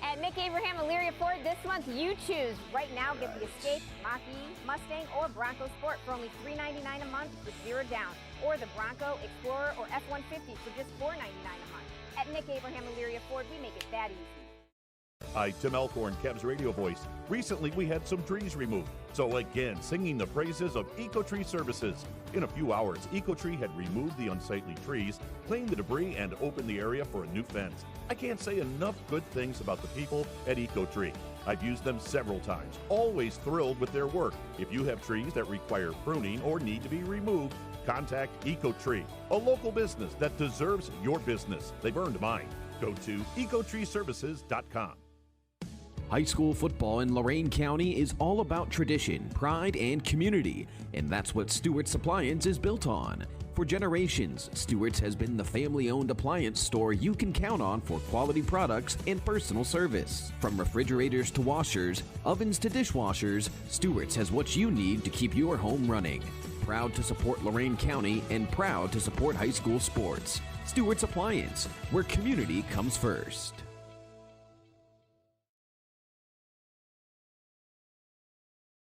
At Nick Abraham Elyria Ford this month, you choose. Right now, get the Escape, Mach-E, Mustang, or Bronco Sport for only $399 a month with 0 down. Or the Bronco, Explorer, or F-150 for just $499 a month. At Nick Abraham Elyria Ford, we make it that easy. Hi, Tim Elkhorn, Kev's radio voice. Recently, we had some trees removed. So again, singing the praises of Ecotree Services. In a few hours, Ecotree had removed the unsightly trees, cleaned the debris, and opened the area for a new fence. I can't say enough good things about the people at Ecotree. I've used them several times, always thrilled with their work. If you have trees that require pruning or need to be removed, contact Ecotree, a local business that deserves your business. They've earned mine. Go to ecotreeservices.com. High school football in Lorain County is all about tradition, pride, and community, and that's what Stewart's Appliance is built on. For generations, Stewart's has been the family-owned appliance store you can count on for quality products and personal service. From refrigerators to washers, ovens to dishwashers, Stewart's has what you need to keep your home running. Proud to support Lorain County and proud to support high school sports. Stewart's Appliance, where community comes first.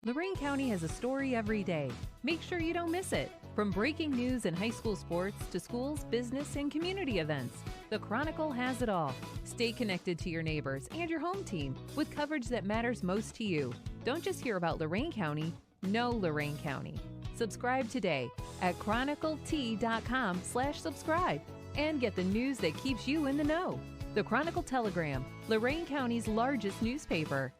Lorain County has a story every day. Make sure you don't miss it. From breaking news and high school sports to schools, business, and community events, the Chronicle has it all. Stay connected to your neighbors and your home team with coverage that matters most to you. Don't just hear about Lorain County, know Lorain County. Subscribe today at chroniclet.com/subscribe and get the news that keeps you in the know. The Chronicle Telegram, Lorain County's largest newspaper.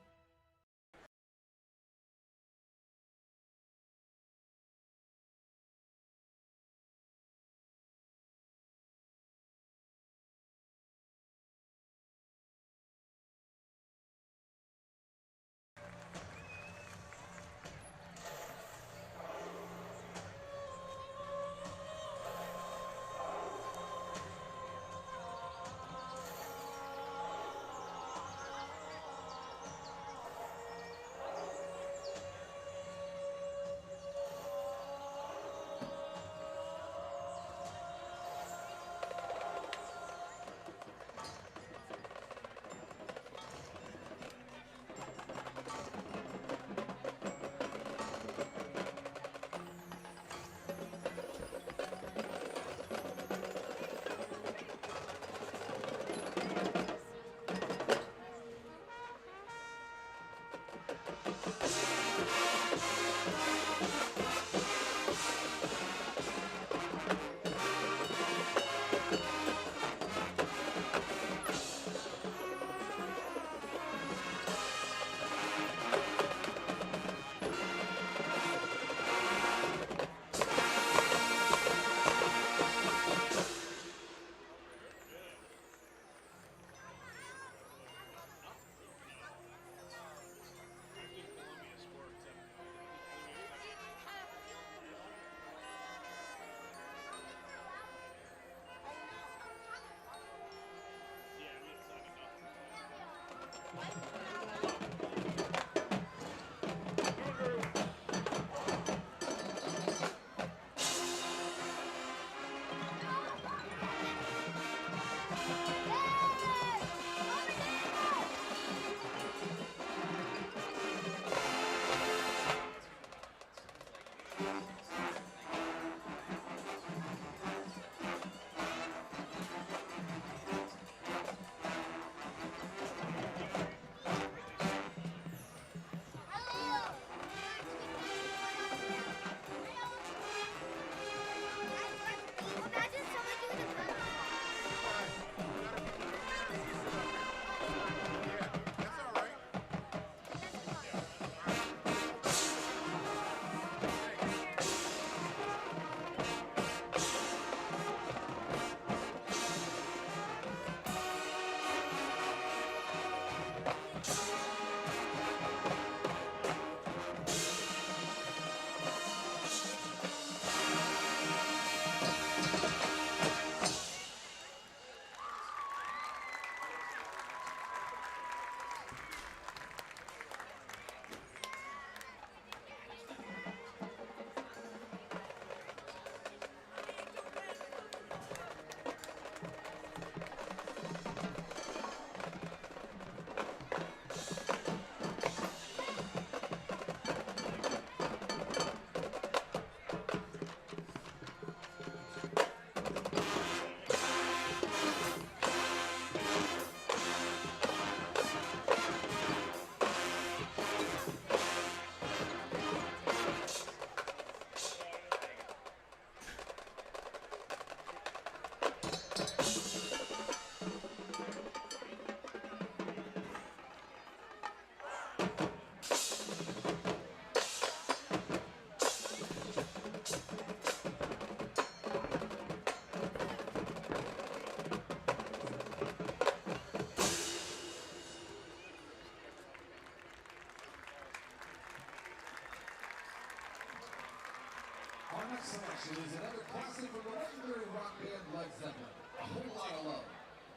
action is another classic from the legendary rock band Led Zeppelin, A Whole Lot of Love.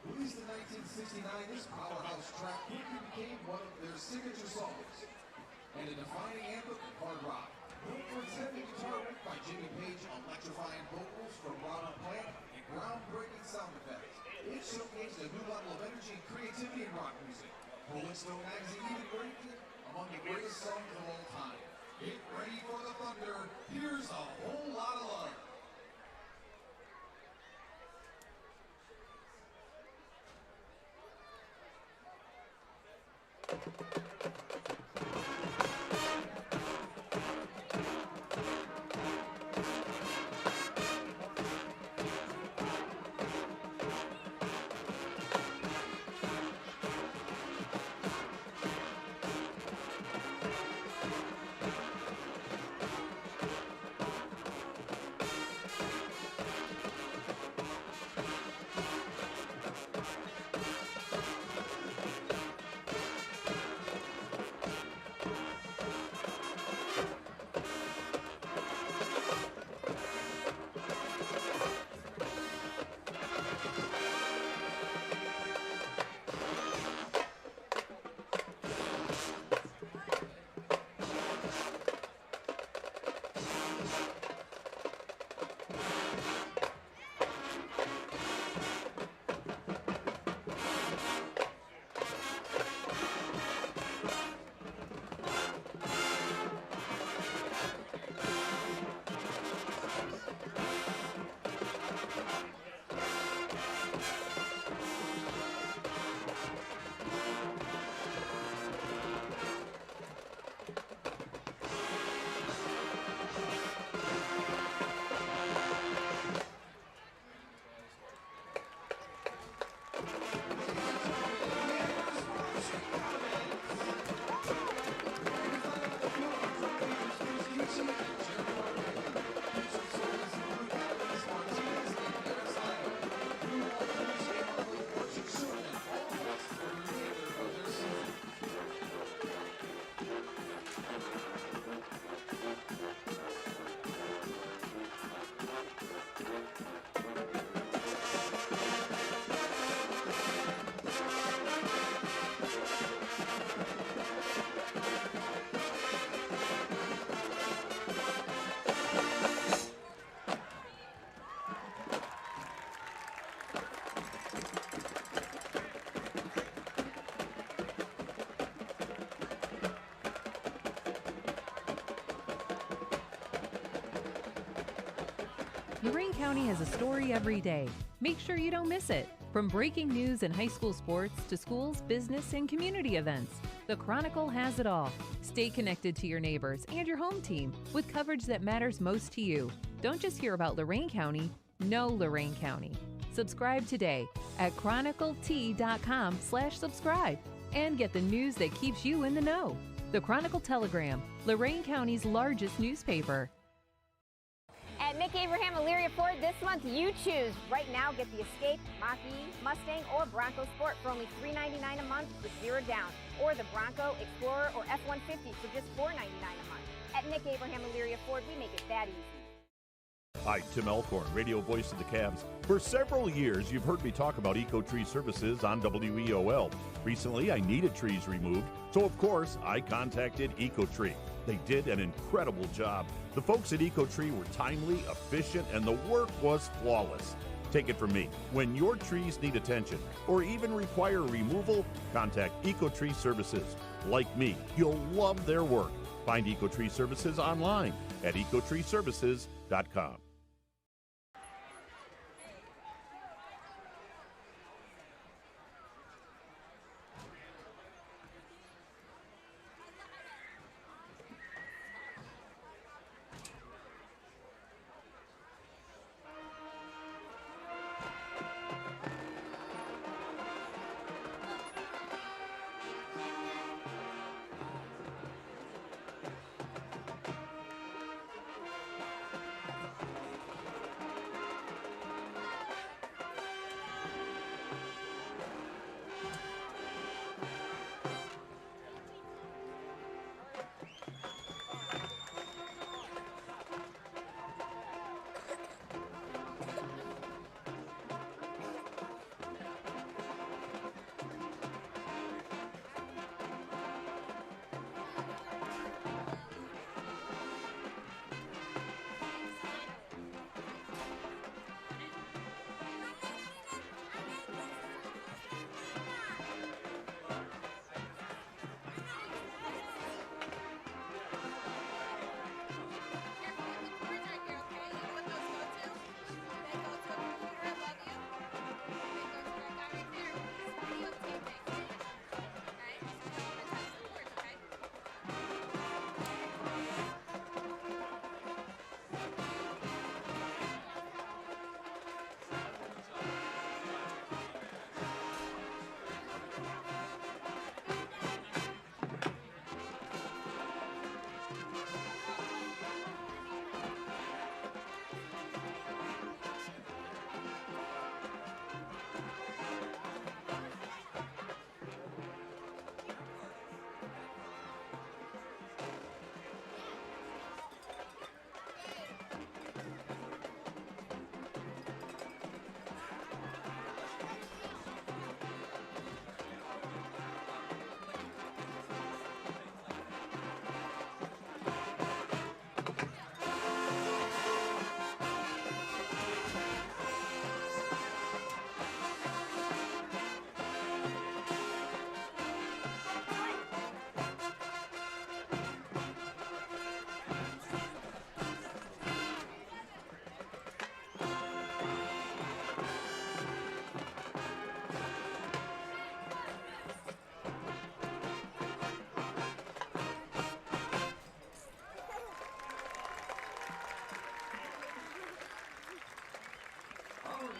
Released in 1969, this powerhouse track quickly became one of their signature songs and a defining anthem of hard rock. Known for its heavy guitar work by Jimmy Page, electrifying vocals from Robert Plant, and groundbreaking sound effects, it showcased a new level of energy and creativity in rock music. Rolling Stone magazine even ranked it among the greatest songs of all time. Get ready for the thunder. Here's A Whole Lot of Love. Lorraine County has a story every day. Make sure you don't miss it. From breaking news in high school sports to schools, business, and community events, the Chronicle has it all. Stay connected to your neighbors and your home team with coverage that matters most to you. Don't just hear about Lorraine County, know Lorraine County. Subscribe today at chroniclet.com/subscribe and get the news that keeps you in the know. The Chronicle Telegram, Lorraine County's largest newspaper. At Nick Abraham Elyria Ford this month, you choose. Right now, get the Escape, Mach-E, Mustang, or Bronco Sport for only $399 a month with 0 down, or the Bronco, Explorer, or F-150 for just $499 a month. At Nick Abraham Elyria Ford, we make it that easy. Hi, Tim Elkhorn, radio voice of the Cavs. For several years, you've heard me talk about Ecotree Services on WEOL. Recently, I needed trees removed, so of course, I contacted Ecotree. They did an incredible job. The folks at Ecotree were timely, efficient, and the work was flawless. Take it from me, when your trees need attention or even require removal, contact Ecotree Services. Like me, you'll love their work. Find Ecotree Services online at ecotreeservices.com.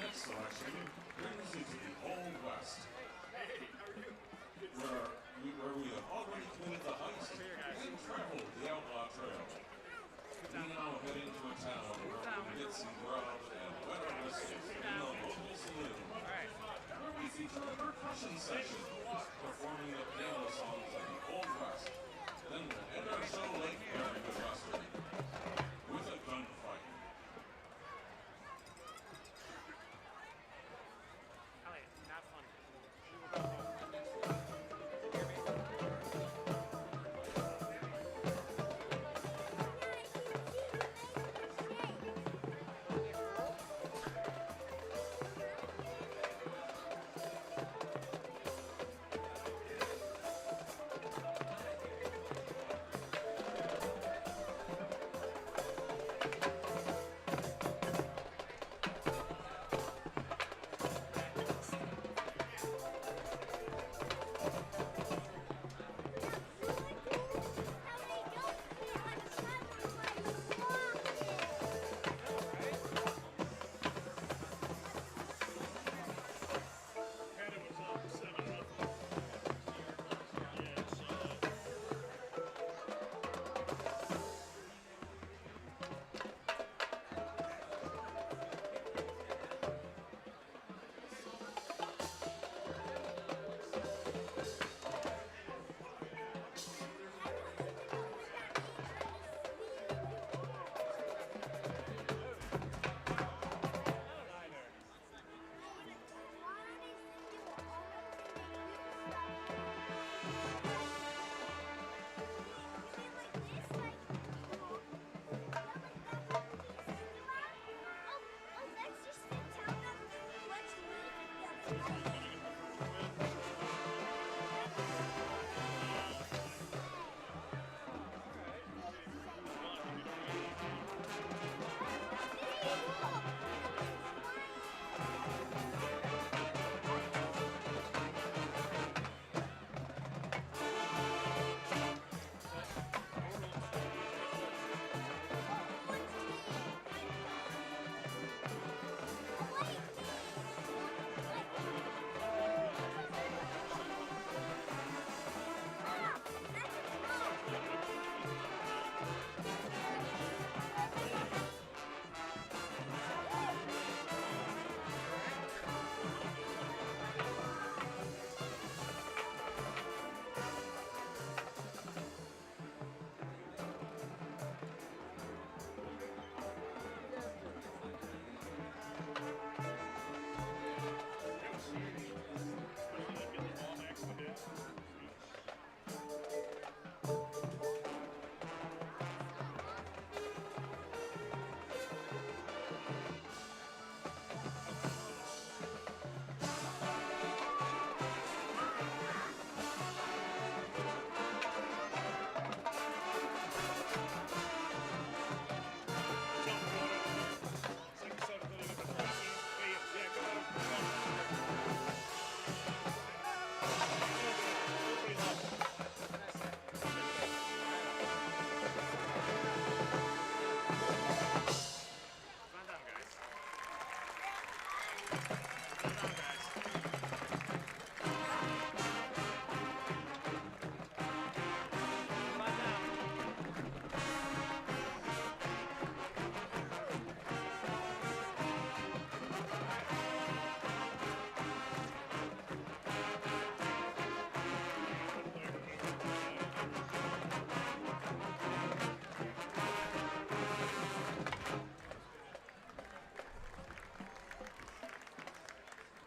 next selection brings you to the Old West, where we have already committed the heist and traveled the Outlaw Trail. We now head into a town where we get some grub and wetter whistles in the local saloon, where we feature a percussion section performing the piano songs of the Old West. Then we'll end our show like very good western with a gunfight.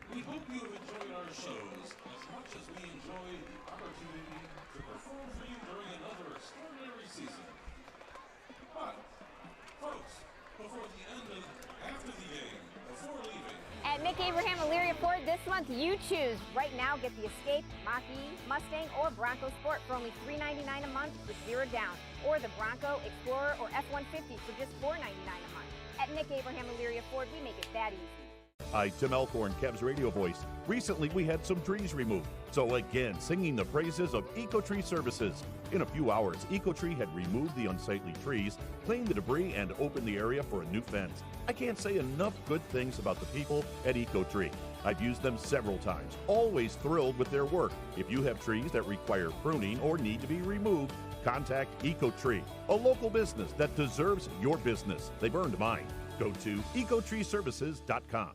We hope you have enjoyed our shows as much as we enjoyed the opportunity to perform for you during another extraordinary season. But, folks, after the game, before leaving. At Nick Abraham Elyria Ford this month, you choose. Right now, get the Escape, Mach-E, Mustang, or Bronco Sport for only $399 a month with 0 down. Or the Bronco, Explorer, or F-150 for just $499 a month. At Nick Abraham Elyria Ford, we make it that easy. Hi, Tim Elkhorn, Kev's radio voice. Recently, we had some trees removed. So again, singing the praises of Ecotree Services. In a few hours, Ecotree had removed the unsightly trees, cleaned the debris, and opened the area for a new fence. I can't say enough good things about the people at Ecotree. I've used them several times, always thrilled with their work. If you have trees that require pruning or need to be removed, contact Ecotree, a local business that deserves your business. They've earned mine. Go to ecotreeservices.com.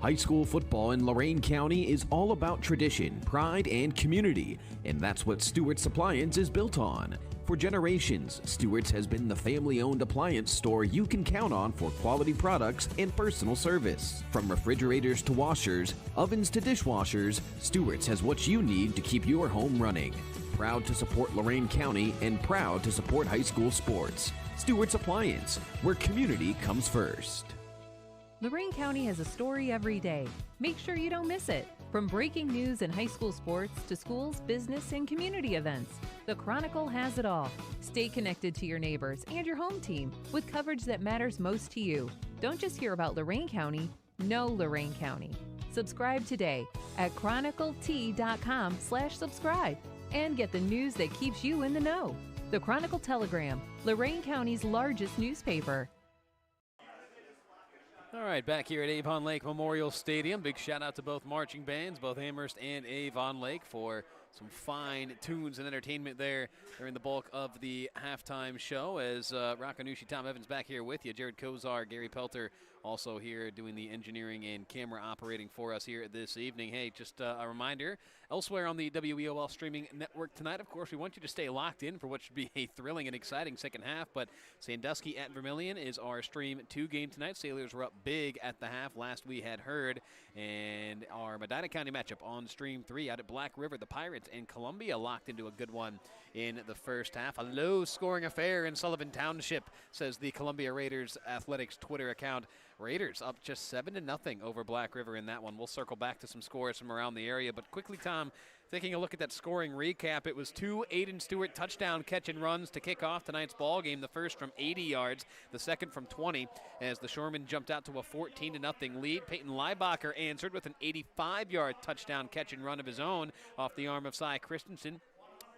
High school football in Lorain County is all about tradition, pride, and community, and that's what Stewart's Appliance is built on. For generations, Stewart's has been the family-owned appliance store you can count on for quality products and personal service. From refrigerators to washers, ovens to dishwashers, Stewart's has what you need to keep your home running. Proud to support Lorain County and proud to support high school sports. Stewart's Appliance, where community comes first. Lorain County has a story every day. Make sure you don't miss it. From breaking news in high school sports to schools, business, and community events, the Chronicle has it all. Stay connected to your neighbors and your home team with coverage that matters most to you. Don't just hear about Lorain County, know Lorain County. Subscribe today at chroniclet.com/subscribe and get the news that keeps you in the know. The Chronicle Telegram, Lorain County's largest newspaper. All right, back here at Avon Lake Memorial Stadium. Big shout out to both marching bands, both Amherst and Avon Lake, for some fine tunes and entertainment there during the bulk of the halftime show. As Rakanushi, Tom Evans back here with you. Jared Kozar, Gary Pelter also here doing the engineering and camera operating for us here this evening. Hey, just a reminder, elsewhere on the WEOL streaming network tonight, of course, we want you to stay locked in for what should be a thrilling and exciting second half. But Sandusky at Vermilion is our Stream 2 game tonight. Sailors were up big at the half last we had heard. And our Medina County matchup on Stream 3 out at Black River, the Pirates and Columbia locked into a good one in the first half. A low-scoring affair in Sullivan Township, says the Columbia Raiders Athletics Twitter account. Raiders up just 7-0 over Black River in that one. We'll circle back to some scores from around the area. But quickly, Tom, taking a look at that scoring recap, it was 2 Aiden Stewart touchdown catch and runs to kick off tonight's ball game. The first from 80 yards, the second from 20, as the Shoremen jumped out to a 14-0 lead. Peyton Leibacher answered with an 85-yard touchdown catch and run of his own off the arm of Cy Christensen.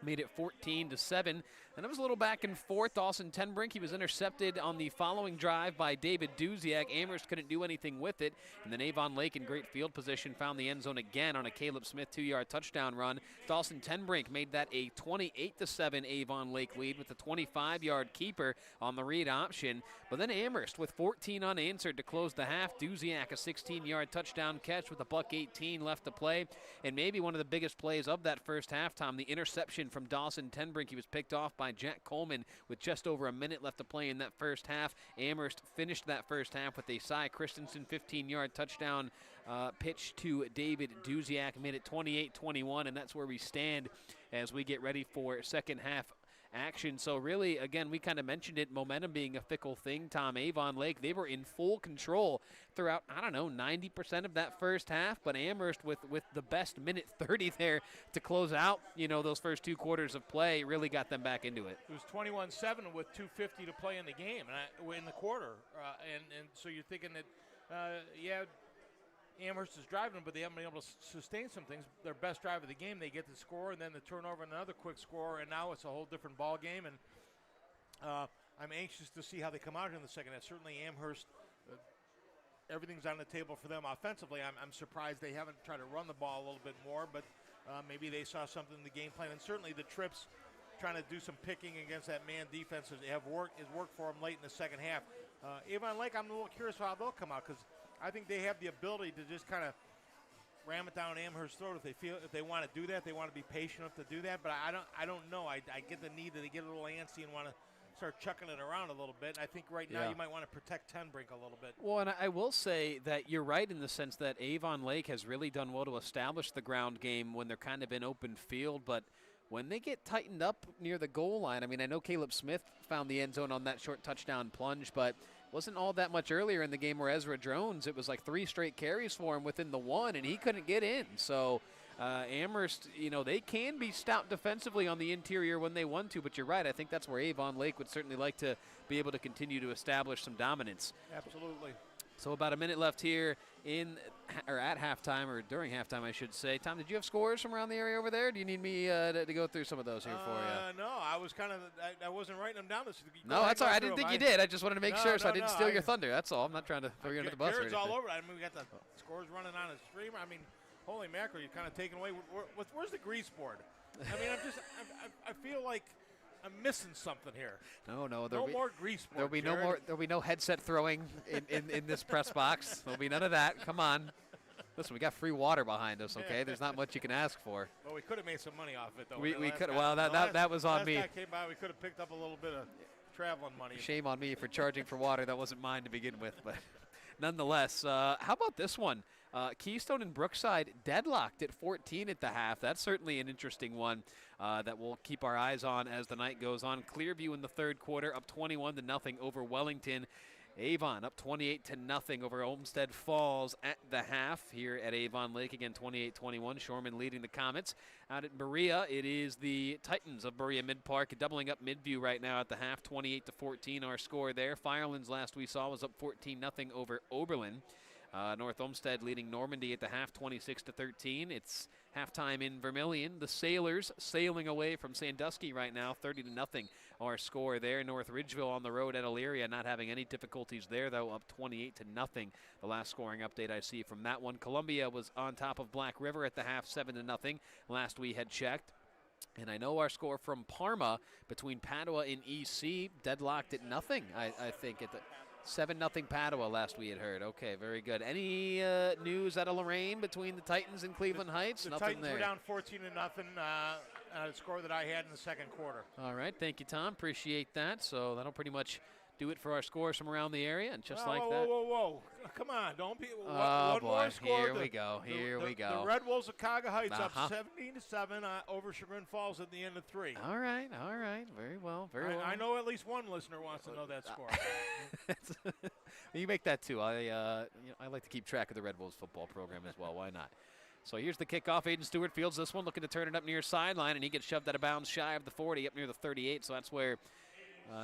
Made it 14-7. And it was a little back and forth. Dawson Tenbrink, he was intercepted on the following drive by David Duziak. Amherst couldn't do anything with it. And then Avon Lake in great field position found the end zone again on a Caleb Smith 2-yard touchdown run. Dawson Tenbrink made that a 28-7 Avon Lake lead with a 25-yard keeper on the read option. But then Amherst with 14 unanswered to close the half. Duziak a 16-yard touchdown catch with a $1.18 left to play. And maybe one of the biggest plays of that first half, Tom, the interception from Dawson Tenbrink. He was picked off by Jack Coleman with just over a minute left to play in that first half. Amherst finished that first half with a Cy Christensen 15-yard touchdown pitch to David Duziak. Made it 28-21, and that's where we stand as we get ready for second half action. So really, again, we kind of mentioned it, momentum being a fickle thing, Tom. Avon Lake, they were in full control throughout, 90% of that first half, but Amherst with the best minute 30 there to close out, those first two quarters of play really got them back into it. It was 21-7 with 2:50 to play in the game, in the quarter. And so you're thinking that, Amherst is driving, but they haven't been able to sustain some things. Their best drive of the game, they get the score, and then the turnover and another quick score, and now it's a whole different ball game. And I'm anxious to see how they come out in the second half. Certainly Amherst, everything's on the table for them offensively. I'm surprised they haven't tried to run the ball a little bit more, but maybe they saw something in the game plan. And certainly the trips, trying to do some picking against that man defense, has worked for them late in the second half. Avon Lake, I'm a little curious how they'll come out, because I think they have the ability to just kind of ram it down Amherst's throat if they want to do that. They want to be patient enough to do that, but I don't know. I get the need that they get a little antsy and want to start chucking it around a little bit. I think right now you might want to protect Tenbrink a little bit. Well, and I will say that you're right in the sense that Avon Lake has really done well to establish the ground game when they're kind of in open field, but when they get tightened up near the goal line, I know Caleb Smith found the end zone on that short touchdown plunge, but wasn't all that much earlier in the game where Ezra Drones, it was like 3 straight carries for him within the one, and he couldn't get in. So Amherst, they can be stout defensively on the interior when they want to, but you're right. I think that's where Avon Lake would certainly like to be able to continue to establish some dominance. Absolutely. So about a minute left here at halftime, or during halftime, I should say. Tom, did you have scores from around the area over there? Do you need me to go through some of those here for you? No, I was I wasn't writing them down. No, that's all right. I didn't think you did. I just wanted to make sure so I didn't steal your thunder. That's all. I'm not trying to throw you under the bus or anything. All over. I mean, we got the scores running on a stream. I mean, holy mackerel, you're kind of taking away. Where's the grease board? I mean, I feel like I'm missing something here. No more grease board. There'll be no headset throwing in this press box. There'll be none of that. Come on. Listen, we got free water behind us, okay? There's not much you can ask for. Well, we could have made some money off it, though. We could. Well, that was on me. Last guy came by, we could have picked up a little bit of traveling money. Shame on me for charging for water. That wasn't mine to begin with, but nonetheless. How about this one? Keystone and Brookside deadlocked at 14 at the half. That's certainly an interesting one that we'll keep our eyes on as the night goes on. Clearview in the third quarter up 21-0 over Wellington. Avon up 28-0 over Olmsted Falls at the half here at Avon Lake. Again, 28-21. Shoremen leading the Comets. Out at Berea, it is the Titans of Berea Mid-Park doubling up Midview right now at the half. 28-14 our score there. Firelands last we saw was up 14-0 over Oberlin. North Olmsted leading Normandy at the half, 26-13. It's halftime in Vermilion. The Sailors sailing away from Sandusky right now, 30-0 our score there. North Ridgeville on the road at Elyria, not having any difficulties there, though, up 28-0. The last scoring update I see from that one. Columbia was on top of Black River at the half, 7-0. Last we had checked. And I know our score from Parma between Padua and EC deadlocked at nothing, I think, at the 7-0 Padua last we had heard. Okay, very good. Any news out of Lorraine between the Titans and Cleveland Heights? The Nothing Titans there. were down 14-0, a score that I had in the second quarter. All right, thank you, Tom. Appreciate that. So that'll pretty much do it for our scores from around the area, and just like that. Whoa. Come on, don't be. Oh, one boy. more score. Here we go. The Red Wolves of Kaga Heights up 17-7 over Chagrin Falls at the end of 3. All right. Very well. I know at least one listener wants to know that score. You make that too. I like to keep track of the Red Wolves football program as well. Why not? So here's the kickoff. Aiden Stewart fields this one, looking to turn it up near sideline, and he gets shoved out of bounds shy of the 40, up near the 38. So that's where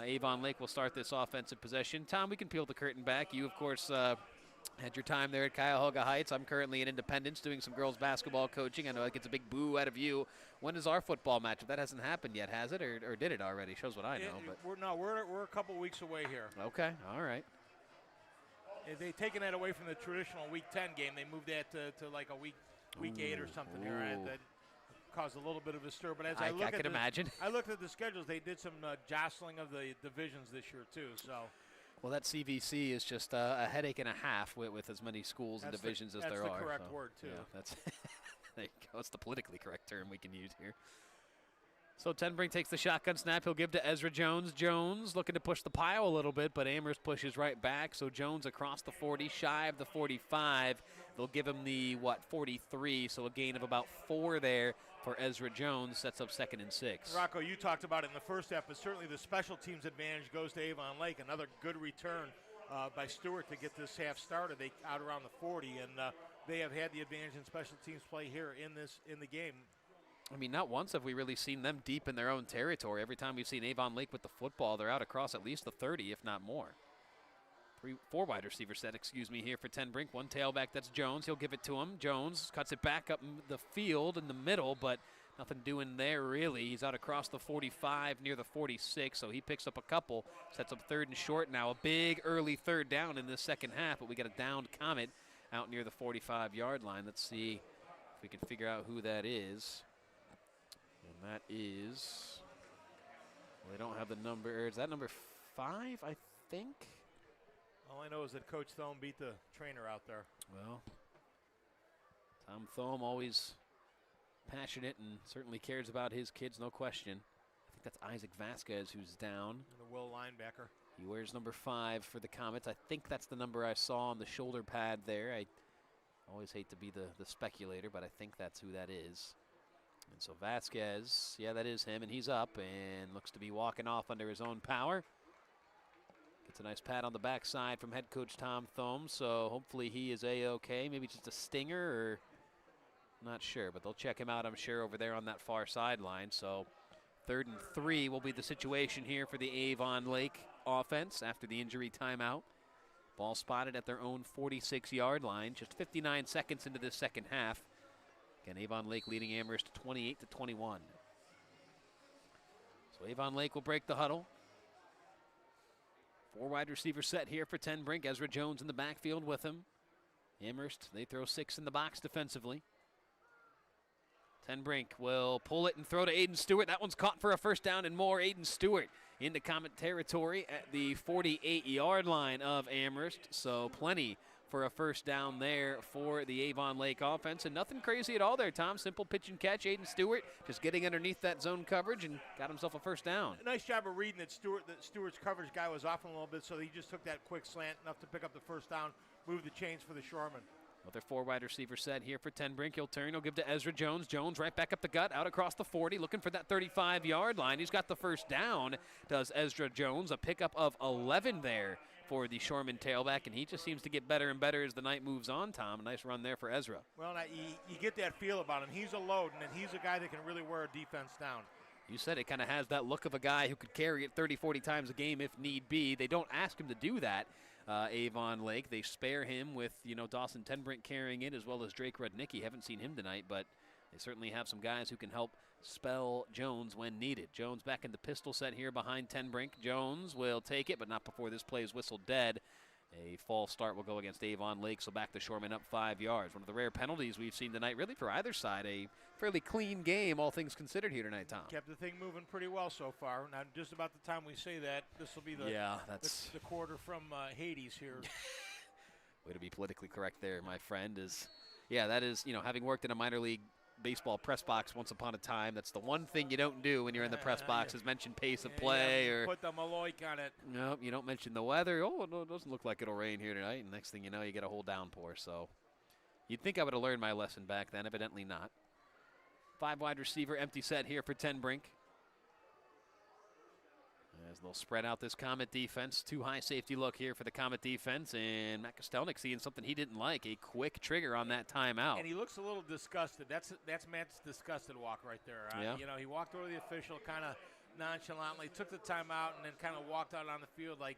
Avon Lake will start this offensive possession. Tom, we can peel the curtain back. You, of course, had your time there at Cuyahoga Heights. I'm currently in Independence doing some girls basketball coaching. I know it gets a big boo out of you. When is our football matchup? That hasn't happened yet, has it? Or did it already? Shows what I know. But we're a couple weeks away here. Okay, all right. They've taken that away from the traditional Week 10 game. They moved that to like a Week 8 or something here. That caused a little bit of a stir. But as I can imagine. I looked at the schedules. They did some jostling of the divisions this year too. So. Well, that CVC is just a headache and a half with as many schools and divisions as there are. That's the correct word, too. Yeah, that's there you go. It's the politically correct term we can use here. So Tenbrink takes the shotgun snap. He'll give to Ezra Jones. Jones looking to push the pile a little bit, but Amherst pushes right back. So Jones across the 40, shy of the 45. They'll give him the, 43, so a gain of about 4 there for Ezra Jones. Sets up 2nd and 6. Rocco, you talked about it in the first half, but certainly the special teams advantage goes to Avon Lake. Another good return by Stewart to get this half started. They out around the 40, and they have had the advantage in special teams play here in the game. I mean, not once have we really seen them deep in their own territory. Every time we've seen Avon Lake with the football, they're out across at least the 30, if not more. 4 wide receiver set, here for Tenbrink. One tailback, that's Jones. He'll give it to him. Jones cuts it back up the field in the middle, but nothing doing there, really. He's out across the 45 near the 46, so he picks up a couple. Sets up 3rd and short now. A big early 3rd down in the second half, but we got a downed Comet out near the 45-yard line. Let's see if we can figure out who that is. And that is, well, they don't have the number. Is that number 5, I think? All I know is that Coach Thome beat the trainer out there. Well, Tom Thome always passionate and certainly cares about his kids, no question. I think that's Isaac Vasquez who's down. And the Will linebacker. He wears number 5 for the Comets. I think that's the number I saw on the shoulder pad there. I always hate to be the speculator, but I think that's who that is. And so Vasquez, yeah, that is him, and he's up and looks to be walking off under his own power. Gets a nice pat on the backside from head coach Tom Thome, so hopefully he is A-OK. Maybe just a stinger, or not sure, but they'll check him out, I'm sure, over there on that far sideline. So 3rd and 3 will be the situation here for the Avon Lake offense after the injury timeout. Ball spotted at their own 46-yard line. Just 59 seconds into this second half. Again, Avon Lake leading Amherst 28-21. So Avon Lake will break the huddle. 4 wide receiver set here for Ten Brink. Ezra Jones in the backfield with him. Amherst, they throw 6 in the box defensively. Ten Brink will pull it and throw to Aiden Stewart. That one's caught for a first down and more. Aiden Stewart into Comet territory at the 48-yard line of Amherst. So plenty for a first down there for the Avon Lake offense. And nothing crazy at all there, Tom. Simple pitch and catch. Aiden Stewart just getting underneath that zone coverage and got himself a first down. Nice job of reading that Stewart's coverage guy was off a little bit, so he just took that quick slant enough to pick up the first down, move the chains for the Shoremen. With their 4 wide receiver set here for Ten Brink, he'll turn. He'll give to Ezra Jones. Jones right back up the gut, out across the 40, looking for that 35-yard line. He's got the first down, does Ezra Jones. A pickup of 11 there for the Shoreman tailback, and he just seems to get better and better as the night moves on, Tom. A nice run there for Ezra. Well, you get that feel about him. He's a load, and he's a guy that can really wear a defense down. You said it kind of has that look of a guy who could carry it 30, 40 times a game if need be. They don't ask him to do that. Avon Lake, they spare him with, Dawson Ten Brink carrying it as well as Drake Rudnicki. Haven't seen him tonight, but they certainly have some guys who can help spell Jones when needed. Jones back in the pistol set here behind Ten Brink. Jones will take it, but not before this play is whistled dead. A false start will go against Avon Lake, so back to Shoremen up 5 yards. One of the rare penalties we've seen tonight, really for either side. A fairly clean game, all things considered here tonight, Tom. Kept the thing moving pretty well so far. Now, just about the time we say that, this will be the quarter from Hades here. Way to be politically correct there, my friend. That is, having worked in a minor league baseball press box once upon a time, that's the one thing you don't do when you're in the press box is mention pace of play or put the Maloik on it. Nope, you don't mention the weather. Oh, no, it doesn't look like it'll rain here tonight. And next thing you know, you get a whole downpour. So you'd think I would have learned my lesson back then. Evidently not. 5 wide receiver empty set here for Ten Brink. As they'll spread out this Comet defense. 2 high safety look here for the Comet defense. And Matt Kostelnik seeing something he didn't like. A quick trigger on that timeout. And he looks a little disgusted. That's Matt's disgusted walk right there. Yeah. He walked over to the official kind of nonchalantly, took the timeout, and then kind of walked out on the field like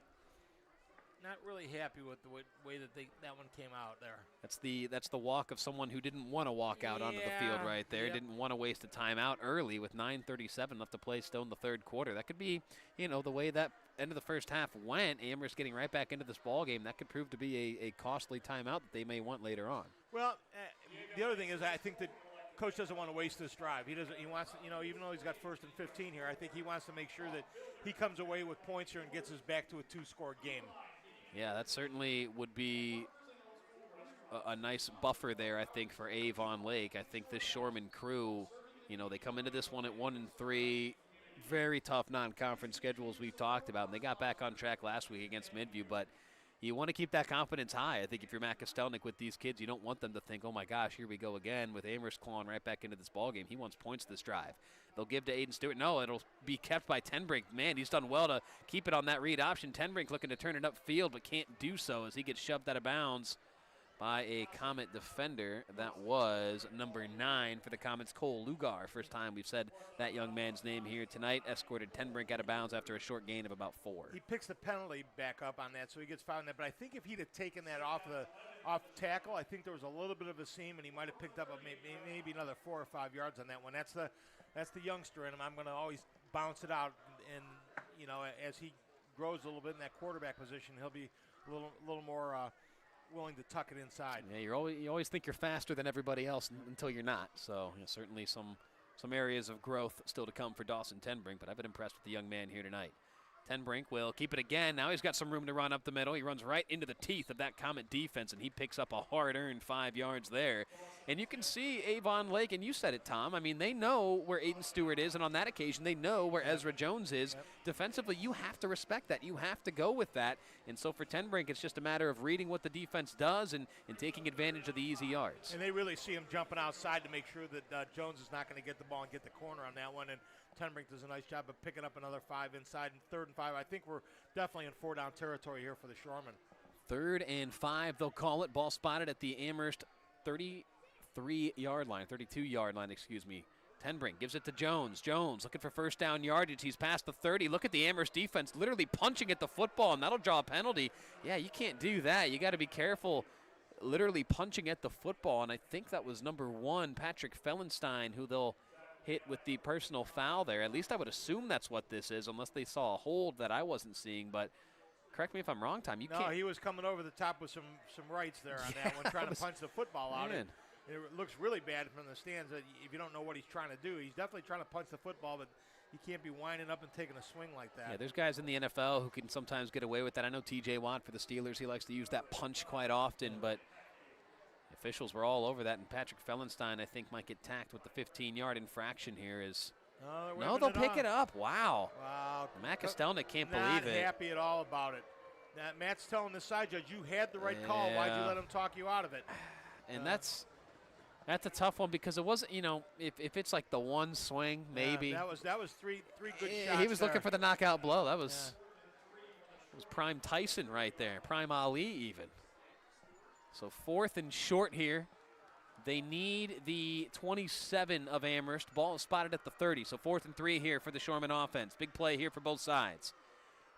not really happy with the way that that one came out there. That's the walk of someone who didn't want to walk out onto the field right there. Yep. Didn't want to waste a timeout early with 9:37 left to play still in the third quarter. That could be, the way that end of the first half went. Amherst getting right back into this ball game. That could prove to be a costly timeout that they may want later on. Well, the other thing is I think that Coach doesn't want to waste this drive. He doesn't. He wants, even though he's got 1st and 15 here, I think he wants to make sure that he comes away with points here and gets us back to a 2-score game. Yeah, that certainly would be a nice buffer there, I think, for Avon Lake. I think this Shoreman crew, they come into this one at 1-3. Very tough non-conference schedule, as we've talked about. And they got back on track last week against Midview, but you want to keep that confidence high. I think if you're Matt Kostelnik with these kids, you don't want them to think, oh, my gosh, here we go again with Amherst clawing right back into this ballgame. He wants points this drive. They'll give to Aiden Stewart. No, it'll be kept by Ten Brink. Man, he's done well to keep it on that read option. Ten Brink looking to turn it upfield, but can't do so as he gets shoved out of bounds by a Comet defender. That was number 9 for the Comets, Cole Lugar. First time we've said that young man's name here tonight. Escorted Ten Brink out of bounds after a short gain of about 4. He picks the penalty back up on that, so he gets fouled on that. But I think if he'd have taken that off tackle, I think there was a little bit of a seam, and he might have picked up maybe another 4 or 5 yards on that one. That's the youngster in him. I'm going to always bounce it out, and as he grows a little bit in that quarterback position, he'll be a little more willing to tuck it inside. Yeah, you always think you're faster than everybody else until you're not. So certainly some areas of growth still to come for Dawson Ten Brink, but I've been impressed with the young man here tonight. Ten Brink will keep it again. Now he's got some room to run up the middle. He runs right into the teeth of that Comet defense, and he picks up a hard-earned 5 yards there. And you can see Avon Lake, and you said it, Tom. I mean, they know where Aiden Stewart is, and on that occasion, they know where Ezra Jones is. Yep. Defensively, you have to respect that. You have to go with that. And so for Ten Brink, it's just a matter of reading what the defense does and taking advantage of the easy yards. And they really see him jumping outside to make sure that Jones is not going to get the ball and get the corner on that one. And Ten Brink does a nice job of picking up another 5 inside, and 3rd and 5. I think we're definitely in 4-down territory here for the Shoremen. 3rd and 5, they'll call it. Ball spotted at the Amherst 32-yard line, excuse me. Tenbrink gives it to Jones. Jones looking for first down yardage. He's past the 30. Look at the Amherst defense literally punching at the football, and that'll draw a penalty. Yeah, you can't do that. You got to be careful literally punching at the football, and I think that was number 1, Patrick Fellenstein, who they'll hit with the personal foul there. At least I would assume that's what this is, unless they saw a hold that I wasn't seeing. But correct me if I'm wrong, Tom. You can't. No, he was coming over the top with some rights there on that one, trying to punch the football out. Man. It looks really bad from the stands if you don't know what he's trying to do. He's definitely trying to punch the football, but he can't be winding up and taking a swing like that. Yeah, there's guys in the NFL who can sometimes get away with that. I know T.J. Watt for the Steelers, he likes to use that punch quite often, but officials were all over that, and Patrick Fellenstein, I think, might get tacked with the 15-yard infraction here. No, they'll pick it up. Wow. Wow. Macastelnik can't believe it. Not happy at all about it. Now, Matt's telling the side judge, you had the right call. Why'd you let him talk you out of it? And that's a tough one because it wasn't, if it's like the one swing, maybe. That was three good shots. He was looking for the knockout blow. That was prime Tyson right there, prime Ali even. So 4th and short here. They need the 27 of Amherst. Ball is spotted at the 30, so 4th and 3 here for the Shoremen offense. Big play here for both sides.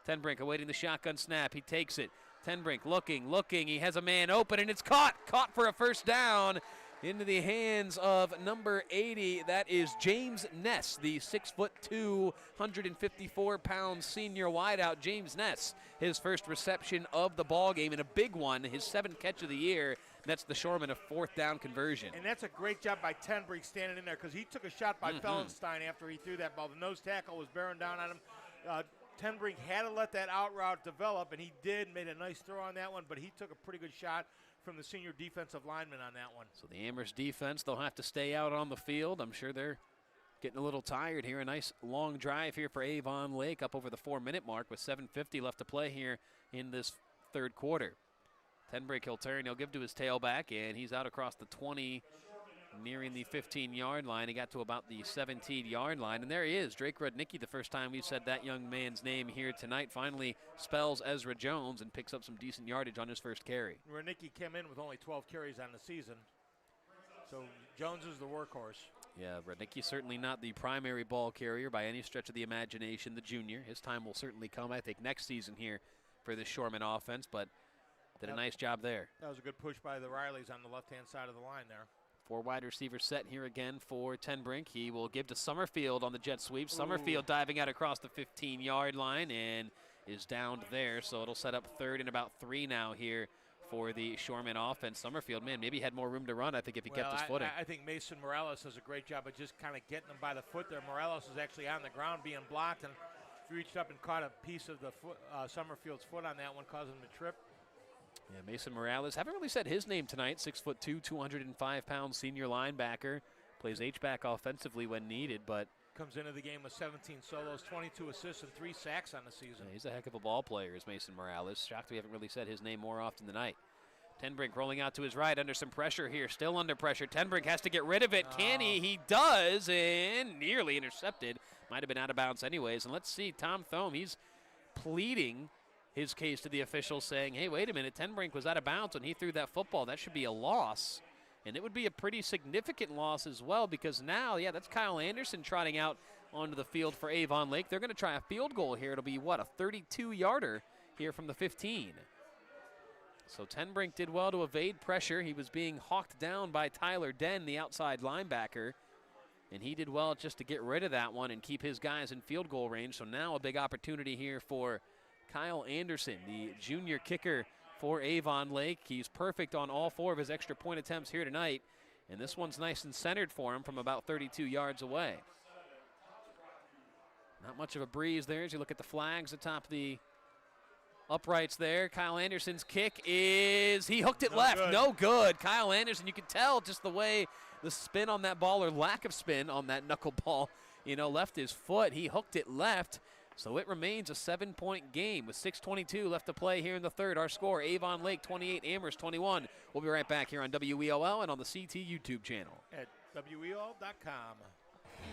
Tenbrink awaiting the shotgun snap. He takes it. Tenbrink looking. He has a man open, and it's caught for a first down into the hands of number 80. That is James Ness, the 6'2", 154-pound senior wideout. James Ness, his first reception of the ball game, and a big one, his 7th catch of the year. That's the Shoremen, a 4th down conversion. And that's a great job by Tenbrink standing in there because he took a shot by Fellenstein after he threw that ball. The nose tackle was bearing down on him. Tenbrink had to let that out route develop, and he did, made a nice throw on that one, but he took a pretty good shot from the senior defensive lineman on that one. So the Amherst defense, they'll have to stay out on the field. I'm sure they're getting a little tired here. A nice long drive here for Avon Lake, up over the 4-minute mark with 7:50 left to play here in this third quarter. Tenbrink, he'll turn, he'll give to his tailback, and he's out across the 20, nearing the 15-yard line. He got to about the 17-yard line, and there he is, Drake Rudnicki. The first time we've said that young man's name here tonight. Finally spells Ezra Jones and picks up some decent yardage on his first carry. Rudnicki came in with only 12 carries on the season, so Jones is the workhorse. Yeah, Rudnicki certainly not the primary ball carrier by any stretch of the imagination, the junior. His time will certainly come, I think, next season here for the Shoremen offense, but did a nice job there. That was a good push by the Rileys on the left-hand side of the line there. 4 wide receiver set here again for Tenbrink. He will give to Summerfield on the jet sweep. Summerfield diving out across the 15-yard line and is downed there, so it'll set up 3rd and about 3 now here for the Shoremen offense. Summerfield, man, maybe had more room to run, I think, if he kept his footing. I think Mason Morales does a great job of just kind of getting him by the foot there. Morales is actually on the ground being blocked and reached up and caught a piece of the foot, Summerfield's foot on that one, causing him to trip. Yeah, Mason Morales, haven't really said his name tonight. 6'2", 205-pound senior linebacker. Plays H-back offensively when needed, but comes into the game with 17 solos, 22 assists, and 3 sacks on the season. Yeah, he's a heck of a ball player, is Mason Morales. Shocked we haven't really said his name more often tonight. Tenbrink rolling out to his right under some pressure here. Still under pressure. Tenbrink has to get rid of it. Can he? He does, and nearly intercepted. Might have been out of bounds anyways. And let's see, Tom Thome, he's pleading his case to the officials, saying, hey, wait a minute, Tenbrink was out of bounds when he threw that football. That should be a loss. And it would be a pretty significant loss as well, because now, yeah, that's Kyle Anderson trotting out onto the field for Avon Lake. They're going to try a field goal here. It'll be, what, a 32-yarder here from the 15. So Tenbrink did well to evade pressure. He was being hawked down by Tyler Den, the outside linebacker, and he did well just to get rid of that one and keep his guys in field goal range. So now a big opportunity here for Kyle Anderson, the junior kicker for Avon Lake. He's perfect on all 4 of his extra point attempts here tonight, and this one's nice and centered for him from about 32 yards away. Not much of a breeze there as you look at the flags atop the uprights there. Kyle Anderson's kick is, he hooked it left. Good. No good. Kyle Anderson, you can tell just the way the spin on that ball, or lack of spin on that knuckleball, left his foot. He hooked it left. So it remains a 7-point game with 6:22 left to play here in the third. Our score, Avon Lake 28, Amherst 21. We'll be right back here on WEOL and on the CT YouTube channel. At WEOL.com.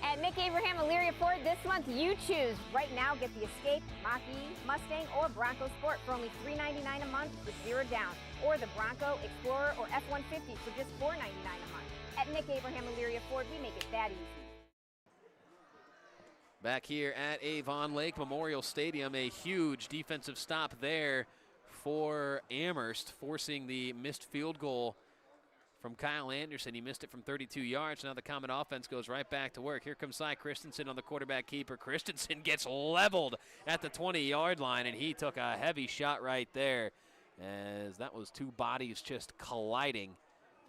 At Nick Abraham Elyria Ford this month, you choose. Right now, get the Escape, Mach-E, Mustang, or Bronco Sport for only $399 a month with 0 down. Or the Bronco, Explorer, or F-150 for just $499 a month. At Nick Abraham Elyria Ford, we make it that easy. Back here at Avon Lake Memorial Stadium, a huge defensive stop there for Amherst, forcing the missed field goal from Kyle Anderson. He missed it from 32 yards. Now the Comet offense goes right back to work. Here comes Cy Christensen on the quarterback keeper. Christensen gets leveled at the 20-yard line, and he took a heavy shot right there, as that was two bodies just colliding.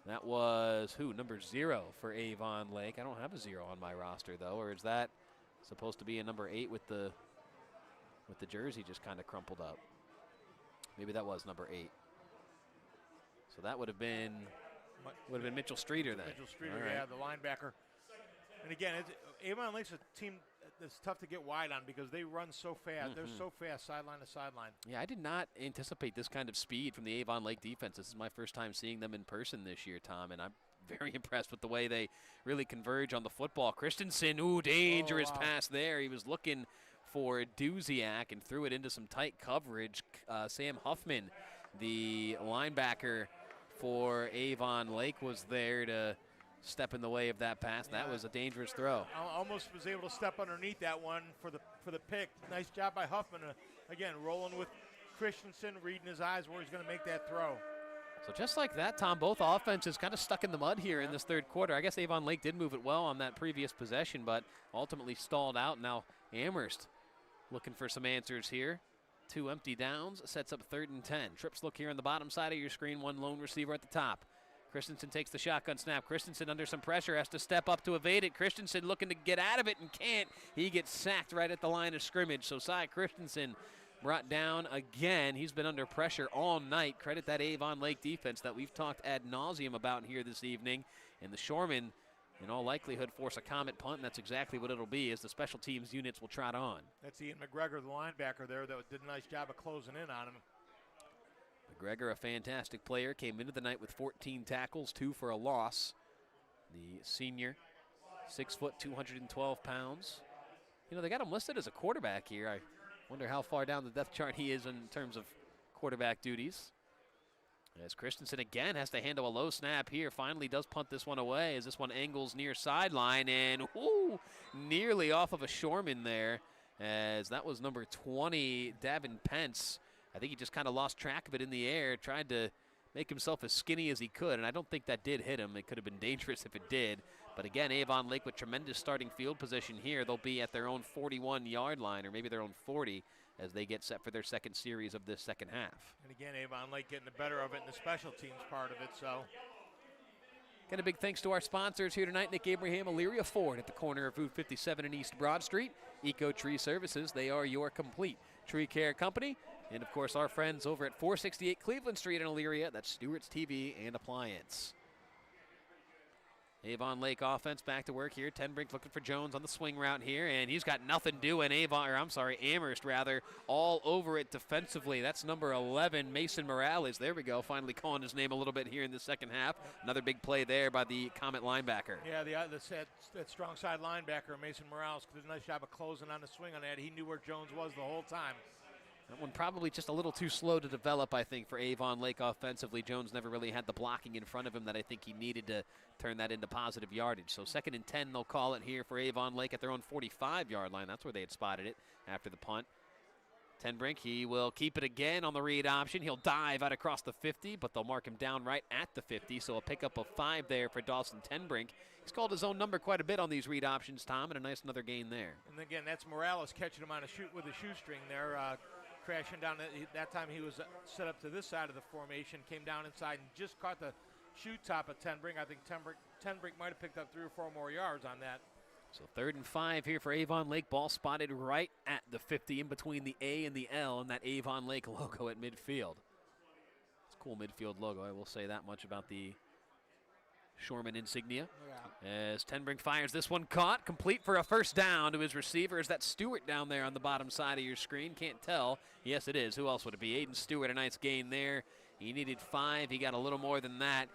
That was number 0 for Avon Lake. I don't have a 0 on my roster, though, or is that supposed to be a number 8 with the jersey just kind of crumpled up? Maybe that was number 8. So that would have been Mitchell Streeter then. Mitchell Streeter, right. yeah, the linebacker. And again, Avon Lake's a team that's tough to get wide on because they run so fast. They're so fast, sideline to sideline. Yeah, I did not anticipate this kind of speed from the Avon Lake defense. This is my first time seeing them in person this year, Tom, and I'm very impressed with the way they really converge on the football. Christensen, dangerous pass there. He was looking for Duziak and threw it into some tight coverage. Sam Huffman, the linebacker for Avon Lake, was there to step in the way of that pass. That was a dangerous throw. Almost was able to step underneath that one for the pick. Nice job by Huffman. Again, rolling with Christensen, reading his eyes where he's going to make that throw. So just like that, Tom, both offenses kind of stuck in the mud here in this third quarter. I guess Avon Lake did move it well on that previous possession, but ultimately stalled out. Now Amherst looking for some answers here. 2 empty downs, sets up 3rd and 10. Trips look here on the bottom side of your screen, 1 lone receiver at the top. Christensen takes the shotgun snap. Christensen under some pressure, has to step up to evade it. Christensen looking to get out of it and can't. He gets sacked right at the line of scrimmage. So Cy Christensen brought down again. He's been under pressure all night. Credit that Avon Lake defense that we've talked ad nauseum about here this evening. And the Shoremen, in all likelihood, force a Comet punt, and that's exactly what it'll be, as the special teams units will trot on. That's Ian McGregor, the linebacker there, that did a nice job of closing in on him. McGregor, a fantastic player, came into the night with 14 tackles, 2 for a loss. The senior, 6 foot, 212 pounds. You know, they got him listed as a quarterback here. I wonder how far down the depth chart he is in terms of quarterback duties. As Christensen again has to handle a low snap here. Finally does punt this one away as this one angles near sideline, and nearly off of a Shoreman there, as that was number 20, Davin Pence. I think he just kind of lost track of it in the air, tried to make himself as skinny as he could, and I don't think that did hit him. It could have been dangerous if it did. But again, Avon Lake with tremendous starting field position here. They'll be at their own 41-yard line, or maybe their own 40, as they get set for their second series of this second half. And again, Avon Lake getting the better of it in the special teams part of it. So, again, a big thanks to our sponsors here tonight. Nick Abraham, Elyria Ford at the corner of Route 57 and East Broad Street. Ecotree Services, they are your complete tree care company. And, of course, our friends over at 468 Cleveland Street in Elyria. That's Stewart's TV and Appliance. Avon Lake offense back to work here. Tenbrink looking for Jones on the swing route here, and he's got nothing doing. Amherst all over it defensively. That's number 11, Mason Morales. There we go, finally calling his name a little bit here in the second half. Another big play there by the Comet linebacker. Yeah, that strong side linebacker, Mason Morales, did a nice job of closing on the swing on that. He knew where Jones was the whole time. That one probably just a little too slow to develop, I think, for Avon Lake offensively. Jones never really had the blocking in front of him that I think he needed to turn that into positive yardage. So 2nd and 10, they'll call it here for Avon Lake at their own 45-yard line. That's where they had spotted it after the punt. Tenbrink, he will keep it again on the read option. He'll dive out across the 50, but they'll mark him down right at the 50, so a pickup of 5 there for Dawson Tenbrink. He's called his own number quite a bit on these read options, Tom, and a nice another gain there. And again, that's Morales catching him on with a shoestring there. Crashing down. That time he was set up to this side of the formation, came down inside and just caught the shoe top of Tenbrink. I think Tenbrink might have picked up 3 or 4 more yards on that. So 3rd and 5 here for Avon Lake. Ball spotted right at the 50 in between the A and the L and that Avon Lake logo at midfield. It's a cool midfield logo. I will say that much about the Shoremen insignia. Yeah. As Tenbrink fires this one, caught, complete for a first down to his receiver. Is that Stewart down there on the bottom side of your screen? Can't tell. Yes, it is. Who else would it be? Aiden Stewart, a nice gain there. He needed 5. He got a little more than that,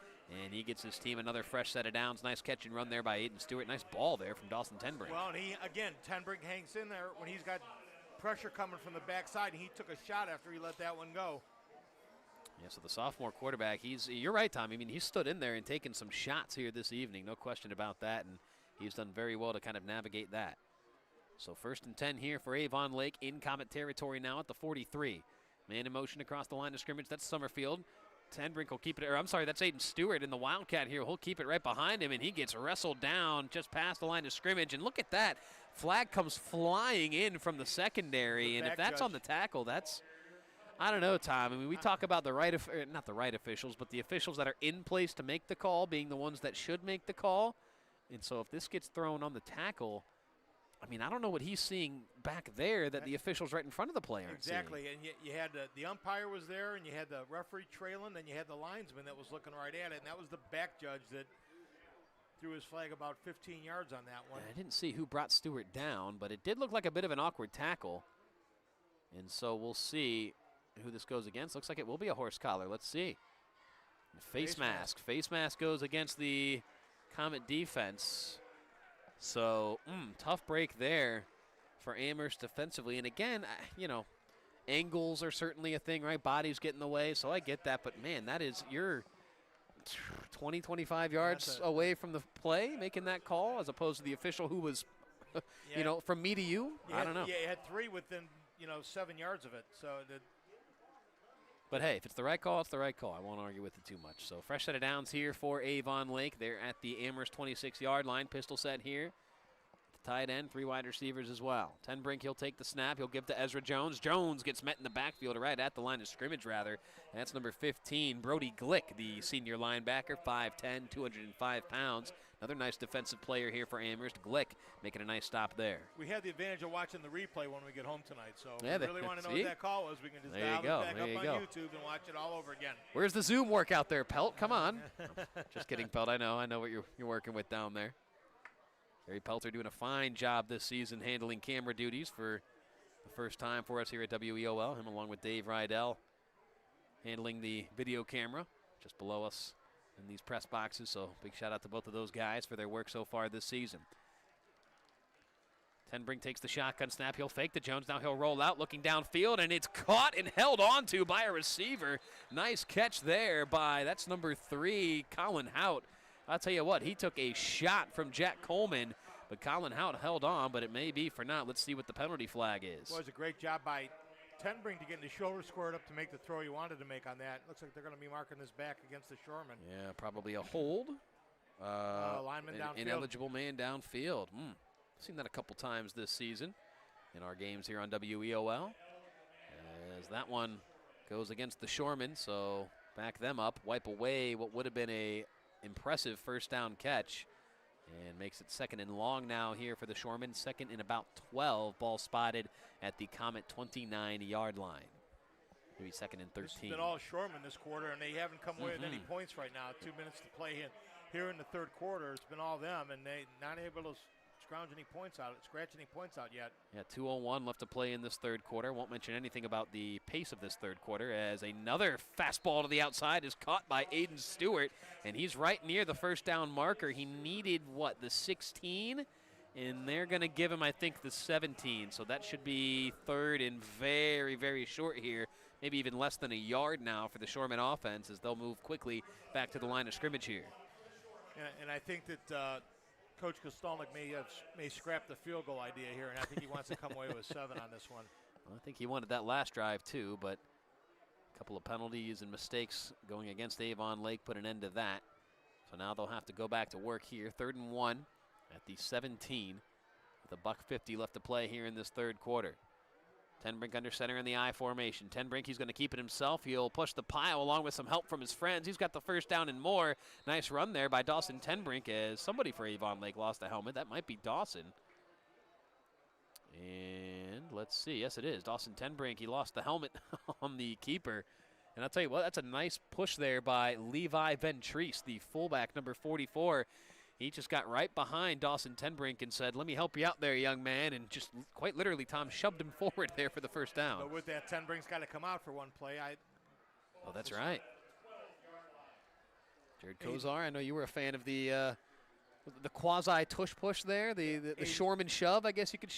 and he gets his team another fresh set of downs. Nice catch and run there by Aiden Stewart. Nice ball there from Dawson Tenbrink. Well, and Tenbrink hangs in there when he's got pressure coming from the backside, and he took a shot after he let that one go. Yeah, so the sophomore quarterback, you're right, Tom. I mean, he's stood in there and taken some shots here this evening. No question about that, and he's done very well to kind of navigate that. So 1st and 10 here for Avon Lake in Comet territory now at the 43. Man in motion across the line of scrimmage. That's Summerfield. Tenbrink will keep it, or I'm sorry, that's Aiden Stewart in the Wildcat here. He'll keep it right behind him, and he gets wrestled down just past the line of scrimmage. And look at that. Flag comes flying in from the secondary, and if that's on the tackle, that's, I don't know, Tom. I mean, we talk about the right, not the right officials, but the officials that are in place to make the call being the ones that should make the call. And so if this gets thrown on the tackle, I mean, I don't know what he's seeing back there that the officials right in front of the play aren't exactly. seeing. And you had the umpire was there, and you had the referee trailing, then you had the linesman that was looking right at it, and that was the back judge that threw his flag about 15 yards on that one. I didn't see who brought Stewart down, but it did look like a bit of an awkward tackle. And so we'll see who this goes against. Looks like it will be a horse collar. Let's see. Face mask. Face mask goes against the Comet defense. So, tough break there for Amherst defensively. And again, you know, angles are certainly a thing, right? Bodies get in the way, so I get that. But, man, that is, you're 20, 25 yards away from the play making that call as opposed to the official who was, you know, from me to you. I don't know. Yeah, you had 3 within, 7 yards of it. So But, hey, if it's the right call, it's the right call. I won't argue with it too much. So fresh set of downs here for Avon Lake. They're at the Amherst 26-yard line. Pistol set here. The tight end, 3 wide receivers as well. Tenbrink, he'll take the snap. He'll give to Ezra Jones. Jones gets met in the backfield, right at the line of scrimmage, rather. That's number 15, Brody Glick, the senior linebacker, 5'10", 205 pounds. Another nice defensive player here for Amherst. Glick making a nice stop there. we had the advantage of watching the replay when we get home tonight. So Yeah, if we really want to know what that call was, we can just There you dial go. it back There you up go. on YouTube and watch it all over again. Where's the Zoom workout there, Pelt? Come on. Just kidding, Pelt. I know what you're working with down there. Gary Pelter doing a fine job this season handling camera duties for the first time for us here at WEOL. Him along with Dave Rydell handling the video camera just below us in these press boxes. So big shout out to both of those guys for their work so far this season. Tenbrink takes the shotgun snap. He'll fake to Jones. Now he'll roll out looking downfield, and it's caught and held onto by a receiver. Nice catch there by, that's number 3, Colin Hout. I'll tell you what, he took a shot from Jack Coleman, but Colin Hout held on, but it may be for naught. Let's see what the penalty flag is. Well, it was a great job by Tenbrink to get the shoulder squared up to make the throw he wanted to make on that. Looks like they're going to be marking this back against the Shoremen. Yeah, probably a hold. Lineman downfield. Ineligible man downfield. Seen that a couple times this season in our games here on WEOL. As that one goes against the Shoremen, so back them up, wipe away what would have been a impressive first down catch, and makes it 2nd and long now here for the Shoremen. 2nd and about 12. Ball spotted at the Comet 29-yard line. Maybe 2nd and 13. This has been all Shoremen this quarter, and they haven't come away with any points right now. 2 minutes to play here in the third quarter. It's been all them, and they not able to scratch any points out yet. Yeah, 2:01 left to play in this third quarter. Won't mention anything about the pace of this third quarter as another fastball to the outside is caught by Aiden Stewart, and he's right near the first down marker. He needed, the 16? And they're going to give him, I think, the 17. So that should be 3rd and very, very short here. Maybe even less than a yard now for the Shoremen offense as they'll move quickly back to the line of scrimmage here. And I think that Coach Kostelnik may scrap the field goal idea here, and I think he wants to come away with 7 on this one. Well, I think he wanted that last drive too, but a couple of penalties and mistakes going against Avon Lake put an end to that. So now they'll have to go back to work here. 3rd and 1 at the 17 with a $1:50 left to play here in this third quarter. Tenbrink under center in the I formation. Tenbrink, he's going to keep it himself. He'll push the pile along with some help from his friends. He's got the first down and more. Nice run there by Dawson Tenbrink as somebody for Avon Lake lost a helmet. That might be Dawson. And let's see. Yes, it is. Dawson Tenbrink, he lost the helmet on the keeper. And I'll tell you what, that's a nice push there by Levi Ventrice, the fullback, number 44. He just got right behind Dawson Tenbrink and said, "Let me help you out there, young man," and just quite literally, Tom, shoved him forward there for the first down. But with that, Tenbrink's got to come out for one play. Oh, that's right. Jared Kozar, I know you were a fan of the quasi tush push there, the Shoreman shove, I guess you could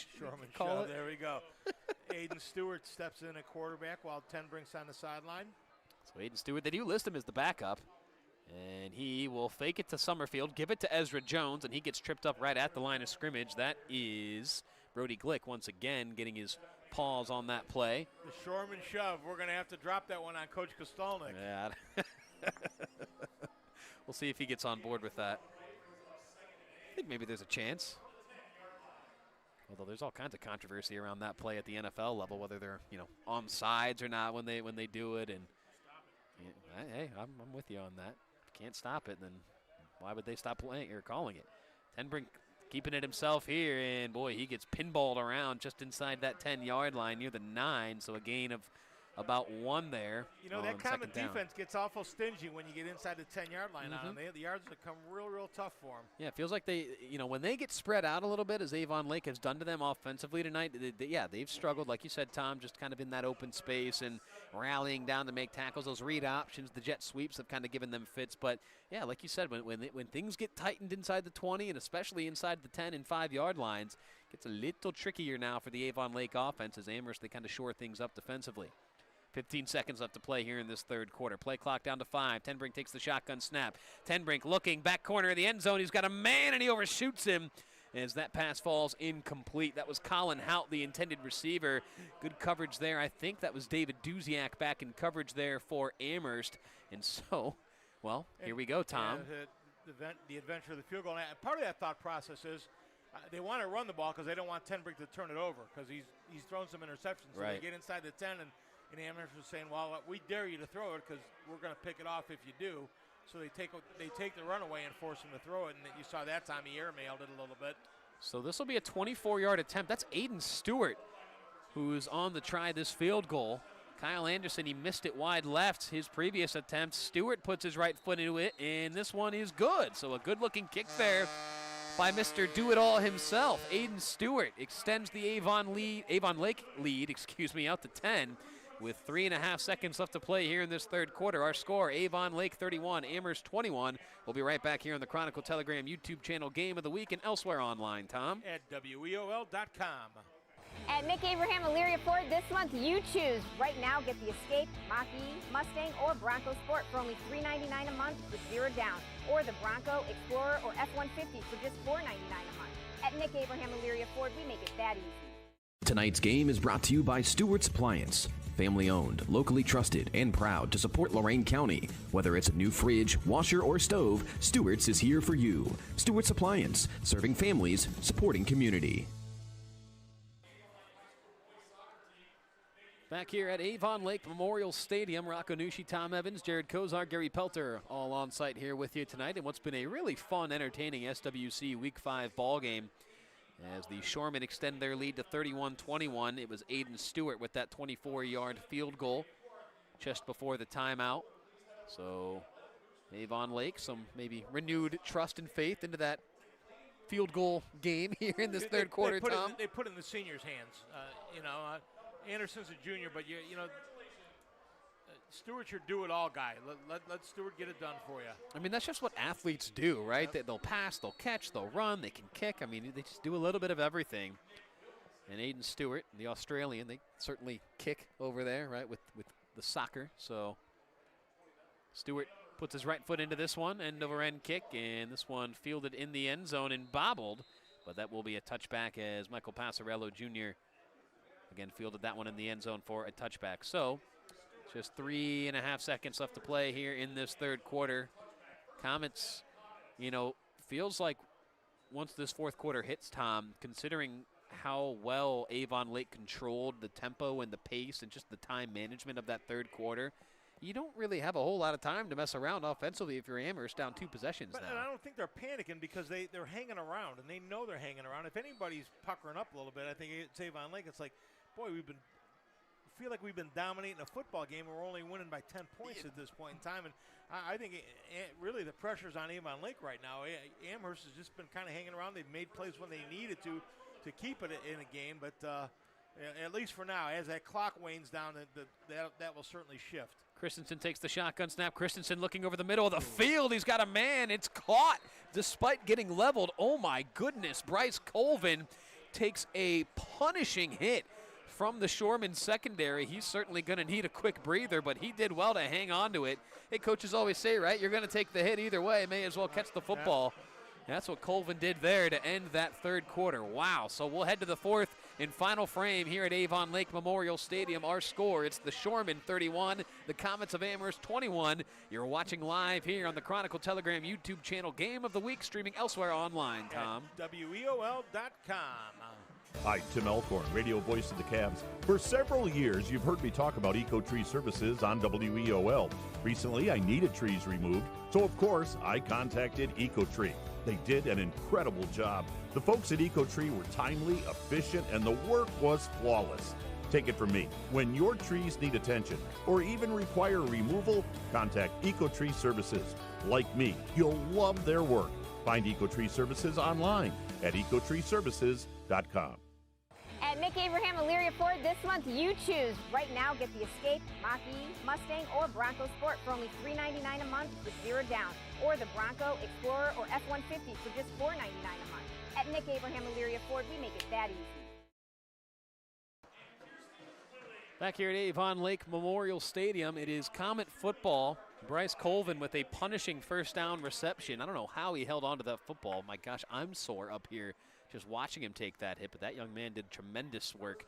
call it. There we go. Aiden Stewart steps in at quarterback while Tenbrink's on the sideline. So Aiden Stewart, they do list him as the backup. And he will fake it to Summerfield, give it to Ezra Jones, and he gets tripped up right at the line of scrimmage. That is Brody Glick once again getting his paws on that play. The Shoremen shove. We're going to have to drop that one on Coach Kostelnik. Yeah. We'll see if he gets on board with that. I think maybe there's a chance. Although there's all kinds of controversy around that play at the NFL level, whether they're on sides or not when they do it. And hey, I'm with you on that. If you can't stop it, then why would they stop playing or calling it? Tenbrink keeping it himself here, and boy, he gets pinballed around just inside that 10-yard line near the 9, so a gain of about 1 there. That kind of defense gets awful stingy when you get inside the 10-yard line on them. The yards become real tough for them. Yeah, it feels like they, when they get spread out a little bit, as Avon Lake has done to them offensively tonight, they've struggled, like you said, Tom, just kind of in that open space and rallying down to make tackles. Those read options, the jet sweeps have kind of given them fits. But, yeah, like you said, when things get tightened inside the 20 and especially inside the 10 and 5-yard lines, it gets a little trickier now for the Avon Lake offense as Amherst, they kind of shore things up defensively. 15 seconds left to play here in this third quarter. Play clock down to 5. Tenbrink takes the shotgun snap. Tenbrink looking, back corner of the end zone. He's got a man, and he overshoots him as that pass falls incomplete. That was Colin Hout, the intended receiver. Good coverage there. I think that was David Duziak back in coverage there for Amherst. And so, well, here we go, Tom. Yeah, the adventure of the field goal. And part of that thought process is they want to run the ball because they don't want Tenbrink to turn it over because he's thrown some interceptions. So right. They get inside the 10 and Amherst was saying, well, we dare you to throw it because we're going to pick it off if you do. So they take the run away and force him to throw it, and you saw that time he airmailed it a little bit. So this will be a 24-yard attempt. That's Aiden Stewart, who's on the try this field goal. Kyle Anderson, he missed it wide left his previous attempt. Stewart puts his right foot into it, and this one is good. So a good-looking kick there by Mr. Do-It-All himself. Aiden Stewart extends the Avon Lake lead, out to 10. With 3.5 seconds left to play here in this third quarter. Our score, Avon Lake 31, Amherst 21. We'll be right back here on the Chronicle Telegram YouTube channel, Game of the Week, and elsewhere online, Tom. At WEOL.com. At Nick Abraham Elyria Ford this month, you choose. Right now, get the Escape, Mach-E, Mustang, or Bronco Sport for only $399 a month with 0 down. Or the Bronco, Explorer, or F-150 for just $499 a month. At Nick Abraham Elyria Ford, we make it that easy. Tonight's game is brought to you by Stewart's Appliance. Family owned, locally trusted, and proud to support Lorain County. Whether it's a new fridge, washer, or stove, Stewart's is here for you. Stewart's Appliance, serving families, supporting community. Back here at Avon Lake Memorial Stadium, Rocco Nucci, Tom Evans, Jared Kozar, Gary Pelter, all on site here with you tonight in what's been a really fun, entertaining SWC Week 5 ball game. As the Shoremen extend their lead to 31-21, it was Aiden Stewart with that 24-yard field goal just before the timeout. So Avon Lake, some maybe renewed trust and faith into that field goal game here in this third quarter, Tom. They put it in the seniors' hands. Anderson's a junior, but Stewart's your do-it-all guy. Let Stewart get it done for you. I mean, that's just what athletes do, right? Yep. They'll pass, they'll catch, they'll run, they can kick. I mean, they just do a little bit of everything. And Aiden Stewart, the Australian, they certainly kick over there, right, with the soccer. So Stewart puts his right foot into this one, end-over-end kick, and this one fielded in the end zone and bobbled. But that will be a touchback as Michael Passarello Jr. again fielded that one in the end zone for a touchback. So just 3.5 seconds left to play here in this third quarter. Comets, feels like once this fourth quarter hits, Tom, considering how well Avon Lake controlled the tempo and the pace and just the time management of that third quarter, you don't really have a whole lot of time to mess around offensively if you're Amherst down 2 possessions now. And I don't think they're panicking because they're hanging around, and they know they're hanging around. If anybody's puckering up a little bit, I think it's Avon Lake. It's like, boy, feel like we've been dominating a football game. We're only winning by 10 points at this point in time. And I think really the pressure's on Avon Lake right now. Amherst has just been kind of hanging around. They've made plays when they needed to keep it in a game. But at least for now, as that clock wanes down, that will certainly shift. Christensen takes the shotgun snap. Christensen looking over the middle of the field. He's got a man. It's caught despite getting leveled. Oh, my goodness. Bryce Colvin takes a punishing hit from the Shoremen secondary. He's certainly going to need a quick breather, but he did well to hang on to it. Hey, coaches always say, right, you're going to take the hit either way. May as well catch the football. That's what Colvin did there to end that third quarter. Wow. So we'll head to the fourth and final frame here at Avon Lake Memorial Stadium. Our score, it's the Shoremen 31, the Comets of Amherst 21. You're watching live here on the Chronicle Telegram YouTube channel. Game of the week streaming elsewhere online, Tom. At WEOL.com. Hi, Tim Elkhorn, radio voice of the Cavs. For several years, you've heard me talk about Ecotree Services on WEOL. Recently, I needed trees removed, so of course, I contacted Ecotree. They did an incredible job. The folks at Ecotree were timely, efficient, and the work was flawless. Take it from me. When your trees need attention or even require removal, contact Ecotree Services. Like me, you'll love their work. Find Ecotree Services online at ecotreeservices.com. At Mick Abraham Elyria Ford this month, you choose. Right now, get the Escape, Mach-E, Mustang, or Bronco Sport for only $399 a month with 0 down. Or the Bronco, Explorer, or F-150 for just $499 a month. At Mick Abraham Elyria Ford, we make it that easy. Back here at Avon Lake Memorial Stadium, it is Comet football. Bryce Colvin with a punishing first down reception. I don't know how he held on to that football. My gosh, I'm sore up here just watching him take that hit, but that young man did tremendous work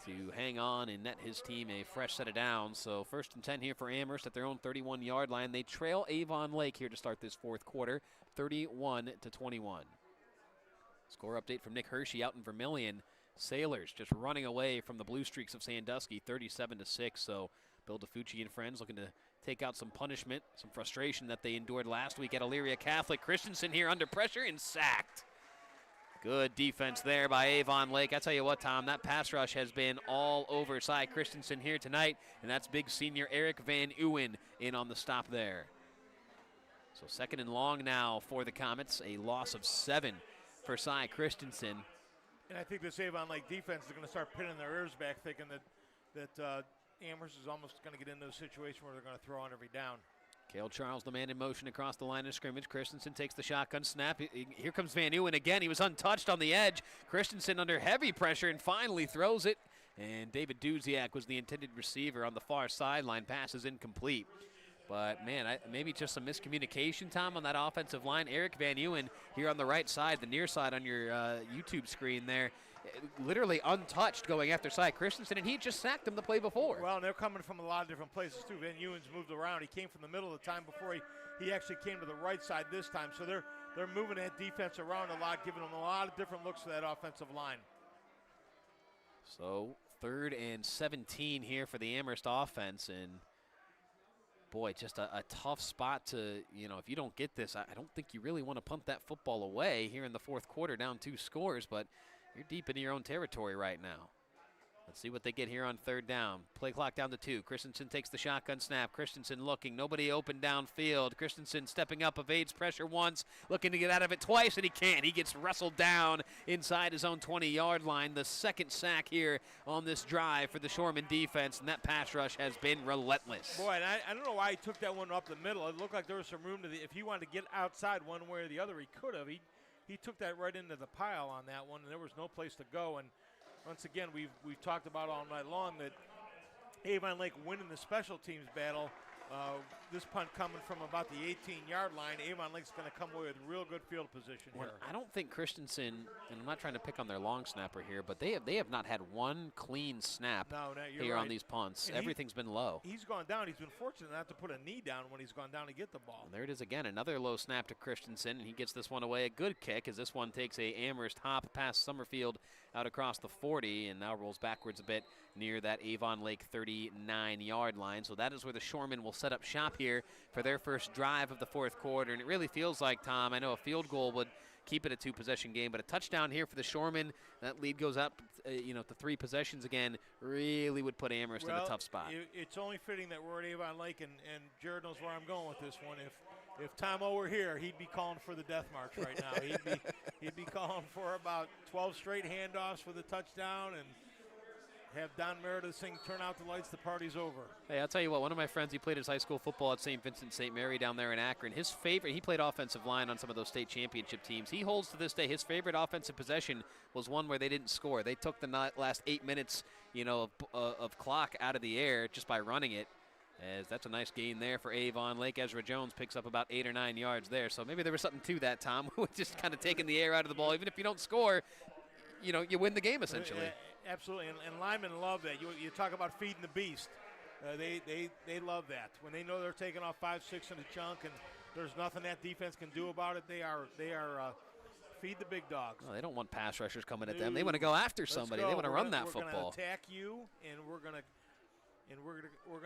to hang on and net his team a fresh set of downs. So 1st and 10 here for Amherst at their own 31-yard line. They trail Avon Lake here to start this fourth quarter, 31-21. Score update from Nick Hershey out in Vermilion. Sailors just running away from the Blue Streaks of Sandusky, 37-6. So Bill DeFucci and friends looking to take out some punishment, some frustration that they endured last week at Elyria Catholic. Christensen here under pressure and sacked. Good defense there by Avon Lake. I tell you what, Tom, that pass rush has been all over Cy Christensen here tonight, and that's big senior Eric Van Uwen in on the stop there. So 2nd and long now for the Comets, a loss of 7 for Cy Christensen. And I think this Avon Lake defense is going to start pinning their ears back, thinking that Amherst is almost going to get into a situation where they're going to throw on every down. Cale Charles, the man in motion across the line of scrimmage. Christensen takes the shotgun snap. Here comes Van Uwen again. He was untouched on the edge. Christensen under heavy pressure and finally throws it. And David Duziak was the intended receiver on the far sideline. Pass is incomplete. But, man, maybe just some miscommunication, Tom, on that offensive line. Eric Van Uwen here on the right side, the near side on your YouTube screen there, literally untouched going after Cy Christensen, and he just sacked him the play before. Well, and they're coming from a lot of different places, too. Van Uwen's moved around. He came from the middle of the time before he actually came to the right side this time. So they're moving that defense around a lot, giving them a lot of different looks to that offensive line. So 3rd and 17 here for the Amherst offense, and boy, just a tough spot to, if you don't get this, I don't think you really want to punt that football away here in the fourth quarter, down 2 scores, but you're deep into your own territory right now. Let's see what they get here on 3rd down. Play clock down to 2. Christensen takes the shotgun snap. Christensen looking. Nobody open downfield. Christensen stepping up, evades pressure once, looking to get out of it twice, and he can't. He gets wrestled down inside his own 20-yard line. The 2nd sack here on this drive for the Shoremen defense, and that pass rush has been relentless. Boy, and I don't know why he took that one up the middle. It looked like there was some room if he wanted to get outside one way or the other, he could have. He took that right into the pile on that one, and there was no place to go. And once again, we've talked about all night long that Avon Lake winning the special teams battle. This punt coming from about the 18-yard line, Avon Lake's going to come away with real good field position here. I don't think Christensen, and I'm not trying to pick on their long snapper here, but they have not had one clean snap here right on these punts. And everything's been low. He's gone down. He's been fortunate not to put a knee down when he's gone down to get the ball. And there it is again, another low snap to Christensen, and he gets this one away. A good kick as this one takes a Amherst hop past Summerfield out across the 40 and now rolls backwards a bit near that Avon Lake 39-yard line. So that is where the Shoremen will set up shop here for their first drive of the fourth quarter. And it really feels like, Tom, I know a field goal would keep it a 2-possession game, but a touchdown here for the Shoremen, that lead goes up to 3 possessions again, really would put Amherst in a tough spot. It's only fitting that we're at Avon Lake, and Jared knows where I'm going with this one. If Tom-O were here, he'd be calling for the death march right now. He'd be calling for about 12 straight handoffs for the touchdown and have Don Meredith sing "Turn Out the Lights, the Party's Over." Hey, I'll tell you what, one of my friends, he played his high school football at St. Vincent St. Mary down there in Akron. His favorite, he played offensive line on some of those state championship teams. He holds to this day, his favorite offensive possession was one where they didn't score. They took the last 8 minutes, of clock out of the air just by running it. As that's a nice gain there for Avon Lake. Ezra Jones picks up about 8 or 9 yards there. So maybe there was something to that, Tom, with just kind of taking the air out of the ball. Even if you don't score, you win the game essentially. Absolutely, and linemen love that. You talk about feeding the beast. They love that. When they know they're taking off 5-6 in a chunk and there's nothing that defense can do about it, they are feed the big dogs. Well, they don't want pass rushers coming at them. They want to go after somebody. They want to run that football. We're going to attack you, and we're going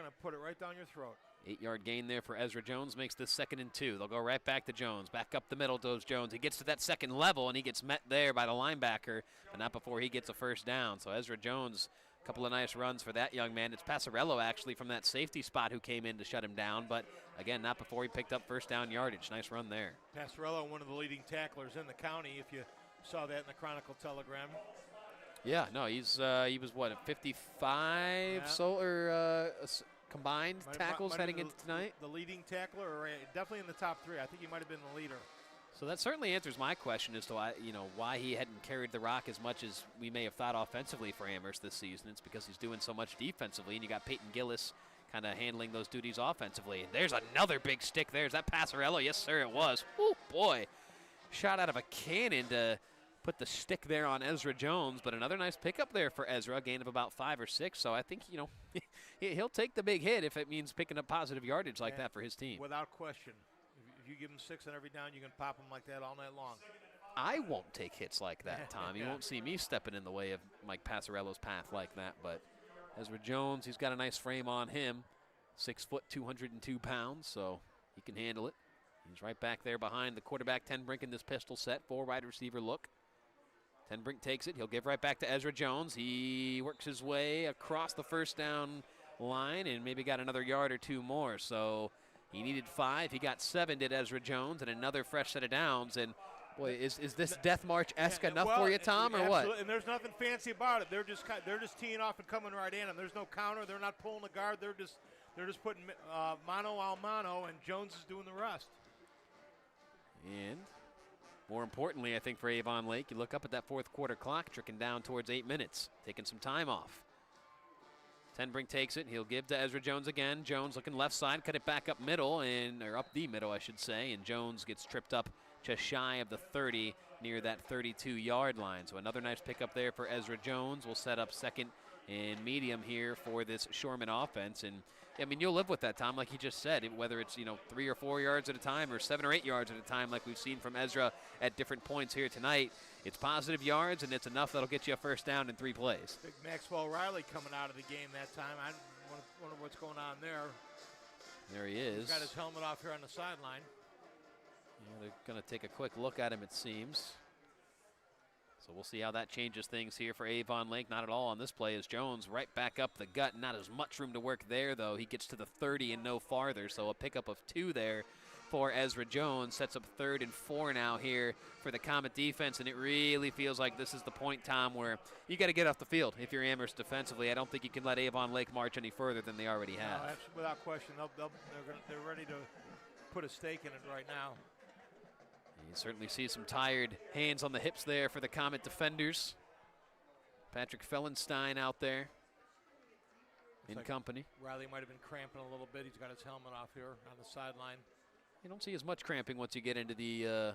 to put it right down your throat. 8-yard gain there for Ezra Jones makes this 2nd and 2. They'll go right back to Jones. Back up the middle goes Jones. He gets to that second level, and he gets met there by the linebacker, but not before he gets a first down. So Ezra Jones, a couple of nice runs for that young man. It's Passarello, actually, from that safety spot who came in to shut him down, but, again, not before he picked up first down yardage. Nice run there. Passarello, one of the leading tacklers in the county, if you saw that in the Chronicle Telegram. Yeah, no, he was what, 55 combined tackles heading into tonight? The leading tackler, or definitely in the top 3. I think he might have been the leader. So that certainly answers my question as to why he hadn't carried the rock as much as we may have thought offensively for Amherst this season. It's because he's doing so much defensively, and you got Peyton Gillis kind of handling those duties offensively. And there's another big stick there. Is that Passarello? Yes, sir, it was. Oh, boy. Shot out of a cannon to put the stick there on Ezra Jones, but another nice pickup there for Ezra, a gain of about 5 or 6. So I think, he'll take the big hit if it means picking up positive yardage like that for his team. Without question. If you give him 6 on every down, you can pop him like that all night long. I won't take hits like that, Tom. You won't see me stepping in the way of Mike Passarello's path like that, but Ezra Jones, he's got a nice frame on him. 6 foot, 202 pounds, so he can handle it. He's right back there behind the quarterback, Tenbrink, in this pistol set, 4 wide receiver look. Tenbrink takes it. He'll give right back to Ezra Jones. He works his way across the first down line and maybe got another yard or 2 more. So he needed 5. He got 7, did Ezra Jones, and another fresh set of downs. And, boy, is this Death March-esque enough for you, Tom, or what? And there's nothing fancy about it. They're just teeing off and coming right in. And there's no counter. They're not pulling the guard. They're just putting mano al mano, and Jones is doing the rest. And more importantly, I think for Avon Lake, you look up at that 4th quarter clock, tricking down towards 8 minutes, taking some time off. Tenbrink takes it. He'll give to Ezra Jones again. Jones looking left side, cut it back up middle, or up the middle, I should say, and Jones gets tripped up just shy of the 30 near that 32-yard line. So another nice pickup there for Ezra Jones. We'll set up 2nd and medium here for this Shoremen offense. And I mean, you'll live with that, Tom, like he just said, whether it's 3 or 4 yards at a time or 7 or 8 yards at a time like we've seen from Ezra at different points here tonight. It's positive yards, and it's enough that'll get you a first down in 3 plays. Big Maxwell Riley coming out of the game that time. I wonder what's going on there. There he is. He's got his helmet off here on the sideline. Yeah, they're going to take a quick look at him, it seems. So we'll see how that changes things here for Avon Lake. Not at all on this play as Jones right back up the gut. Not as much room to work there, though. He gets to the 30 and no farther, so a pickup of 2 there for Ezra Jones. Sets up 3rd and 4 now here for the Comet defense, and it really feels like this is the point, Tom, where you got to get off the field if you're Amherst defensively. I don't think you can let Avon Lake march any further than they already have. No, without question. They're ready to put a stake in it right now. You certainly see some tired hands on the hips there for the Comet defenders. Patrick Fellenstein out there in company. Riley might have been cramping a little bit. He's got his helmet off here on the sideline. You don't see as much cramping once you get into the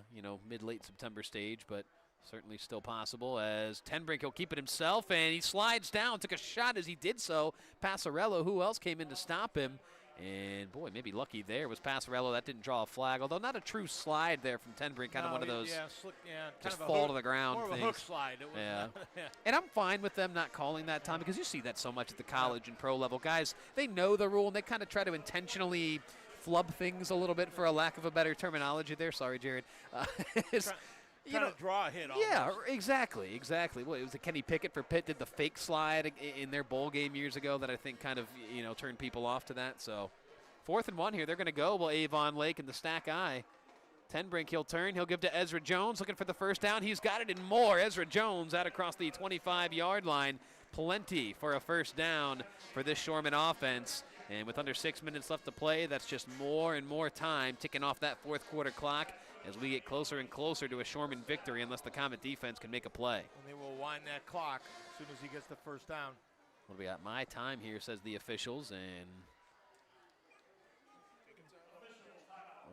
mid-late September stage, but certainly still possible as Tenbrink will keep it himself, and he slides down, took a shot as he did so. Passarello, who else came in to stop him? And, boy, maybe lucky there was Passarello. That didn't draw a flag, although not a true slide there from Tenbrink, kind of one of those just fall to the ground more things. More of a hook slide. It was yeah. And I'm fine with them not calling that, Tom, because you see that so much at the college and pro level. Guys, they know the rule, and they kind of try to intentionally flub things a little bit, for a lack of a better terminology there. Sorry, Jared. Trying to draw a hit on Yeah, exactly. Well, it was a Kenny Pickett for Pitt did the fake slide in their bowl game years ago that I think kind of, turned people off to that. So 4th and 1 here. They're going to go. Well, Avon Lake and the stack eye. Tenbrink, he'll turn. He'll give to Ezra Jones, looking for the first down. He's got it and more. Ezra Jones out across the 25-yard line. Plenty for a first down for this Shoreman offense. And with under 6 minutes left to play, that's just more and more time ticking off that 4th quarter clock as we get closer and closer to a Shoreman victory unless the Comet defense can make a play. And they will wind that clock as soon as he gets the first down. What do we got? My time here, says the officials, and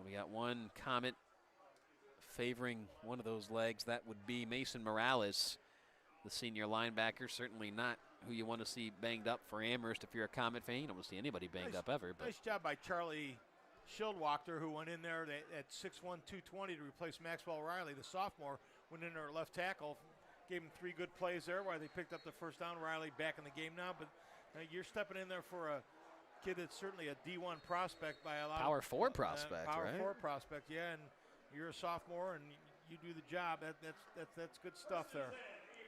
Well, we got one comment favoring one of those legs. That would be Mason Morales, the senior linebacker. Certainly not who you want to see banged up for Amherst. If you're a Comet fan, you don't want to see anybody banged up ever. But nice job by Charlie Schildwachter, who went in there at 6'1", 220 to replace Maxwell Riley, the sophomore. Went in there at left tackle, gave him 3 good plays there while they picked up the first down. Riley back in the game now, but you're stepping in there for a kid that's certainly a D1 prospect by a lot Power of 4 prospect, Power right? 4 prospect, yeah, and you're a sophomore and you do the job. That's good stuff there.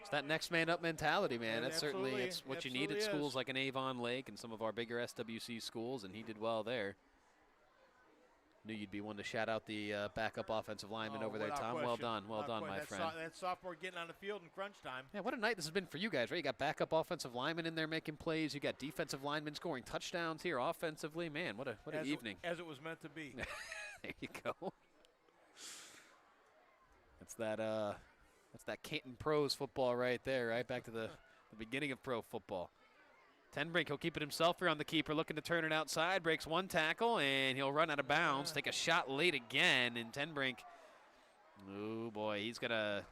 It's that next man up mentality, man. That's certainly Absolutely. it's what you need at schools like an Avon Lake and some of our bigger SWC schools, and he did well there. Knew you'd be one to shout out the backup offensive lineman over there, Tom. Question. Well done, my friend. That sophomore getting on the field in crunch time. Yeah, what a night this has been for you guys, right? You got backup offensive linemen in there making plays. You got defensive linemen scoring touchdowns here offensively. Man, what an evening. As it was meant to be. There you go. That's that Canton Pros football right there, right? Back to the beginning of pro football. Tenbrink, he'll keep it himself here on the keeper, looking to turn it outside, breaks one tackle, and he'll run out of bounds, take a shot late again, and Tenbrink, oh boy, he's going to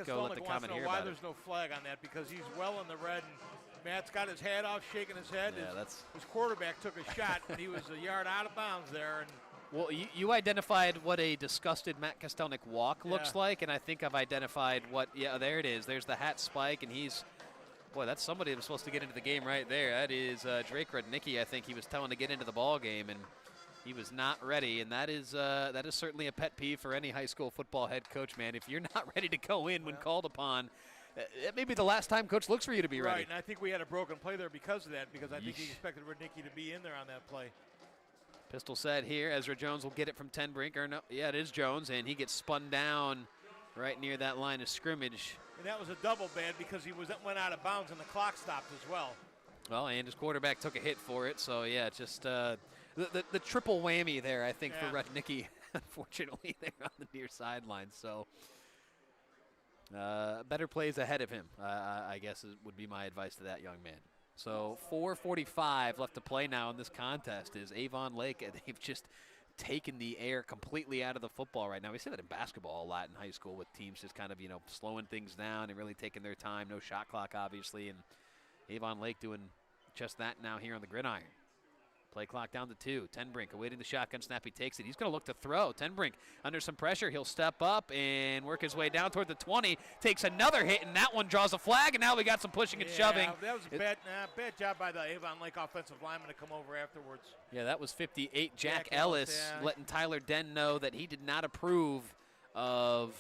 go let the comment hear why about there's no flag on that, because he's well in the red, and Matt's got his hat off, shaking his head. Yeah, his quarterback took a shot, and he was a yard out of bounds there. And well, you identified what a disgusted Matt Kostelnik walk looks like, and I think I've identified there it is. There's the hat spike, and he's, boy, that's somebody that was supposed to get into the game right there. That is Drake Rudnicki. I think he was telling to get into the ball game, and he was not ready. And that is certainly a pet peeve for any high school football head coach, man. If you're not ready to go in when called upon, it may be the last time coach looks for you to be ready. Right, and I think we had a broken play there because of that, because I think he expected Rudnicki to be in there on that play. Pistol set here. Ezra Jones will get it from Tenbrink. Or no, yeah, it is Jones, and he gets spun down right near that line of scrimmage. And that was a double bad because he went out of bounds and the clock stopped as well. Well, and his quarterback took a hit for it. So, yeah, just the triple whammy there, I think, for Rudnicki, unfortunately, there on the near sideline. So, better plays ahead of him, I guess would be my advice to that young man. So 4:45 left to play now in this contest. Is Avon Lake, they've just taken the air completely out of the football right now. We see that in basketball a lot in high school with teams just kind of, slowing things down and really taking their time. No shot clock, obviously, and Avon Lake doing just that now here on the Gridiron. Play clock down to 2. Tenbrink awaiting the shotgun snap. He takes it. He's going to look to throw. Tenbrink under some pressure. He'll step up and work his way down toward the 20. Takes another hit, and that one draws a flag, and now we got some pushing and shoving. That was a bad job by the Avon Lake offensive lineman to come over afterwards. Yeah, that was 58. Jack Ellis letting Tyler Den know that he did not approve of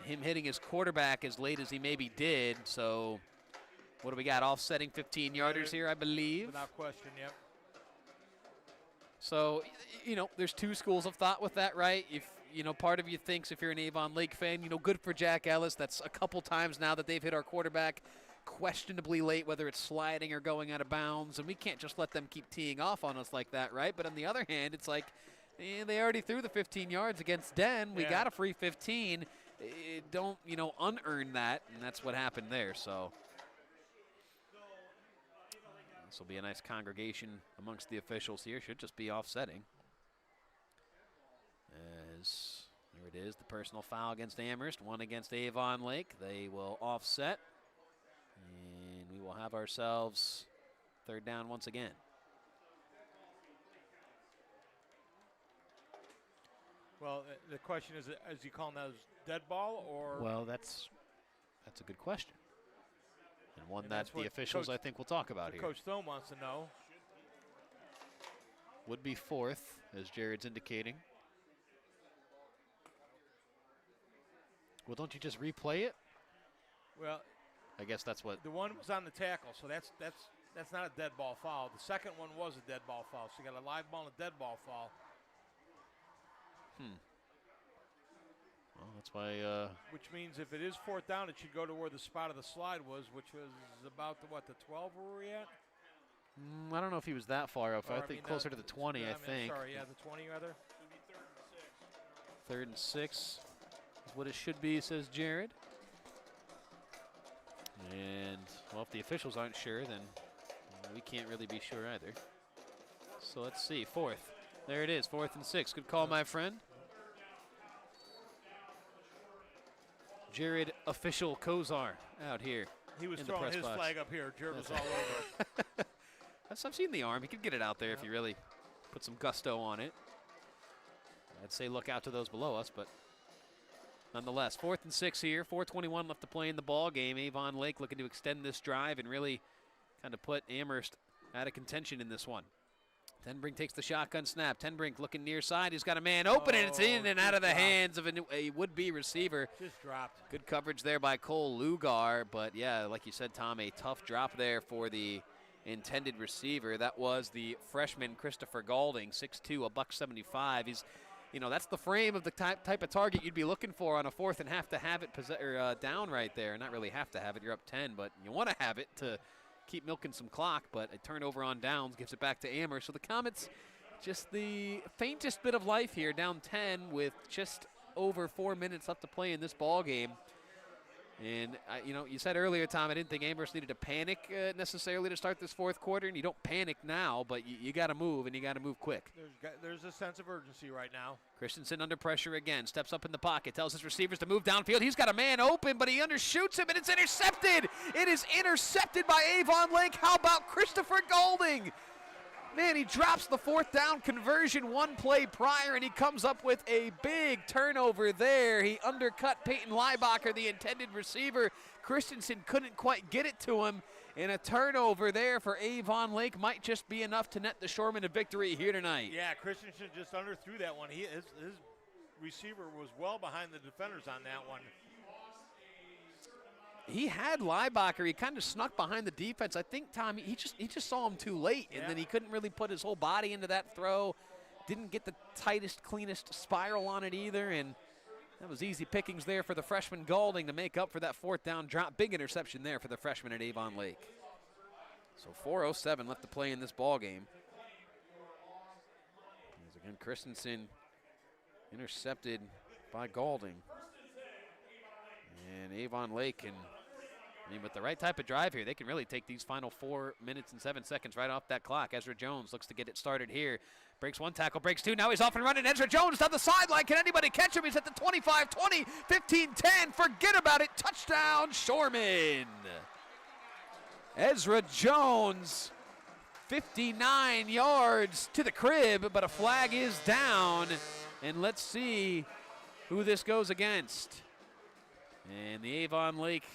him hitting his quarterback as late as he maybe did. So what do we got? Offsetting 15-yarders here, I believe. Without question, yep. So, there's two schools of thought with that, right? If, part of you thinks if you're an Avon Lake fan, good for Jack Ellis. That's a couple times now that they've hit our quarterback questionably late, whether it's sliding or going out of bounds, and we can't just let them keep teeing off on us like that, right? But on the other hand, it's like they already threw the 15 yards against Den. We got a free 15. Don't, unearn that, and that's what happened there, so. This will be a nice congregation amongst the officials here. Should just be offsetting. As there it is, the personal foul against Amherst, one against Avon Lake. They will offset, and we will have ourselves third down once again. Well, the question is he calling that as dead ball or? Well, that's a good question. And one that the officials, I think, will talk about here. Coach Thome wants to know. Would be fourth, as Jared's indicating. Well, don't you just replay it? Well, I guess that's what. The one was on the tackle, so that's not a dead ball foul. The second one was a dead ball foul, so you got a live ball and a dead ball foul. Well, that's why. Which means if it is fourth down, it should go to where the spot of the slide was, which was about the 12 where we at? I don't know if he was that far up. I think closer to the 20, I think. Sorry, yeah, the 20 rather. Third and 6 is what it should be, says Jared. And, well, if the officials aren't sure, then we can't really be sure either. So let's see. Fourth. There it is, 4th and 6. Good call, my friend. Jared Official Kozar out here. He was in the throwing press his box. flag up here. Jared was all over it. I've seen the arm. He could get it out there if you really put some gusto on it. I'd say look out to those below us, but nonetheless, 4th and 6 here. 4:21 left to play in the ball game. Avon Lake looking to extend this drive and really kind of put Amherst out of contention in this one. Tenbrink takes the shotgun snap. Tenbrink looking near side. He's got a man open, and it's in and out of the hands of a would-be receiver. Just dropped. Good coverage there by Cole Lugar, but yeah, like you said, Tom, a tough drop there for the intended receiver. That was the freshman Christopher Galding, 6'2", $175. He's, that's the frame of the type of target you'd be looking for on a 4th and have to have it down right there. Not really have to have it. You're up 10, but you want to have it to keep milking some clock, but a turnover on downs gives it back to Amherst. So the Comets, just the faintest bit of life here, down 10 with just over 4 minutes left to play in this ball game. And, you said earlier, Tom, I didn't think Amherst needed to panic necessarily to start this 4th quarter, and you don't panic now, but you got to move, and you got to move quick. There's a sense of urgency right now. Christensen under pressure again, steps up in the pocket, tells his receivers to move downfield. He's got a man open, but he undershoots him, and it's intercepted. It is intercepted by Avon Lake. How about Christopher Galding? Man, he drops the 4th down conversion one play prior, and he comes up with a big turnover there. He undercut Peyton Leibacher, the intended receiver. Christensen couldn't quite get it to him, and a turnover there for Avon Lake might just be enough to net the Shoremen a victory here tonight. Yeah, Christensen just underthrew that one. His receiver was well behind the defenders on that one. He had Leibacher. He kind of snuck behind the defense. I think, Tom, he just saw him too late, and then he couldn't really put his whole body into that throw. Didn't get the tightest, cleanest spiral on it either, and that was easy pickings there for the freshman Galding to make up for that 4th down drop. Big interception there for the freshman at Avon Lake. So 4:07 left to play in this ball game. As again, Christensen intercepted by Galding. And Avon Lake can, with the right type of drive here, they can really take these final 4 minutes and 7 seconds right off that clock. Ezra Jones looks to get it started here. Breaks one tackle, breaks two. Now he's off and running. Ezra Jones down the sideline. Can anybody catch him? He's at the 25, 20, 15, 10. Forget about it. Touchdown, Shoremen. Ezra Jones, 59 yards to the crib, but a flag is down. And let's see who this goes against. And the Avon Lake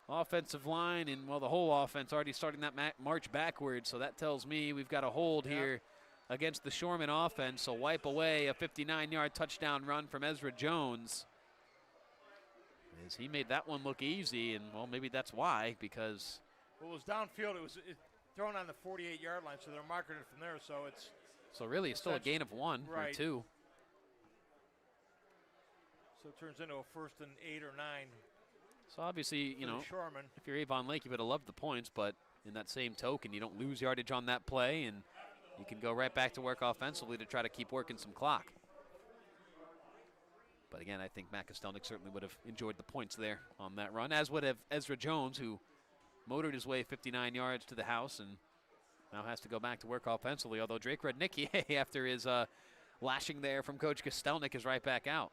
offensive line, and, the whole offense already starting that march backwards, so that tells me we've got a hold here against the Shoremen offense. So wipe away a 59-yard touchdown run from Ezra Jones. As he made that one look easy, and, maybe that's why, because it was downfield. It was thrown on the 48-yard line, so they're marking it from there. So really it's still a gain of 1 or 2. So it turns into a 1st and 8 or 9. So obviously, if you're Avon Lake, you would have loved the points, but in that same token, you don't lose yardage on that play, and you can go right back to work offensively to try to keep working some clock. But again, I think Matt Kostelnik certainly would have enjoyed the points there on that run, as would have Ezra Jones, who motored his way 59 yards to the house and now has to go back to work offensively, although Drake Rudnicki, after his lashing there from Coach Kostelnik, is right back out.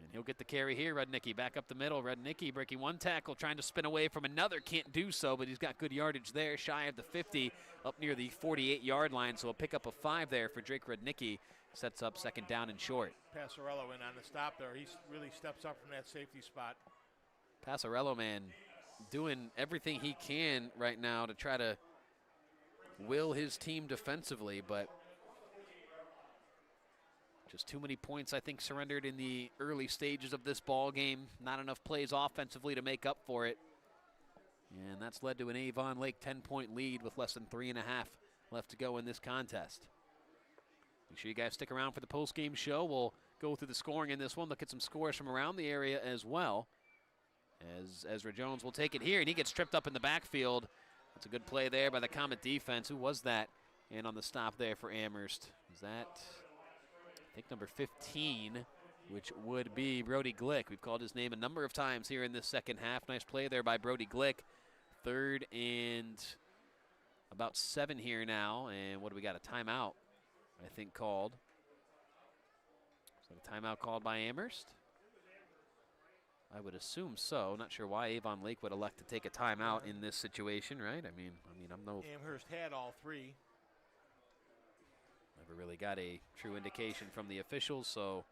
And he'll get the carry here. Rudnicki back up the middle. Rudnicki breaking one tackle, trying to spin away from another. Can't do so, but he's got good yardage there, shy of the 50, up near the 48-yard line. So a pickup of 5 there for Drake Rudnicki. Sets up 2nd down and short. Passarello in on the stop there. He really steps up from that safety spot. Passarello, man, doing everything he can right now to try to will his team defensively, but just too many points, I think, surrendered in the early stages of this ball game. Not enough plays offensively to make up for it. And that's led to an Avon Lake 10-point lead with less than 3.5 left to go in this contest. Make sure you guys stick around for the post-game show. We'll go through the scoring in this one, look at some scores from around the area as well. As Ezra Jones will take it here, and he gets tripped up in the backfield. That's a good play there by the Comet defense. Who was that? And on the stop there for Amherst. Is that, I think, number 15, which would be Brody Glick. We've called his name a number of times here in this second half. Nice play there by Brody Glick. 3rd and about 7 here now. And what do we got? A timeout, I think, called. So a timeout called by Amherst? I would assume so. Not sure why Avon Lake would elect to take a timeout in this situation, right? I mean, I'm no. Amherst had all 3. Never really got a true indication from the officials, so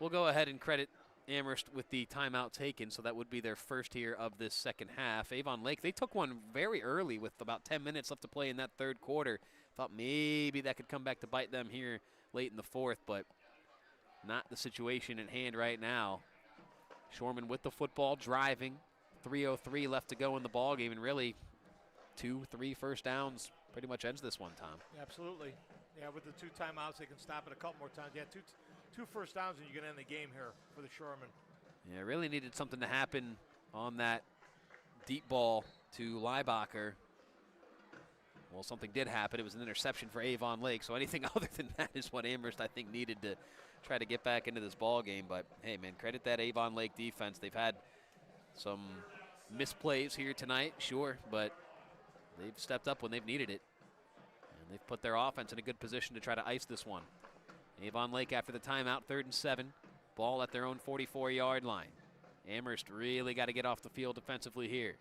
we'll go ahead and credit Amherst with the timeout taken, so that would be their first here of this second half. Avon Lake, they took one very early with about 10 minutes left to play in that third quarter. Thought maybe that could come back to bite them here late in the fourth, but not the situation at hand right now. Shoremen with the football, driving. 3:03 left to go in the ball game, and really 2-3 first downs pretty much ends this one, Tom. Absolutely. Yeah, with the 2 timeouts, they can stop it a couple more times. Yeah, two first downs, and you can end the game here for the Shoremen. Yeah, really needed something to happen on that deep ball to Leibacher. Well, something did happen. It was an interception for Avon Lake, so anything other than that is what Amherst, I think, needed to try to get back into this ball game. But, hey, man, credit that Avon Lake defense. They've had some misplays here tonight, sure, but they've stepped up when they've needed it. And they've put their offense in a good position to try to ice this one. Avon Lake after the timeout, 3rd and 7. Ball at their own 44-yard line. Amherst really got to get off the field defensively here.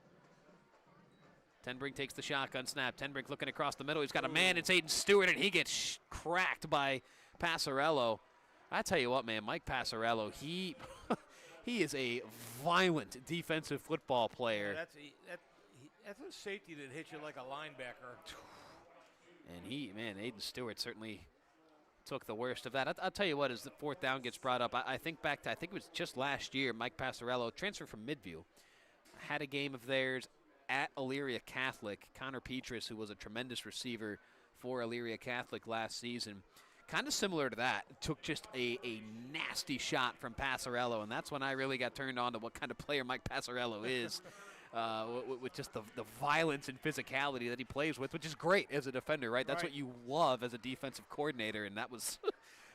Tenbrink takes the shotgun snap. Tenbrink looking across the middle. He's got a man. It's Aiden Stewart, and he gets cracked by Passarello. I tell you what, man, Mike Passarello, he is a violent defensive football player. Yeah, that's a safety that hits you like a linebacker. And Aiden Stewart certainly took the worst of that. I'll tell you what, as the 4th down gets brought up, I think back to, I think it was just last year, Mike Passarello, transferred from Midview, had a game of theirs at Elyria Catholic. Connor Petrus, who was a tremendous receiver for Elyria Catholic last season, kind of similar to that, took just a nasty shot from Passarello, and that's when I really got turned on to what kind of player Mike Passarello is. With just the violence and physicality that he plays with, which is great as a defender, right? That's what you love as a defensive coordinator, and that was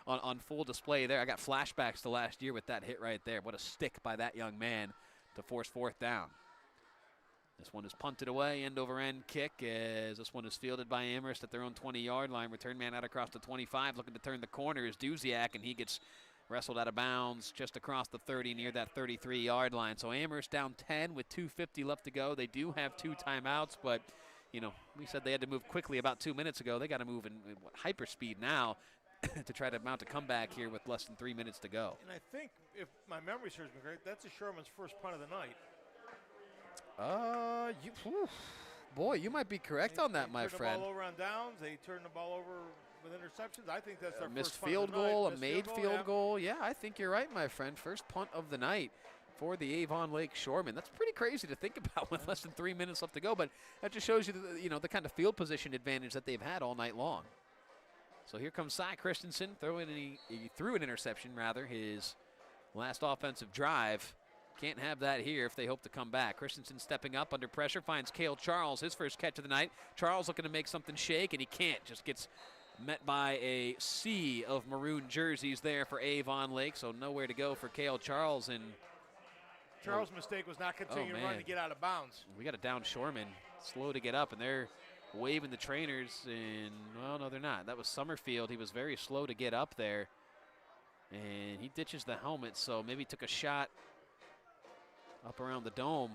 on full display there. I got flashbacks to last year with that hit right there. What a stick by that young man to force 4th down. This one is punted away, end-over-end kick, as this one is fielded by Amherst at their own 20-yard line. Return man out across the 25, looking to turn the corner is Duziak, and he gets wrestled out of bounds just across the 30 near that 33-yard line. So Amherst down 10 with 2:50 left to go. They do have 2 timeouts, but, you know, we said they had to move quickly about 2 minutes ago. They got to move in hyperspeed now to try to mount a comeback here with less than 3 minutes to go. And I think, if my memory serves me correct, that's the Shoremen's first punt of the night. Boy, you might be correct on that, my friend. They turned the ball over on downs. They turned the ball over with interceptions. I think that's their missed first field punt goal, of a the made night. field goal. Yeah, I think you're right, my friend. First punt of the night for the Avon Lake Shoremen. That's pretty crazy to think about with less than 3 minutes left to go, but that just shows you the kind of field position advantage that they've had all night long. So here comes Cy Christensen, he threw an interception, rather, his last offensive drive. Can't have that here if they hope to come back. Christensen stepping up under pressure, finds Cale Charles, his first catch of the night. Charles looking to make something shake, and he can't. Just gets met by a sea of maroon jerseys there for Avon Lake, so nowhere to go for Cale Charles. And Charles' mistake was not continuing to run to get out of bounds. We got a down Shoreman, slow to get up, and they're waving the trainers, and, well, no, they're not. That was Summerfield. He was very slow to get up there, and he ditches the helmet, so maybe took a shot up around the dome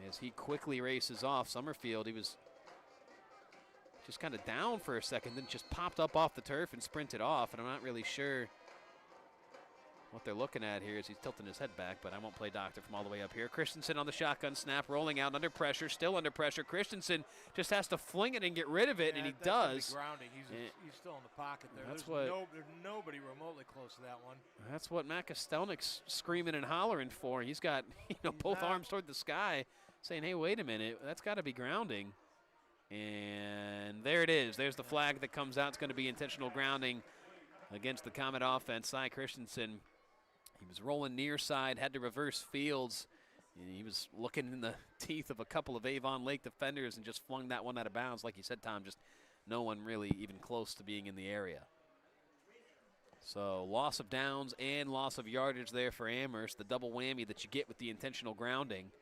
as he quickly races off. Summerfield, he was just kind of down for a second, then just popped up off the turf and sprinted off, and I'm not really sure what they're looking at here as he's tilting his head back, but I won't play doctor from all the way up here. Christensen on the shotgun snap, rolling out under pressure, still under pressure. Christensen just has to fling it and get rid of it, and he does. Grounding. He's still in the pocket there. There's nobody remotely close to that one. That's what Matt Kostelnik's screaming and hollering for. He's got both arms toward the sky, saying, hey, wait a minute, that's got to be grounding. And there it is. There's the flag that comes out. It's going to be intentional grounding against the Comet offense. Cy Christensen, he was rolling near side, had to reverse fields. And he was looking in the teeth of a couple of Avon Lake defenders and just flung that one out of bounds. Like you said, Tom, just no one really even close to being in the area. So loss of downs and loss of yardage there for Amherst, the double whammy that you get with the intentional grounding.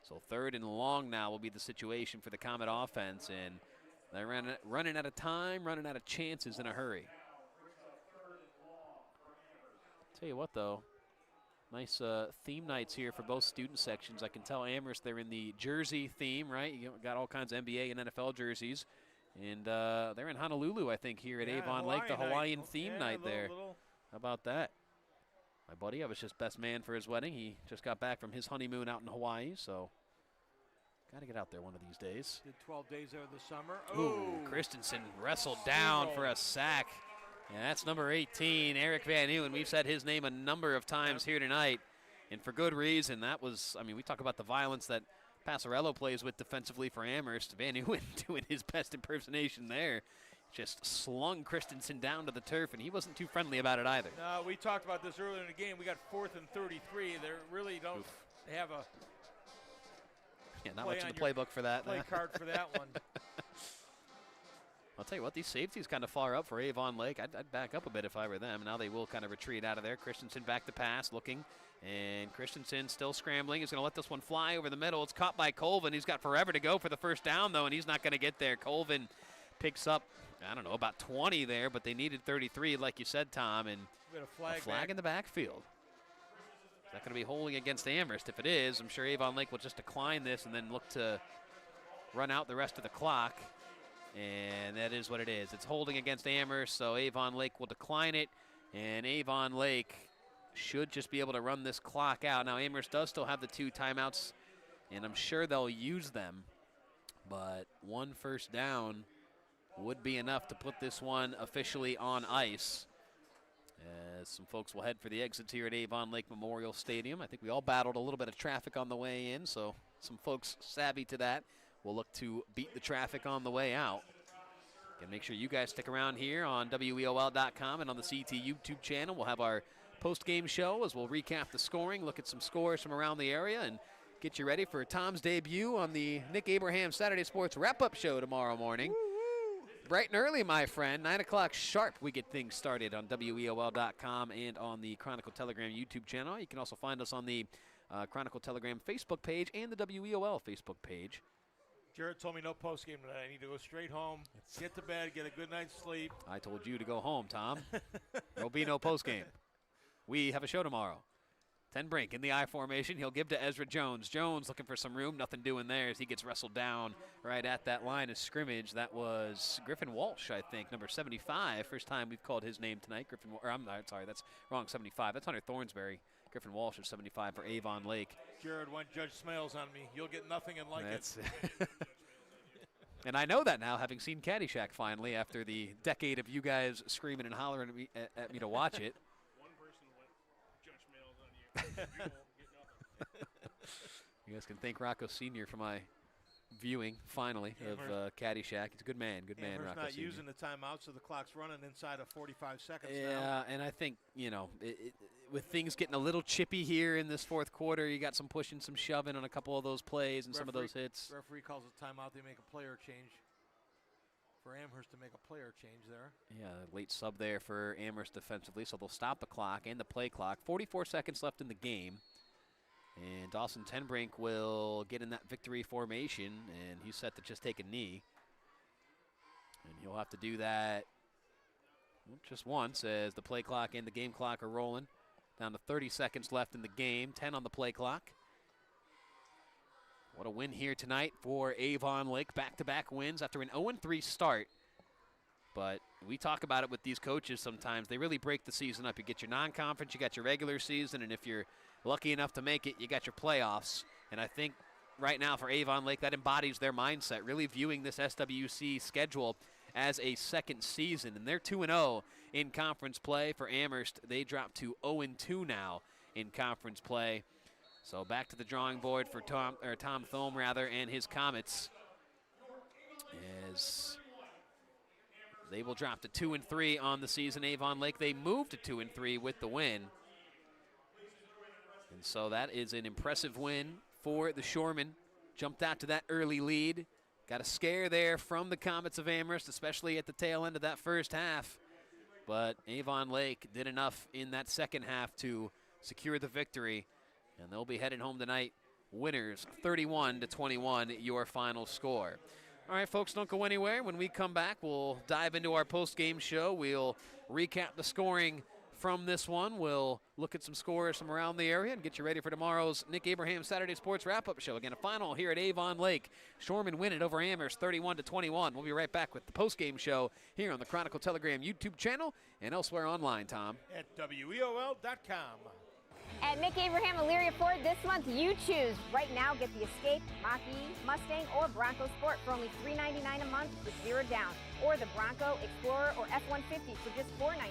So 3rd and long now will be the situation for the Comet offense, and they're running out of time, running out of chances in a hurry. Tell you what, though, nice theme nights here for both student sections. I can tell Amherst they're in the jersey theme, right? You got all kinds of NBA and NFL jerseys. And they're in Honolulu, I think, here at Avon Lake, the Hawaiian theme night there. How about that? My buddy, I was just best man for his wedding. He just got back from his honeymoon out in Hawaii, so got to get out there one of these days. Did 12 days there this summer. Ooh, Christensen wrestled down for a sack. Yeah, that's number 18, Eric Van Nieuwen. We've said his name a number of times here tonight, and for good reason. That was, I mean, we talk about the violence that Passarello plays with defensively for Amherst. Van Nieuwen doing his best impersonation there. Just slung Christensen down to the turf, and he wasn't too friendly about it either. No, we talked about this earlier in the game. We got 4th and 33. They really don't have a not much in the playbook for that. Play card for that one. I'll tell you what, these safeties kind of far up for Avon Lake. I'd back up a bit if I were them. Now they will kind of retreat out of there. Christensen back to pass, looking. And Christensen still scrambling. He's going to let this one fly over the middle. It's caught by Colvin. He's got forever to go for the first down, though, and he's not going to get there. Colvin picks up, I don't know, about 20 there, but they needed 33, like you said, Tom. And a flag in the backfield. Is that going to be holding against Amherst? If it is, I'm sure Avon Lake will just decline this and then look to run out the rest of the clock. And that is what it is. It's holding against Amherst, so Avon Lake will decline it. And Avon Lake should just be able to run this clock out. Now, Amherst does still have the 2 timeouts, and I'm sure they'll use them. But 1 first down would be enough to put this one officially on ice. As some folks will head for the exits here at Avon Lake Memorial Stadium. I think we all battled a little bit of traffic on the way in, so some folks savvy to that will look to beat the traffic on the way out. And make sure you guys stick around here on WEOL.com and on the CT YouTube channel. We'll have our post-game show as we'll recap the scoring, look at some scores from around the area, and get you ready for Tom's debut on the Nick Abraham Saturday Sports Wrap-Up Show tomorrow morning. Bright and early, my friend. 9 o'clock sharp, we get things started on WEOL.com and on the Chronicle Telegram YouTube channel. You can also find us on the Chronicle Telegram Facebook page and the WEOL Facebook page. Jared told me no postgame tonight. I need to go straight home, get to bed, get a good night's sleep. I told you to go home, Tom. There'll be no postgame. We have a show tomorrow. Ten Brink in the I formation. He'll give to Ezra Jones. Jones looking for some room. Nothing doing there as he gets wrestled down right at that line of scrimmage. That was Griffin Walsh, I think, number 75. First time we've called his name tonight. I'm sorry, that's wrong, 75. That's Hunter Thornsberry. Griffin Walsh is 75 for Avon Lake. Jared went Judge Smales on me. You'll get nothing and like it. And I know that now, having seen Caddyshack finally after the decade of you guys screaming and hollering at me to watch it. One person went Judge Smales on you. You won't get nothing. You guys can thank Rocco Sr. for my viewing, finally, of Caddyshack. He's a good man, Rocco not Sr. using the timeout, so the clock's running inside of 45 seconds now. Yeah, and I think, you know, with things getting a little chippy here in this fourth quarter, you got some pushing, some shoving on a couple of those plays and some of those hits. Referee calls a timeout. They make a player change for Amherst to make a player change there. Yeah, late sub there for Amherst defensively, so they'll stop the clock and the play clock. 44 seconds left in the game. And Dawson Tenbrink will get in that victory formation, and he's set to just take a knee. And he'll have to do that just once as the play clock and the game clock are rolling. Down to 30 seconds left in the game, 10 on the play clock. What a win here tonight for Avon Lake. Back-to-back wins after an 0-3 start. But we talk about it with these coaches sometimes. They really break the season up. You get your non-conference, you got your regular season, and if you're lucky enough to make it, you got your playoffs. And I think right now for Avon Lake, that embodies their mindset, really viewing this SWC schedule as a second season. And they're 2-0 in conference play. For Amherst, they dropped to 0-2 now in conference play. So back to the drawing board for Tom Thome, and his Comets, as they will drop to 2-3 on the season. Avon Lake, they moved to 2-3 with the win. And so that is an impressive win for the Shoremen. Jumped out to that early lead. Got a scare there from the Comets of Amherst, especially at the tail end of that first half. But Avon Lake did enough in that second half to secure the victory. And they'll be heading home tonight winners 31-21, your final score. All right, folks, don't go anywhere. When we come back, we'll dive into our post-game show. We'll recap the scoring from this one. We'll look at some scores from around the area and get you ready for tomorrow's Nick Abraham Saturday Sports Wrap-Up Show. Again, a final here at Avon Lake. Shoremen win it over Amherst 31-21. We'll be right back with the post-game show here on the Chronicle Telegram YouTube channel and elsewhere online, Tom. At WEOL.com. At Nick Abraham Elyria Ford this month, you choose. Right now, get the Escape, Mach-E, Mustang, or Bronco Sport for only $399 a month with 0 down. Or the Bronco, Explorer, or F-150 for just $499 a month.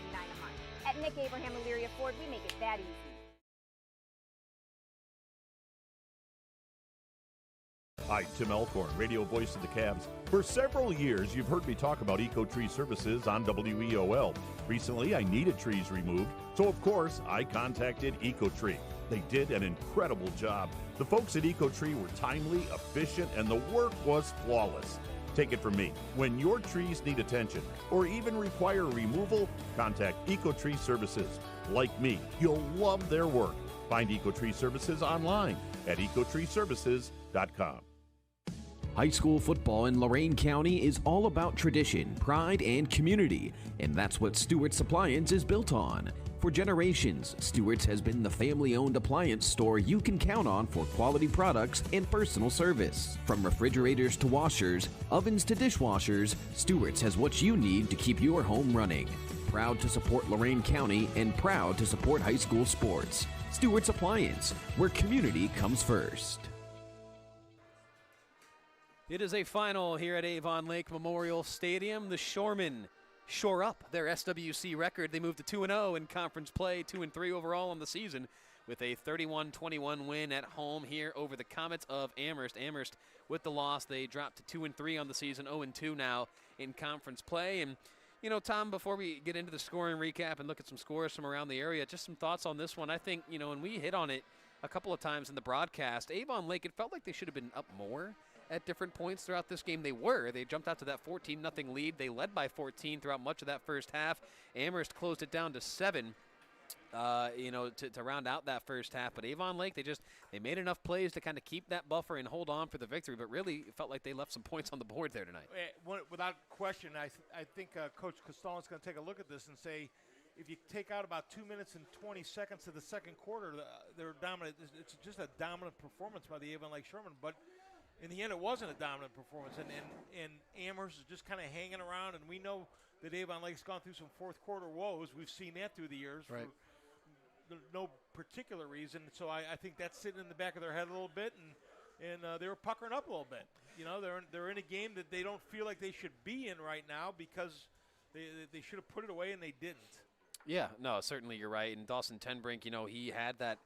At Nick Abraham Elyria Ford, we make it that easy. Hi, Tim Elkhorn, radio voice of the Cavs. For several years, you've heard me talk about Ecotree Services on WEOL. Recently, I needed trees removed, so of course, I contacted Ecotree. They did an incredible job. The folks at Ecotree were timely, efficient, and the work was flawless. Take it from me. When your trees need attention or even require removal, contact Ecotree Services. Like me, you'll love their work. Find Ecotree Services online at ecotreeservices.com. High school football in Lorain County is all about tradition, pride, and community, and that's what Stewart's Appliance is built on. For generations, Stewart's has been the family-owned appliance store you can count on for quality products and personal service. From refrigerators to washers, ovens to dishwashers, Stewart's has what you need to keep your home running. Proud to support Lorain County and proud to support high school sports. Stewart's Appliance, where community comes first. It is a final here at Avon Lake Memorial Stadium. The Shoremen shore up their SWC record. They moved to 2-0 in conference play, 2-3 overall on the season, with a 31-21 win at home here over the Comets of Amherst. Amherst, with the loss, they dropped to 2-3 on the season, 0-2 now in conference play. And, you know, Tom, before we get into the scoring recap and look at some scores from around the area, just some thoughts on this one. I think, you know, and we hit on it a couple of times in the broadcast, Avon Lake, it felt like they should have been up more at different points throughout this game. They were. They jumped out to that 14-0 lead. They led by 14 throughout much of that first half. Amherst closed it down to 7, you know, to round out that first half. But Avon Lake, they made enough plays to kind of keep that buffer and hold on for the victory. But really, it felt like they left some points on the board there tonight. Without question, I think Coach Costello's going to take a look at this and say, if you take out about 2 minutes and 20 seconds of the second quarter, they're dominant. It's just a dominant performance by the Avon Lake Shoremen. But in the end, it wasn't a dominant performance, and Amherst is just kind of hanging around, and we know that Avon Lake's gone through some fourth quarter woes. We've seen that through the years right. for no particular reason. So I think that's sitting in the back of their head a little bit, and they were puckering up a little bit. You know, they're in a game that they don't feel like they should be in right now because they should have put it away, and they didn't. Yeah, no, certainly you're right. And Dawson Tenbrink, you know, he had that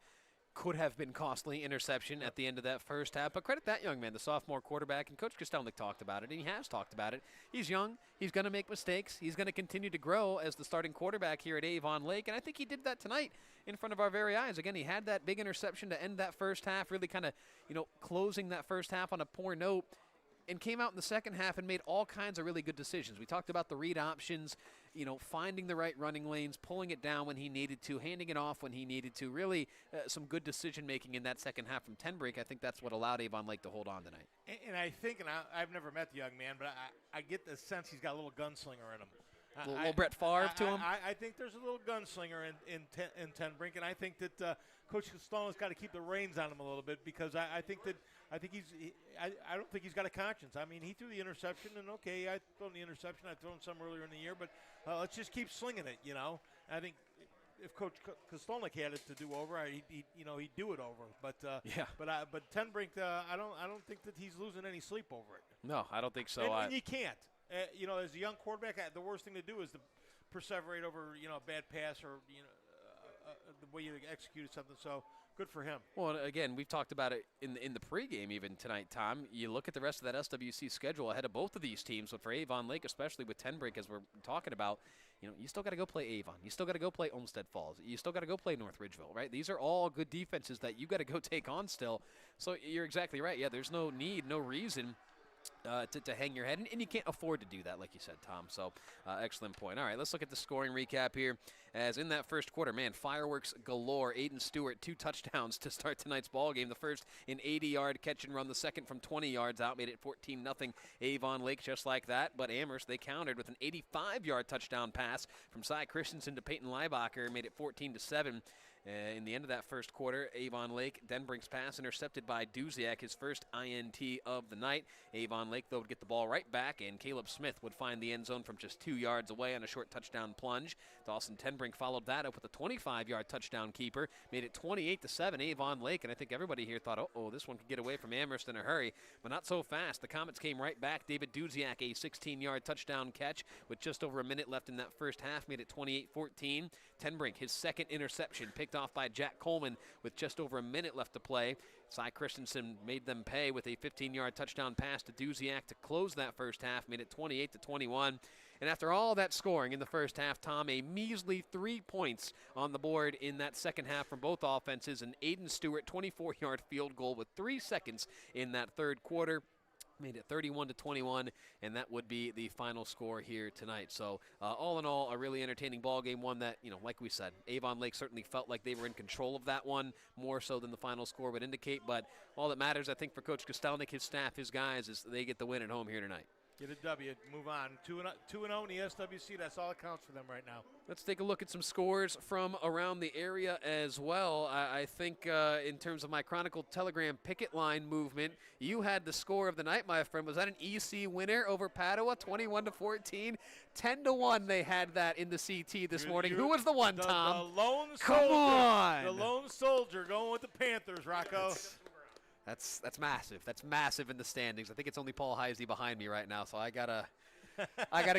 could have been costly interception at the end of that first half. But credit that young man, the sophomore quarterback, and Coach Kostelnik talked about it, and he has talked about it. He's young. He's going to make mistakes. He's going to continue to grow as the starting quarterback here at Avon Lake, and I think he did that tonight in front of our very eyes. Again, he had that big interception to end that first half, really kind of, you know, closing that first half on a poor note, and came out in the second half and made all kinds of really good decisions. We talked about the read options, you know, finding the right running lanes, pulling it down when he needed to, handing it off when he needed to. Really some good decision-making in that second half from Tenbrink. I think that's what allowed Avon Lake to hold on tonight. And I think, and I've never met the young man, but I get the sense he's got a little gunslinger in him. A little Brett Favre to him? I think there's a little gunslinger in Tenbrink, and I think that Coach Costello's got to keep the reins on him a little bit because I don't think he's got a conscience. I mean, he threw the interception, and okay, I've thrown the interception. I've thrown some earlier in the year, but let's just keep slinging it, you know. I think if Coach Kostelnik had it to do over, he'd do it over. But but Tenbrink, I don't think that he's losing any sleep over it. No, I don't think so. And you can't. You know, as a young quarterback, the worst thing to do is to perseverate over, you know, a bad pass or, you know, the way you executed something. So good for him. Well, again, we've talked about it in the pregame even tonight, Tom. You look at the rest of that SWC schedule ahead of both of these teams, but for Avon Lake, especially with Tenbrink, as we're talking about, you know, you still got to go play Avon. You still got to go play Olmsted Falls. You still got to go play North Ridgeville, right? These are all good defenses that you got to go take on still. So you're exactly right. Yeah, there's no need, no reason to hang your head, and you can't afford to do that, like you said, Tom. So excellent point. All right, let's look at the scoring recap here as in that first quarter, man, fireworks galore. Aiden Stewart, 2 touchdowns to start tonight's ball game. The first an 80-yard catch and run, the second from 20 yards out, made it 14-0 Avon Lake just like that. But Amherst, they countered with an 85-yard touchdown pass from Cy Christensen to Peyton Leibacher, made it 14-7. In the end of that first quarter, Avon Lake, Denbrink's pass intercepted by Duziak, his first INT of the night. Avon Lake, though, would get the ball right back, and Caleb Smith would find the end zone from just 2 yards away on a short touchdown plunge. Dawson Tenbrink followed that up with a 25-yard touchdown keeper, made it 28-7 Avon Lake, and I think everybody here thought, oh, this one could get away from Amherst in a hurry, but not so fast. The Comets came right back. David Duziak, a 16-yard touchdown catch with just over a minute left in that first half, made it 28-14. Tenbrink, his second interception, picked off by Jack Coleman with just over a minute left to play. Cy Christensen made them pay with a 15-yard touchdown pass to Duziak to close that first half, made it 28-21. And after all that scoring in the first half, Tom, a measly 3 points on the board in that second half from both offenses. An Aiden Stewart 24-yard field goal with 3 seconds in that third quarter made it 31-21, and that would be the final score here tonight. So all in all, a really entertaining ball game, one that, like we said, Avon Lake certainly felt like they were in control of that one, more so than the final score would indicate. But all that matters, I think, for Coach Kostelnik, his staff, his guys, is they get the win at home here tonight. Get a W, move on. 2-0 in the SWC, that's all that counts for them right now. Let's take a look at some scores from around the area as well. I think in terms of my Chronicle Telegram picket line movement, you had the score of the night, my friend. Was that an EC winner over Padua, 21-14? 10-1 they had that in the CT this morning. Who was the one, Tom? The lone soldier. Come on. The lone soldier going with the Panthers, Rocco. That's massive. That's massive in the standings. I think it's only Paul Heisey behind me right now, so I gotta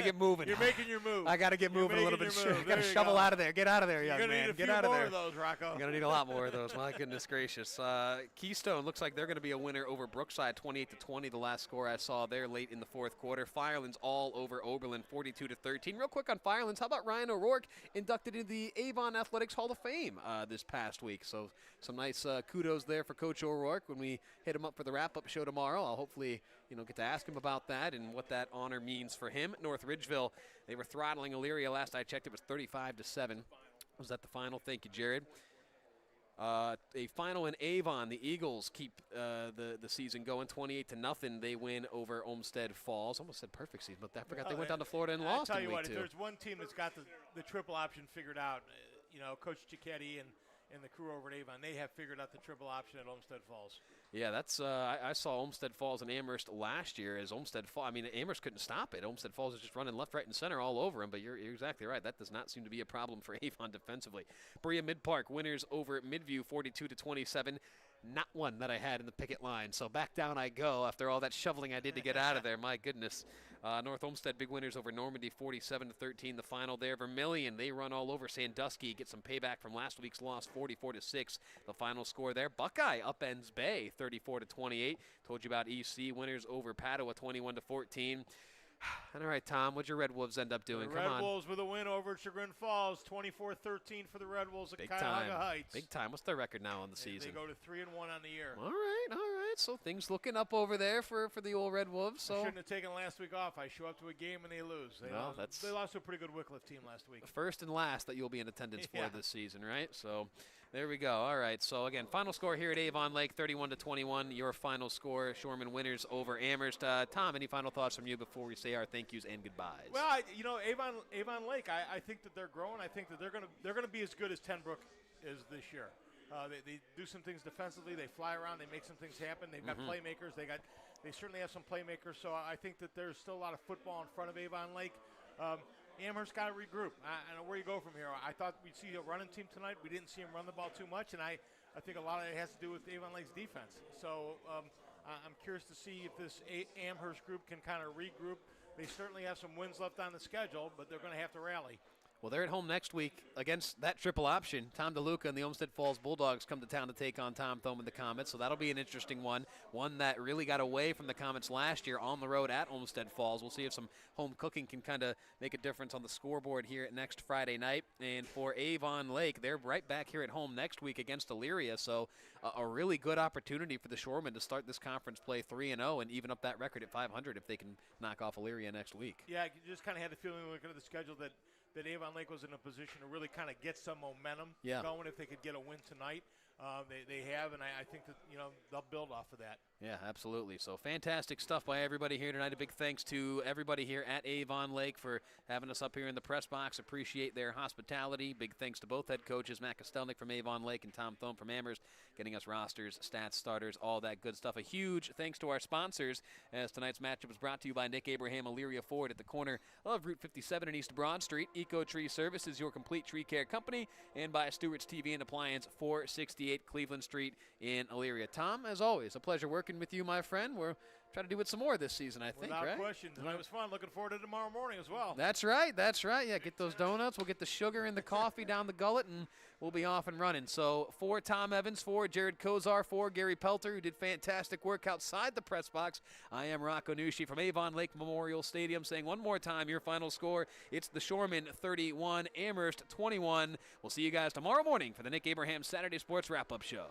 get moving. You're making your move. I gotta get moving a little bit. Gotta shovel out of there. Get out of there, young man. You're gonna need get a out few of more there. of those, Rocco. You're gonna need a lot more of those. My goodness gracious. Keystone looks like they're gonna be a winner over Brookside, 28-20. The last score I saw there late in the fourth quarter. Firelands all over Oberlin, 42-13. Real quick on Firelands, how about Ryan O'Rourke inducted into the Avon Athletics Hall of Fame this past week? So some nice kudos there for Coach O'Rourke. When we hit him up for the wrap-up show tomorrow, I'll hopefully get to ask him about that and what that honor means for him. North Ridgeville, they were throttling Elyria. Last I checked, it was 35-7. Was that the final? Thank you, Jared. A final in Avon. The Eagles keep the season going 28-0. They win over Olmsted Falls. Almost said perfect season, but I forgot they went down to Florida and lost. I'll tell you in what, week if 2. there's one team that's got the triple option figured out, Coach Cicchetti and the crew over at Avon, they have figured out the triple option at Olmsted Falls. Yeah, that's I saw Olmsted Falls and Amherst last year as Olmsted Falls. I mean, Amherst couldn't stop it. Olmsted Falls is just running left, right, and center all over him, but you're exactly right. That does not seem to be a problem for Avon defensively. Berea Mid-Park winners over Midview 42-27. Not one that I had in the picket line, so back down I go after all that shoveling I did to get out of there. My goodness. North Olmsted big winners over Normandy 47-13. The final there. Vermilion, they run all over Sandusky, get some payback from last week's loss 44-6. The final score there. Buckeye upends Bay 34-28. Told you about EC winners over Padua 21-14. All right, Tom, what'd your Red Wolves end up doing? The Come on. Red Wolves with a win over Chagrin Falls, 24-13 for the Red Wolves at Cuyahoga Heights. Big time. What's their record now on the season? They go to 3-1 on the year. All right. So things looking up over there for the old Red Wolves. So I shouldn't have taken last week off. I show up to a game and they lose. They lost to a pretty good Wycliffe team last week. First and last that you'll be in attendance for this season, right? So there we go. All right. So again, final score here at Avon Lake, 31-21. Your final score, Shoremen winners over Amherst. Tom, any final thoughts from you before we say our thank yous and goodbyes? Well, Avon Lake, I think that they're growing. I think that they're gonna be as good as Tenbrook is this year. They do some things defensively. They fly around. They make some things happen. They've got playmakers. They certainly have some playmakers. So I think that there's still a lot of football in front of Avon Lake. Amherst got to regroup. I don't know where you go from here. I thought we'd see a running team tonight. We didn't see them run the ball too much, and I think a lot of it has to do with Avon Lake's defense. So I'm curious to see if this Amherst group can kind of regroup. They certainly have some wins left on the schedule, but they're going to have to rally. Well, they're at home next week against that triple option. Tom DeLuca and the Olmsted Falls Bulldogs come to town to take on Tom Thome and the Comets, so that'll be an interesting one that really got away from the Comets last year on the road at Olmsted Falls. We'll see if some home cooking can kind of make a difference on the scoreboard here next Friday night. And for Avon Lake, they're right back here at home next week against Elyria, so a really good opportunity for the Shoremen to start this conference play 3-0 and even up that record at 500 if they can knock off Elyria next week. Yeah, I just kind of had the feeling looking at the schedule that that Avon Lake was in a position to really kind of get some momentum going if they could get a win tonight. They have, and I think that, they'll build off of that. Yeah, absolutely. So fantastic stuff by everybody here tonight. A big thanks to everybody here at Avon Lake for having us up here in the press box. Appreciate their hospitality. Big thanks to both head coaches, Matt Kostelnik from Avon Lake and Tom Thome from Amherst, getting us rosters, stats, starters, all that good stuff. A huge thanks to our sponsors, as tonight's matchup is brought to you by Nick Abraham, Elyria Ford at the corner of Route 57 and East Broad Street. Ecotree Services, your complete tree care company, and by Stewart's TV and Appliance, 468 Cleveland Street in Elyria. Tom, as always, a pleasure working with you, my friend. We're trying to do it some more this season, I think, Without right? question. Tonight was fun. Looking forward to tomorrow morning as well. That's right. Yeah, get those donuts. We'll get the sugar and the coffee down the gullet, and we'll be off and running. So for Tom Evans, for Jared Kozar, for Gary Pelter, who did fantastic work outside the press box, I am Rocco Nucci from Avon Lake Memorial Stadium saying one more time your final score. It's the Shoremen 31, Amherst 21. We'll see you guys tomorrow morning for the Nick Abraham Saturday Sports Wrap-Up Show.